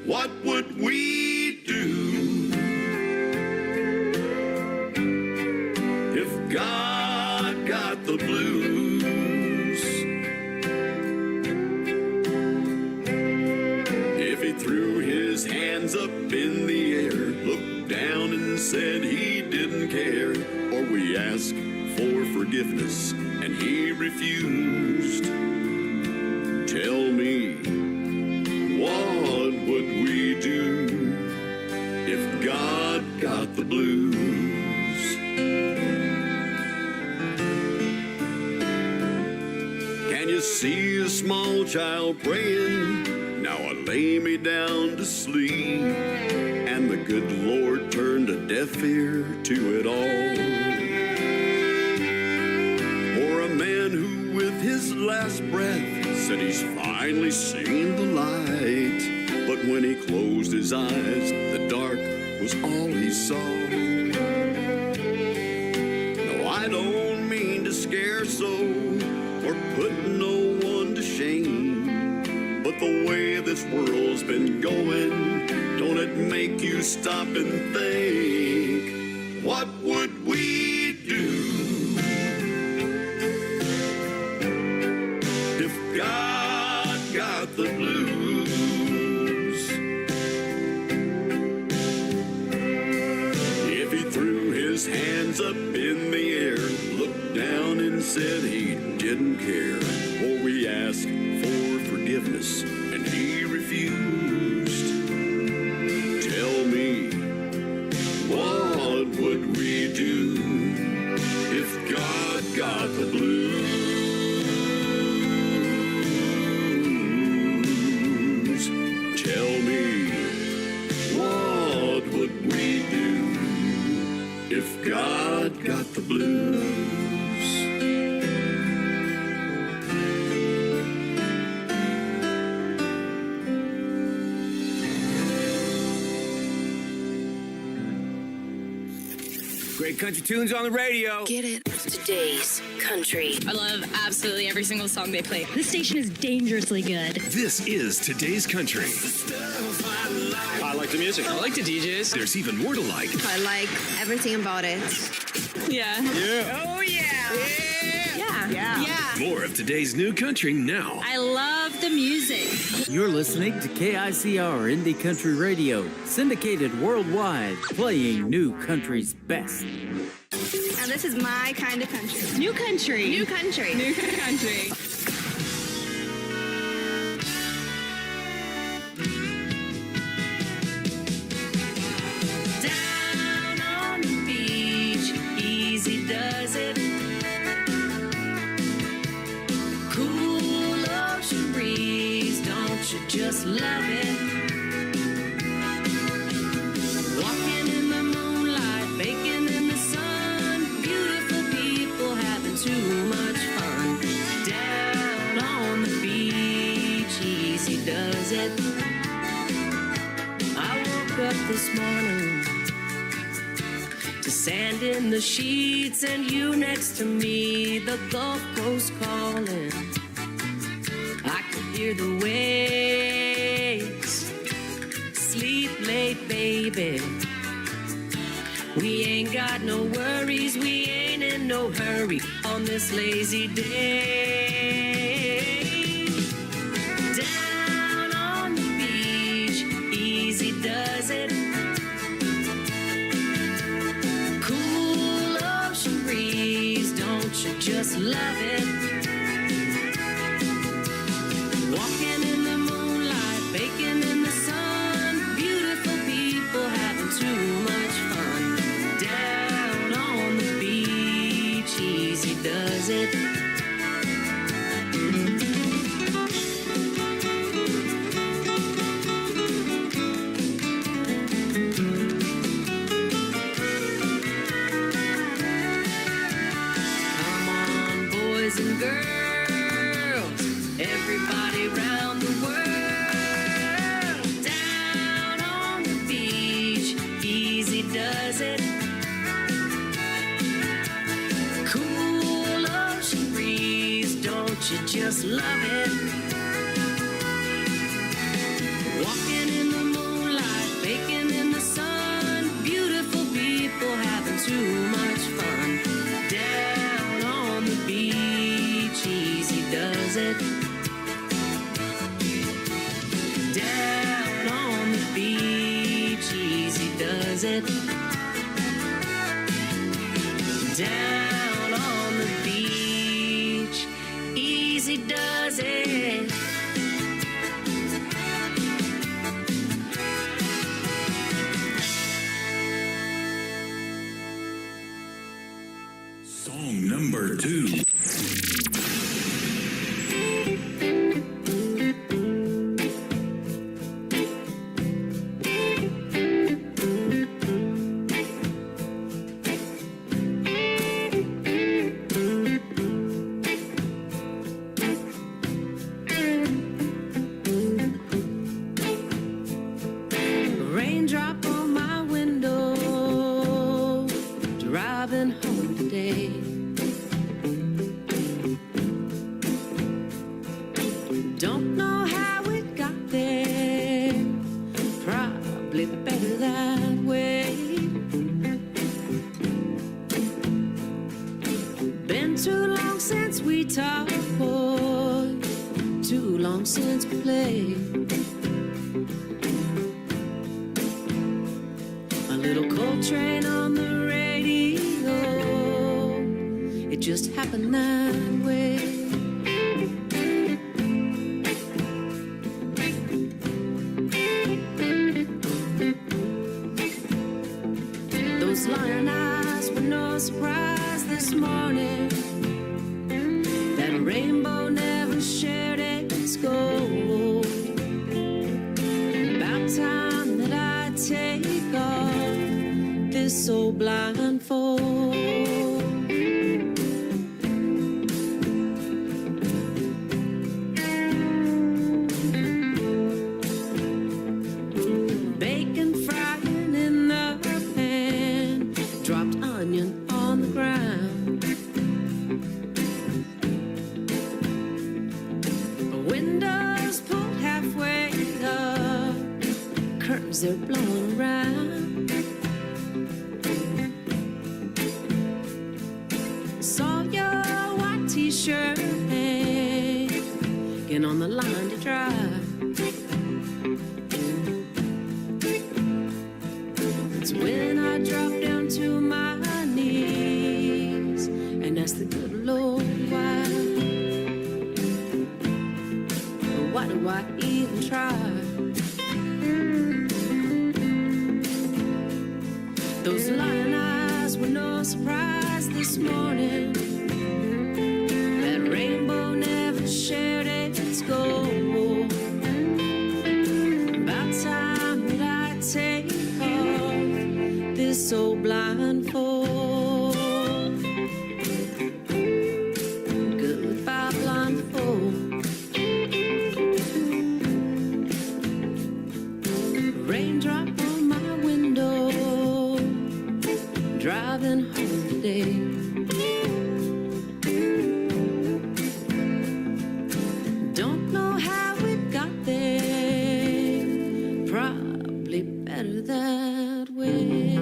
What would we do if God got the blues? If he threw his hands up in the air, looked down and said he didn't care, or we asked for forgiveness and he refused. Tell me, what would we do if God got the blues? Can you see a small child praying? Now I lay me down to sleep, and the good Lord turned a deaf ear to it all. His last breath said he's finally seen the light, but when he closed his eyes, the dark was all he saw. No, I don't mean to scare so, or put no one to shame, but the way this world's been going, don't it make you stop and think, what would we do God got the blues? If he threw his hands up in the air, looked down and said he didn't care, or we asked for forgiveness and he refused. Tell me, what would we do if God got the blues? Tell me, what would we do if God got the blues? Great country tunes on the radio. Get it. Today's country. I love absolutely every single song they play. This station is dangerously good. This is Today's Country. I like the music. I like the DJs. There's even more to like. I like everything about it. Yeah. Yeah. Oh, yeah. Yeah. More of today's new country now. I love the music. You're listening to KICR Indie Country Radio, syndicated worldwide, playing New Country's best. Now this is my kind of country. New country. New country. New country. Down on the beach, easy does it. Cool ocean breeze, don't you just love it? Walking in the moonlight, baking in the sun, beautiful people having too much fun. Down on does it. I woke up this morning to sand in the sheets and you next to me, the Gulf Coast calling. I could hear the waves. Sleep late, baby. We ain't got no worries, we ain't in no hurry on this lazy day. Down on the beach, easy does it. Cool ocean breeze, don't you just love it? Walking in the moonlight, baking in the sun, beautiful people having too much fun. Down on the beach, easy does it. Come on, boys and girls, everybody round the world. Down on the beach, easy does it. Cool ocean breeze, don't you just love it? Walking in the moonlight, baking in the sun, beautiful people having too much fun. Down on the beach, easy does it. Down on the beach, easy does it. Down on the beach, easy does it. Song number 2. Raindrop on my window, driving home today. Don't know how it got there, probably better that way. Been too long since we talked, boy, too long since we played. A little Coltrane on the radio, it just happened that way. Those lion eyes were no surprise this morning. That rainbow never shared its gold. About time that I take off this old blindfold. Bacon frying in the pan, dropped onion on the ground. Windows pulled halfway up, curtains they're blowing around. Saw your white t-shirt hanging on the line to dry. It's when I drop down to my knees and ask the good Lord why. Why do I even try? Those lion eyes were no surprise this morning. That rainbow never shared its gold. About time that I take off this old blindfold. Goodbye blindfold. holiday. Don't know how it got there, probably better that way.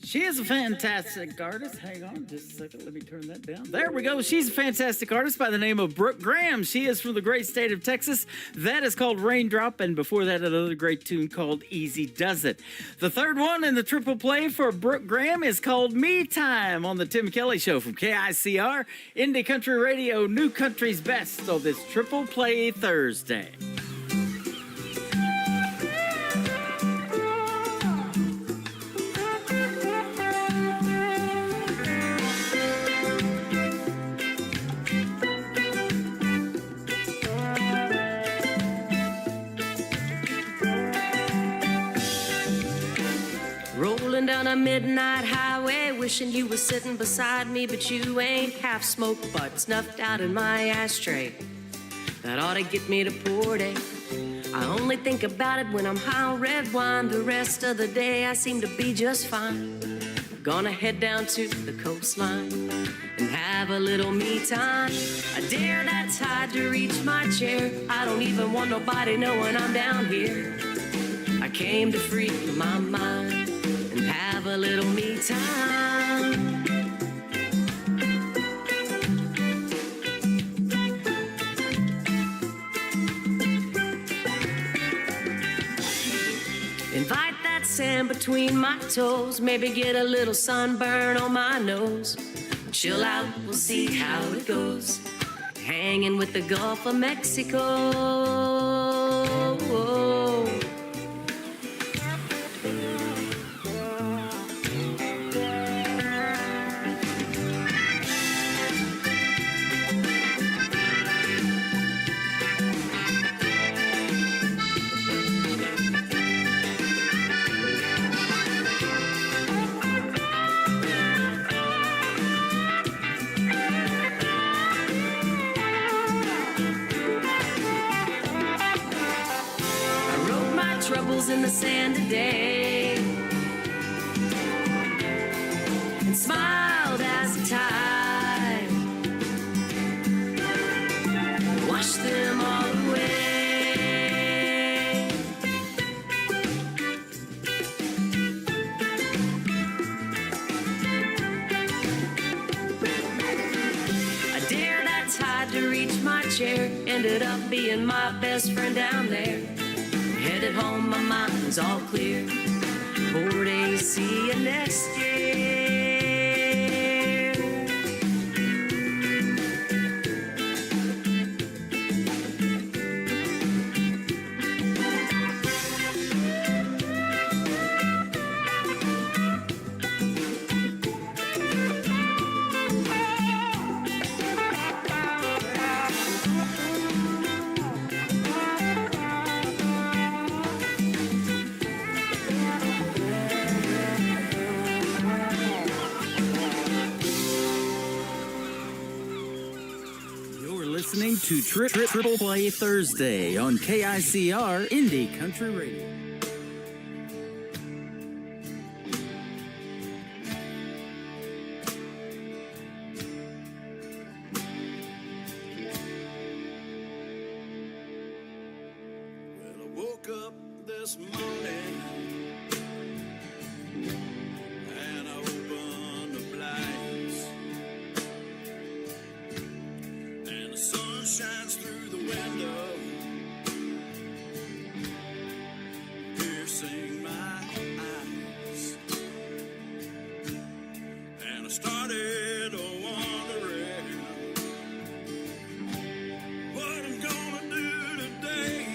She is a fantastic artist. Hang on just a second. Let me turn that down. There we go. She's a fantastic artist by the name of Brooke Graham. She is from the great state of Texas. That is called Raindrop. And before that, another great tune called Easy Does It. The third one in the triple play for Brooke Graham is called Me Time on the Tim Kelly Show from KICR, Indie Country Radio, New Country's Best on this triple play Thursday. Rolling down a midnight highway, wishing you were sitting beside me, but you ain't. Half smoked but snuffed out in my ashtray. That ought to get me to Port A. I only think about it when I'm high on red wine. The rest of the day I seem to be just fine. Gonna head down to the coastline and have a little me time. I dare that tide to reach my chair. I don't even want nobody knowing I'm down here. I came to free my mind and have a little me time. Invite that sand between my toes, maybe get a little sunburn on my nose. Chill out, we'll see how it goes. Hanging with the Gulf of Mexico. Troubles in the sand today and smiled as the tide washed them all away. I dare that tide to reach my chair, ended up being my best friend down there. Headed home, my mind's all clear. Port A, see you next year. Listening to Triple Play Thursday on KICR Indie Country Radio. Well, I woke up this morning and I opened the blinds. The sun shines through the window, piercing my eyes. And I started wondering what I'm gonna do today.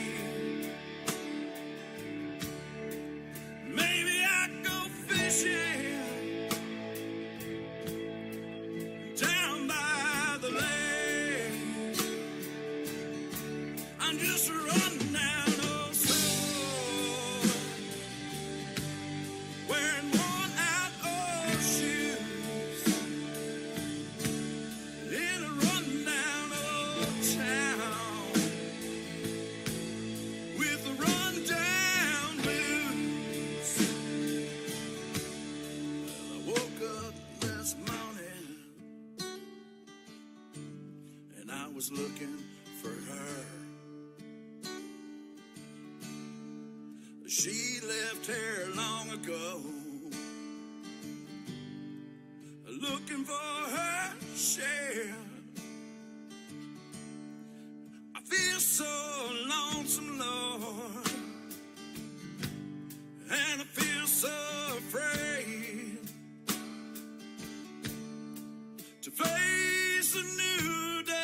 was looking for her. She left here long ago, looking for her share. I feel so lonesome, Lord, and I feel so afraid to face a new day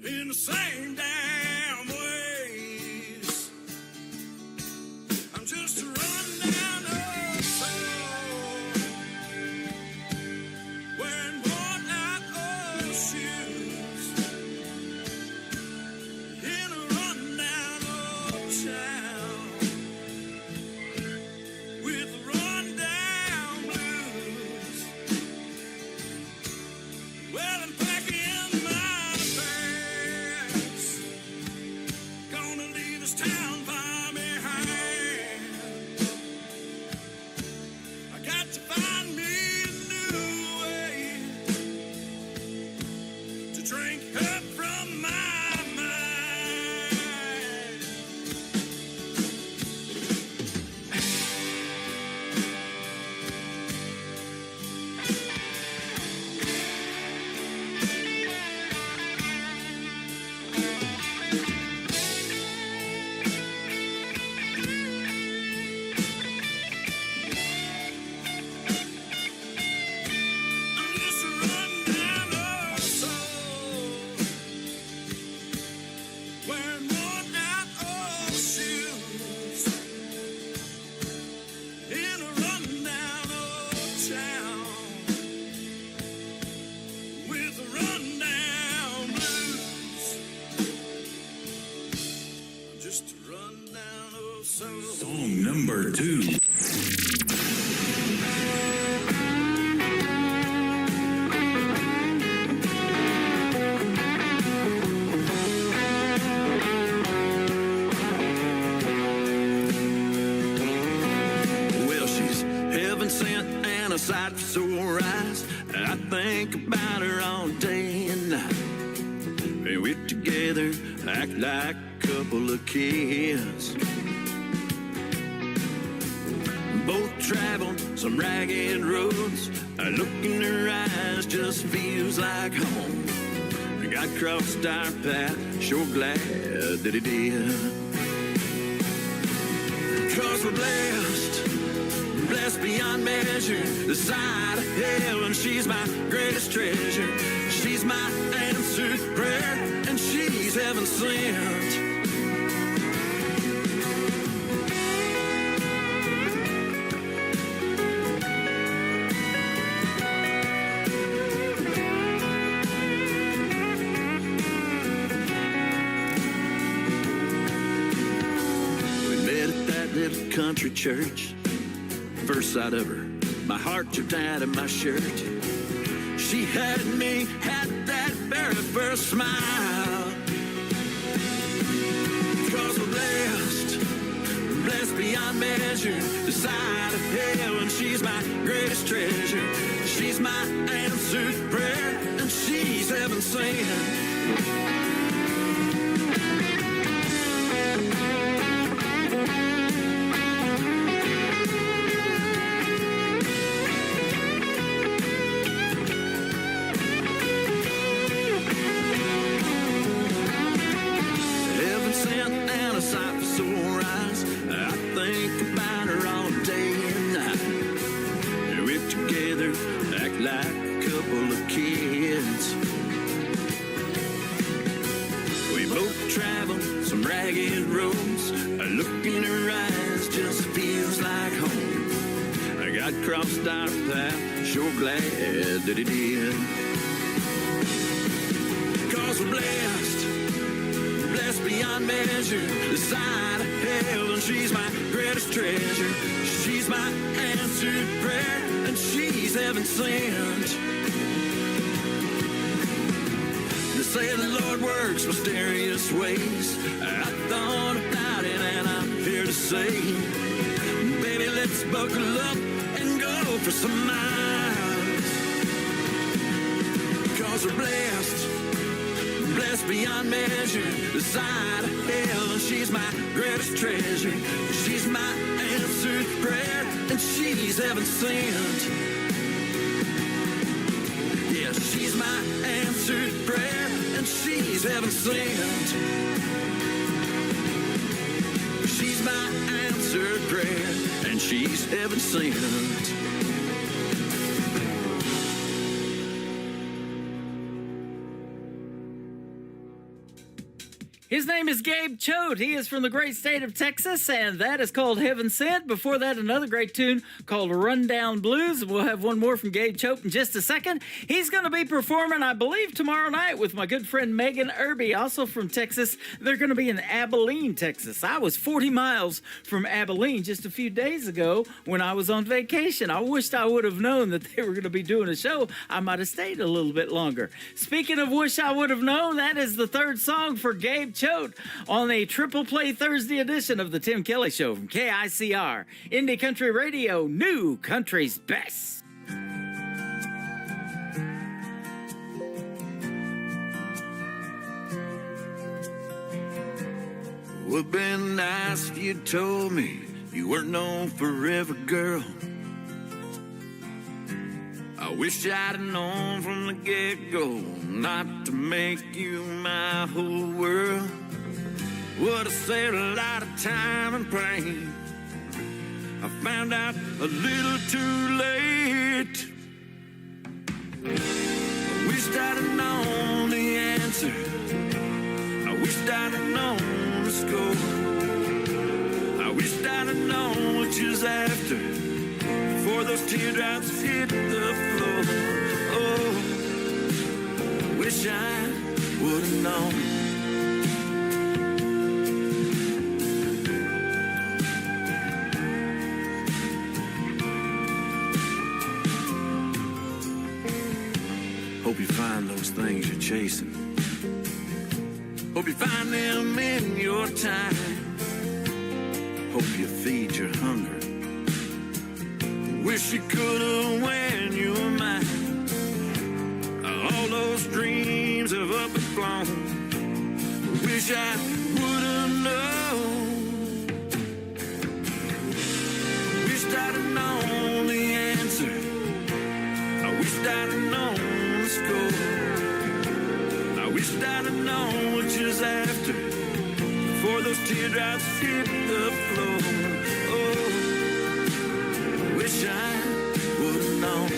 in the same damn ways. I'm just a run-down old soul, wearing worn-out old shoes, in a run-down old town with run-down blues. Well, I'm packing my bags, gonna leave this town far behind. I got to find me a new way to drink up from my mind. I'm just a run-down old soul, wearing worn-out old shoes, in a run-down old town with run-down blues. I'm just a run-down old soul. Song number 2. Well, she's heaven sent and a sight for sore eyes. I think about her all day and night. And we're together, act like a couple of kids. Both traveled some ragged roads. A look in her eyes just feels like home. God crossed our path, sure glad that it did. 'Cause we're blessed beyond measure. The side of heaven, she's my greatest treasure. She's my answered prayer, and she's heaven sent. We met at that little country church. First sight of her, my heart jumped out of my shirt. She had me at that very first smile. 'Cause we're blessed beyond measure. The side of heaven, she's my greatest treasure. She's my answered prayer, and she's heaven sent. Heaven sent and a sight for sore eyes. I think about her all day and night. We're together, act like a couple of kids. We both travel some ragged roads. A look in her eyes just feels like home. God crossed our path, sure glad that it did. 'Cause we're blessed beyond measure. The side of heaven, she's my greatest treasure. She's my answered prayer, and she's heaven sent. They say the Lord works mysterious ways. I thought about it, and I'm here to say, baby, let's buckle up and go for some miles. 'Cause we're just beyond measure. The side of hell, she's my greatest treasure. She's my answered prayer, and she's heaven sent. Yeah, she's my answered prayer, and she's heaven sent. She's my answered prayer, and she's heaven sent. His name is Gabe Choate. He is from the great state of Texas, and that is called Heaven Sent. Before that, another great tune called Rundown Blues. We'll have one more from Gabe Choate in just a second. He's going to be performing, I believe, tomorrow night with my good friend Megan Irby, also from Texas. They're going to be in Abilene, Texas. I was 40 miles from Abilene just a few days ago when I was on vacation. I wished I would have known that they were going to be doing a show. I might have stayed a little bit longer. Speaking of wish I would have known, that is the third song for Gabe Choate on the Triple Play Thursday edition of the Tim Kelly Show from KICR, Indie Country Radio, New Country's Best. Would been nice if you told me you weren't known forever, girl. I wish I'd have known from the get-go not to make you my whole world. Would have saved a lot of time and pain. I found out a little too late. I wished I'd have known the answer. I wished I'd have known the score. I wished I'd have known what you was after before those teardrops hit the floor. Oh, I wish I would have known. Hope you find those things you're chasing. Hope you find them in your time. Hope you feed your hunger. Wish you could've when you were mine. All those dreams have up and flown. Wish I would've known. Wished I'd have known the answer. I wished I'd have known the score. I wished I'd have known what you was after before those teardrops hit the floor. Oh, wish I would have known.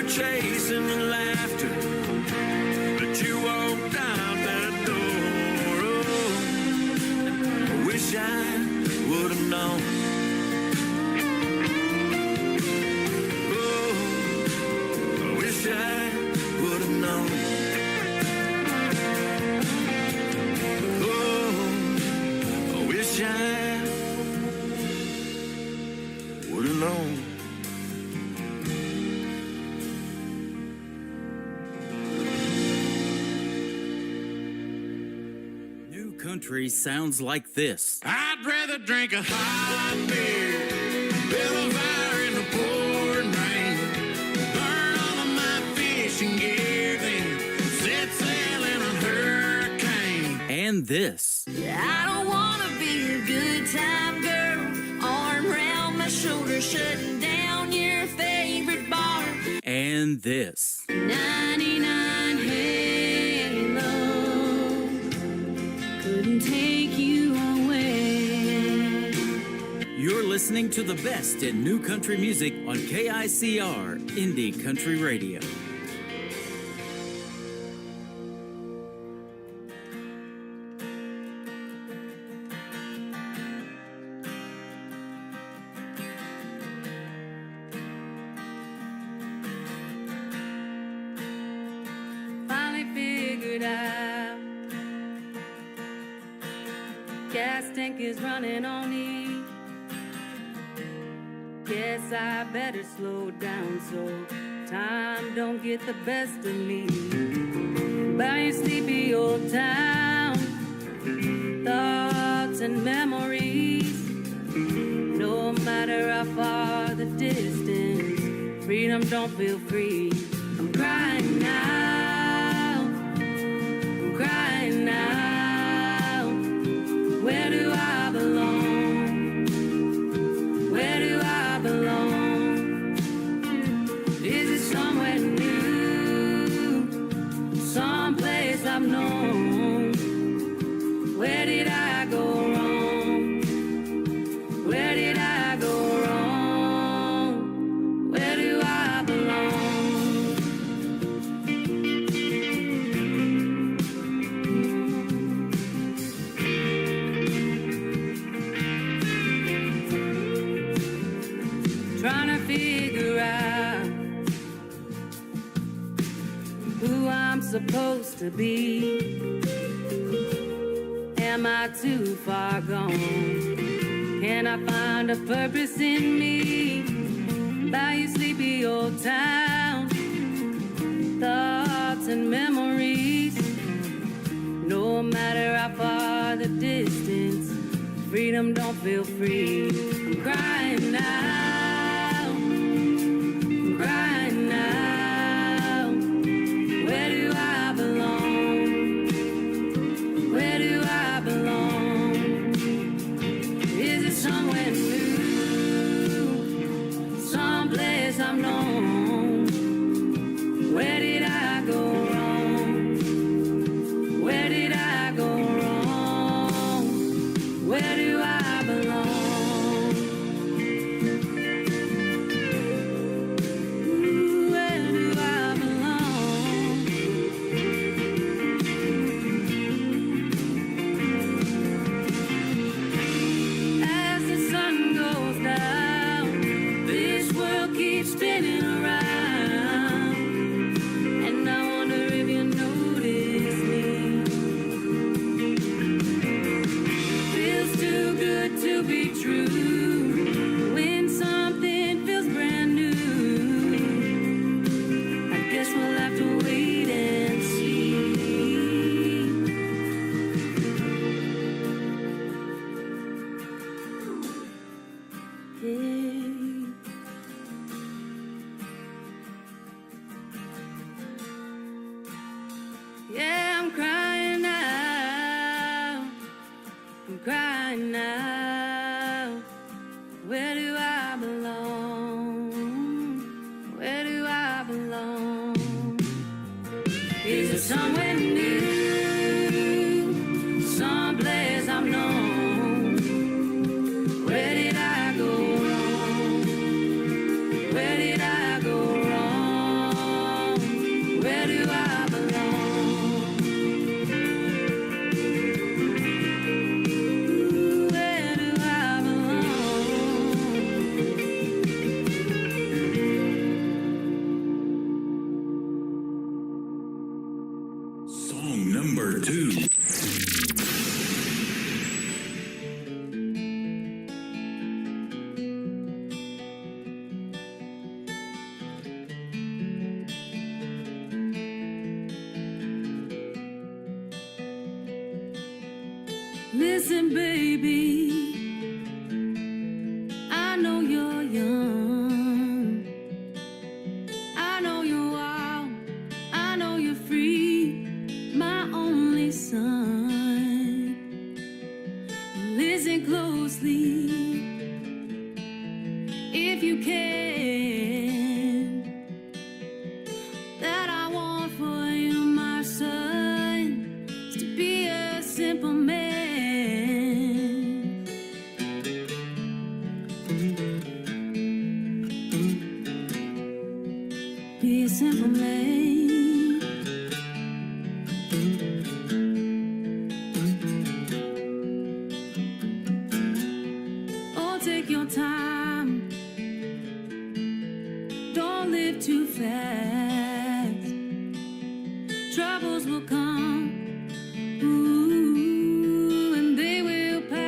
Chasing the laughter, but you walked out that door. Oh, I wish I would have known. Oh, I wish I would have known. Oh, I wish I would have known. Country sounds like this. I'd rather drink a hot beer, build a fire in the pouring rain, burn all of my fishing gear, then set sail in a hurricane. And this. I don't want to be a good time girl, arm around my shoulder, shutting down your favorite bar. And this. 99 Halo couldn't take you away. You're listening to the best in new country music on KICR, Indie Country Radio. gas tank is running on E. Guess I better slow down so time don't get the best of me. By your sleepy old town, thoughts and memories. No matter how far the distance, freedom don't feel free. I'm crying now, I'm crying now. Where do I belong? Where do I belong? Is it somewhere new, someplace I've known? Where did I go wrong? Where did I go wrong? Where do I belong? Trying to figure out who I'm supposed to be. Am I too far gone? Can I find a purpose in me? By your sleepy old town, thoughts and memories. No matter how far the distance, freedom don't feel free. I'm crying now, I'm crying now. Where do I belong? Where do I belong? Is it somewhere new, someplace I've known? Where did I go wrong? Where did I go wrong? Where do I belong? Ooh, where do I belong? As the sun goes down, this world keeps spinning around, and I wonder if you notice me. Feels too good to be true when something feels brand new. I guess we'll have to wait and see. Yeah, I'm crying now, I'm crying now. Where do I belong? Where do I belong? Is it somewhere new, someplace I've known? Where did I go wrong? Where did I go wrong? Where do I belong? Ooh, where do I belong? Song number 2. Listen, baby, I know you're young, I know you're wild, I know you're free, my only son. Listen closely, if you can, that I want for you, my son, is to be a simple man. Be a simple man. Oh, take your time. Don't live too fast. Troubles will come. Ooh, and they will pass.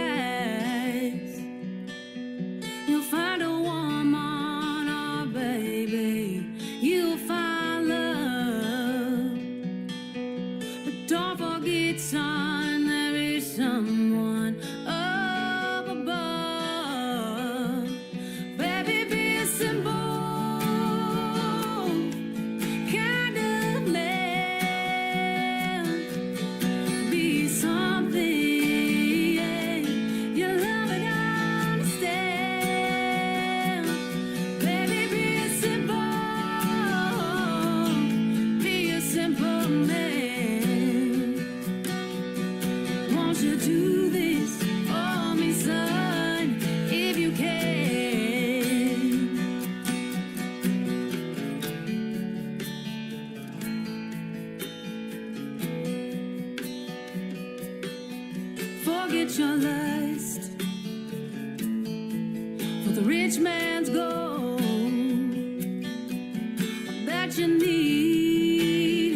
man's gold that you need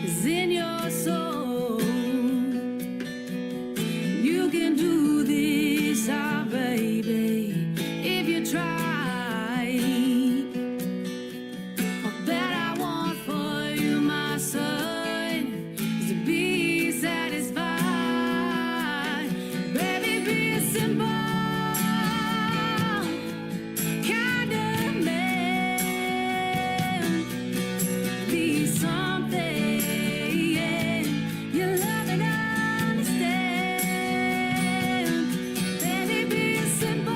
is in your soul. You can do this, ah, baby, if you try. All that I want for you, my son, is to be satisfied. Baby, be a simple kind of man. Be something you love and understand. Baby, be a simple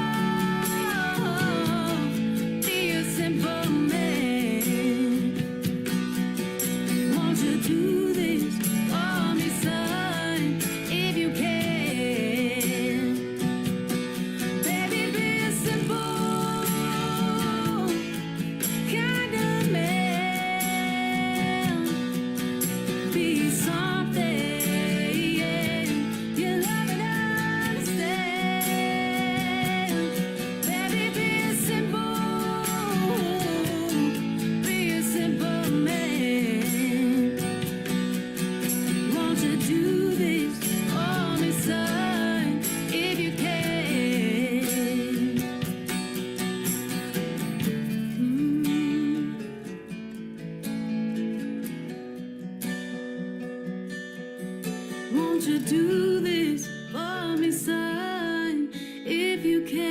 man. Won't you do this for me, son, if you can? Baby, be a simple kind of man. Be something you love and understand. Baby, be a simple man. Won't you do this for me, son, if you can? Won't you do this for me, son, if you can?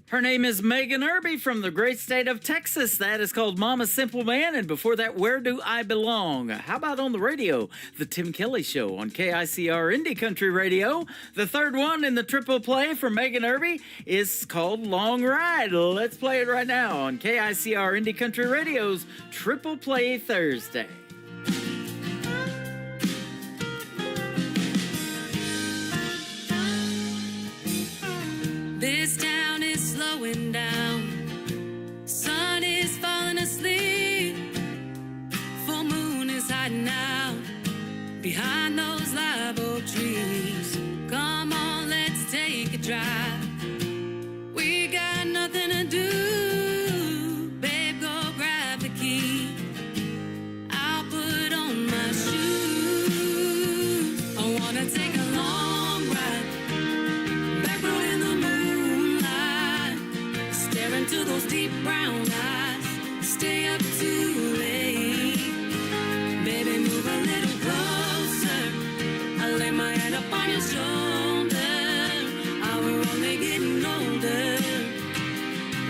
Her name is Megan Irby from the great state of Texas. That is called Mama Simple Man. And before that, Where Do I Belong? How about on the radio? The Tim Kelly Show on KICR Indie Country Radio. The third one in the triple play for Megan Irby is called Long Ride. Let's play it right now on KICR Indie Country Radio's Triple Play Thursday. This town is slowing down. Sun is falling asleep. Full moon is hiding out behind those live oak trees. Come on, let's take a drive. We got nothing to do. Babe, go grab the key. I'll put on my shoes. I wanna take a long ride. Back road in the moonlight, stare into those deep brown eyes. Stay up too late. Baby, move a little closer. I lay my head up on your shoulder. We're only getting older.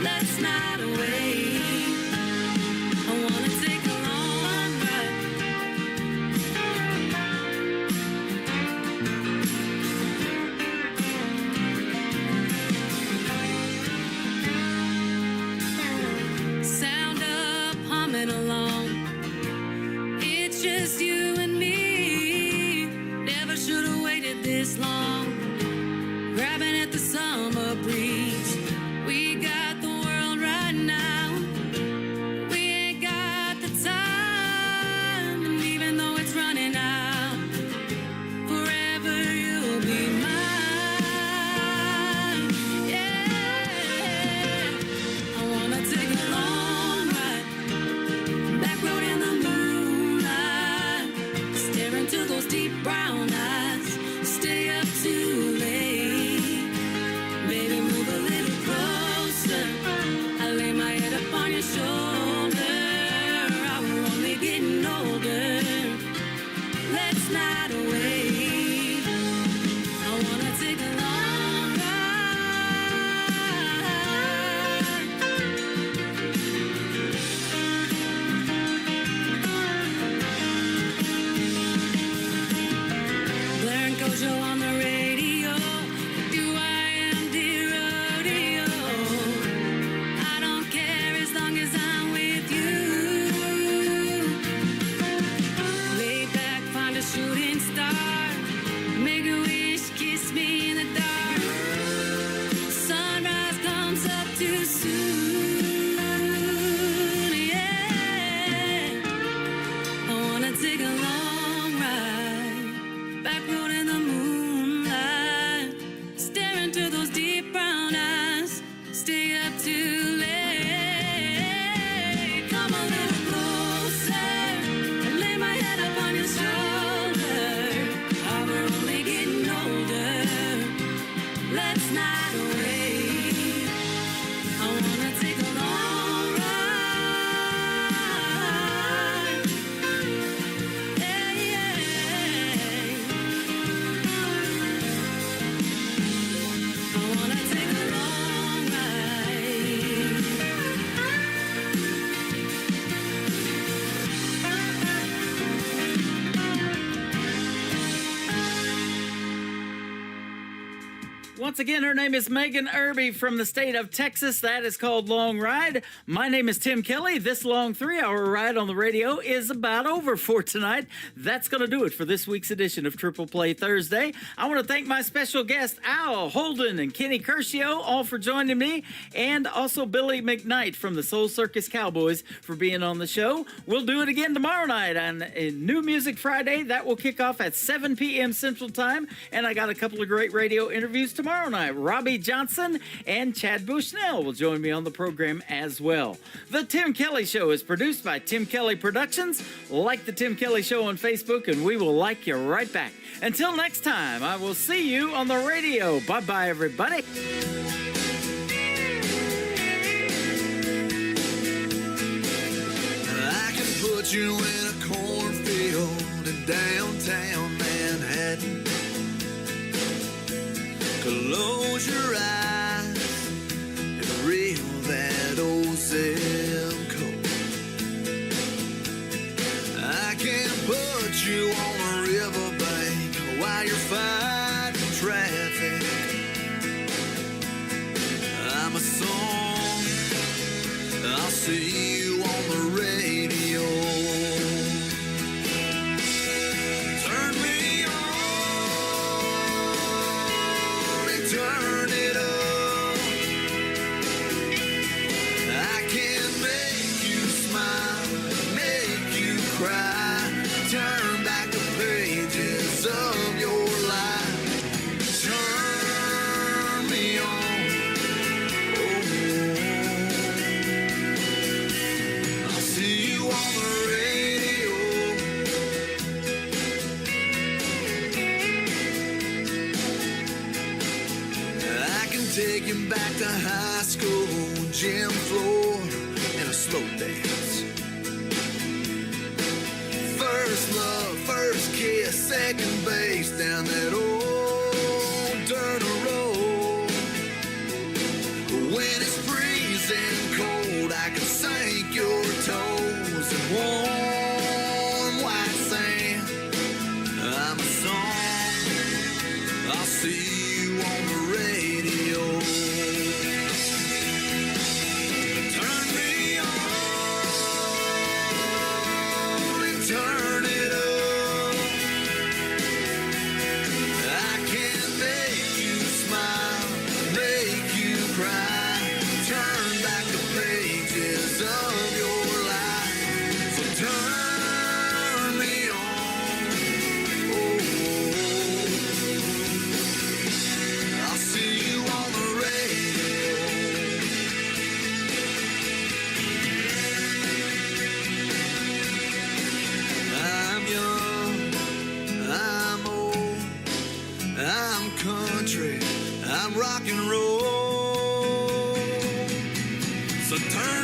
Let's not wait. I wanna take a long ride. Sound up, humming along. It's just you and me. Never should have waited this long. Grabbing at the summer breeze. We got the world right now. We ain't got the time. And even though it's running out, forever you'll be mine. Yeah. I wanna take a long ride. Back road in the moonlight. Stare into those deep brown eyes. Stay up too late. Baby, move a Once again, her name is Megan Irby from the state of Texas. That is called Long Ride. My name is Tim Kelly. This long 3-hour ride on the radio is about over for tonight. That's going to do it for this week's edition of Triple Play Thursday. I want to thank my special guests, Al Holden and Kenny Curcio, all for joining me, and also Billy McKnight from the Soul Circus Cowboys for being on the show. We'll do it again tomorrow night on New Music Friday. That will kick off at 7 p.m. Central Time, and I got a couple of great radio interviews tomorrow night. Robbie Johnson and Chad Bushnell will join me on the program as well. The Tim Kelly Show is produced by Tim Kelly Productions. Like the Tim Kelly Show on Facebook, and we will like you right back. Until next time, I will see you on the radio. Bye-bye, everybody. I can put you in a cornfield in downtown Manhattan. Close your eyes and reel that old zip code. I can put you on a riverbank while you're fighting traffic. I'm a song, I'll see you on the radio. Turn me on and turn it up. I can make you smile, make you cry, turn back the pages of your life. Turn me on, I'll see you on the radio. I can take you back to high school, gym floor, and a slow dance. First love, first kiss, second base down that old dirt road. When it's freezing cold, I can sink your toes in warm white sand. I'm a song, I'll see you on the radio. Turn me on and turn it up. I can make you smile, make you cry, turn back the pages of your life. So turn me on, I'll see you on the radio. I'm young, I'm old, I'm country, I'm rock and roll. So turn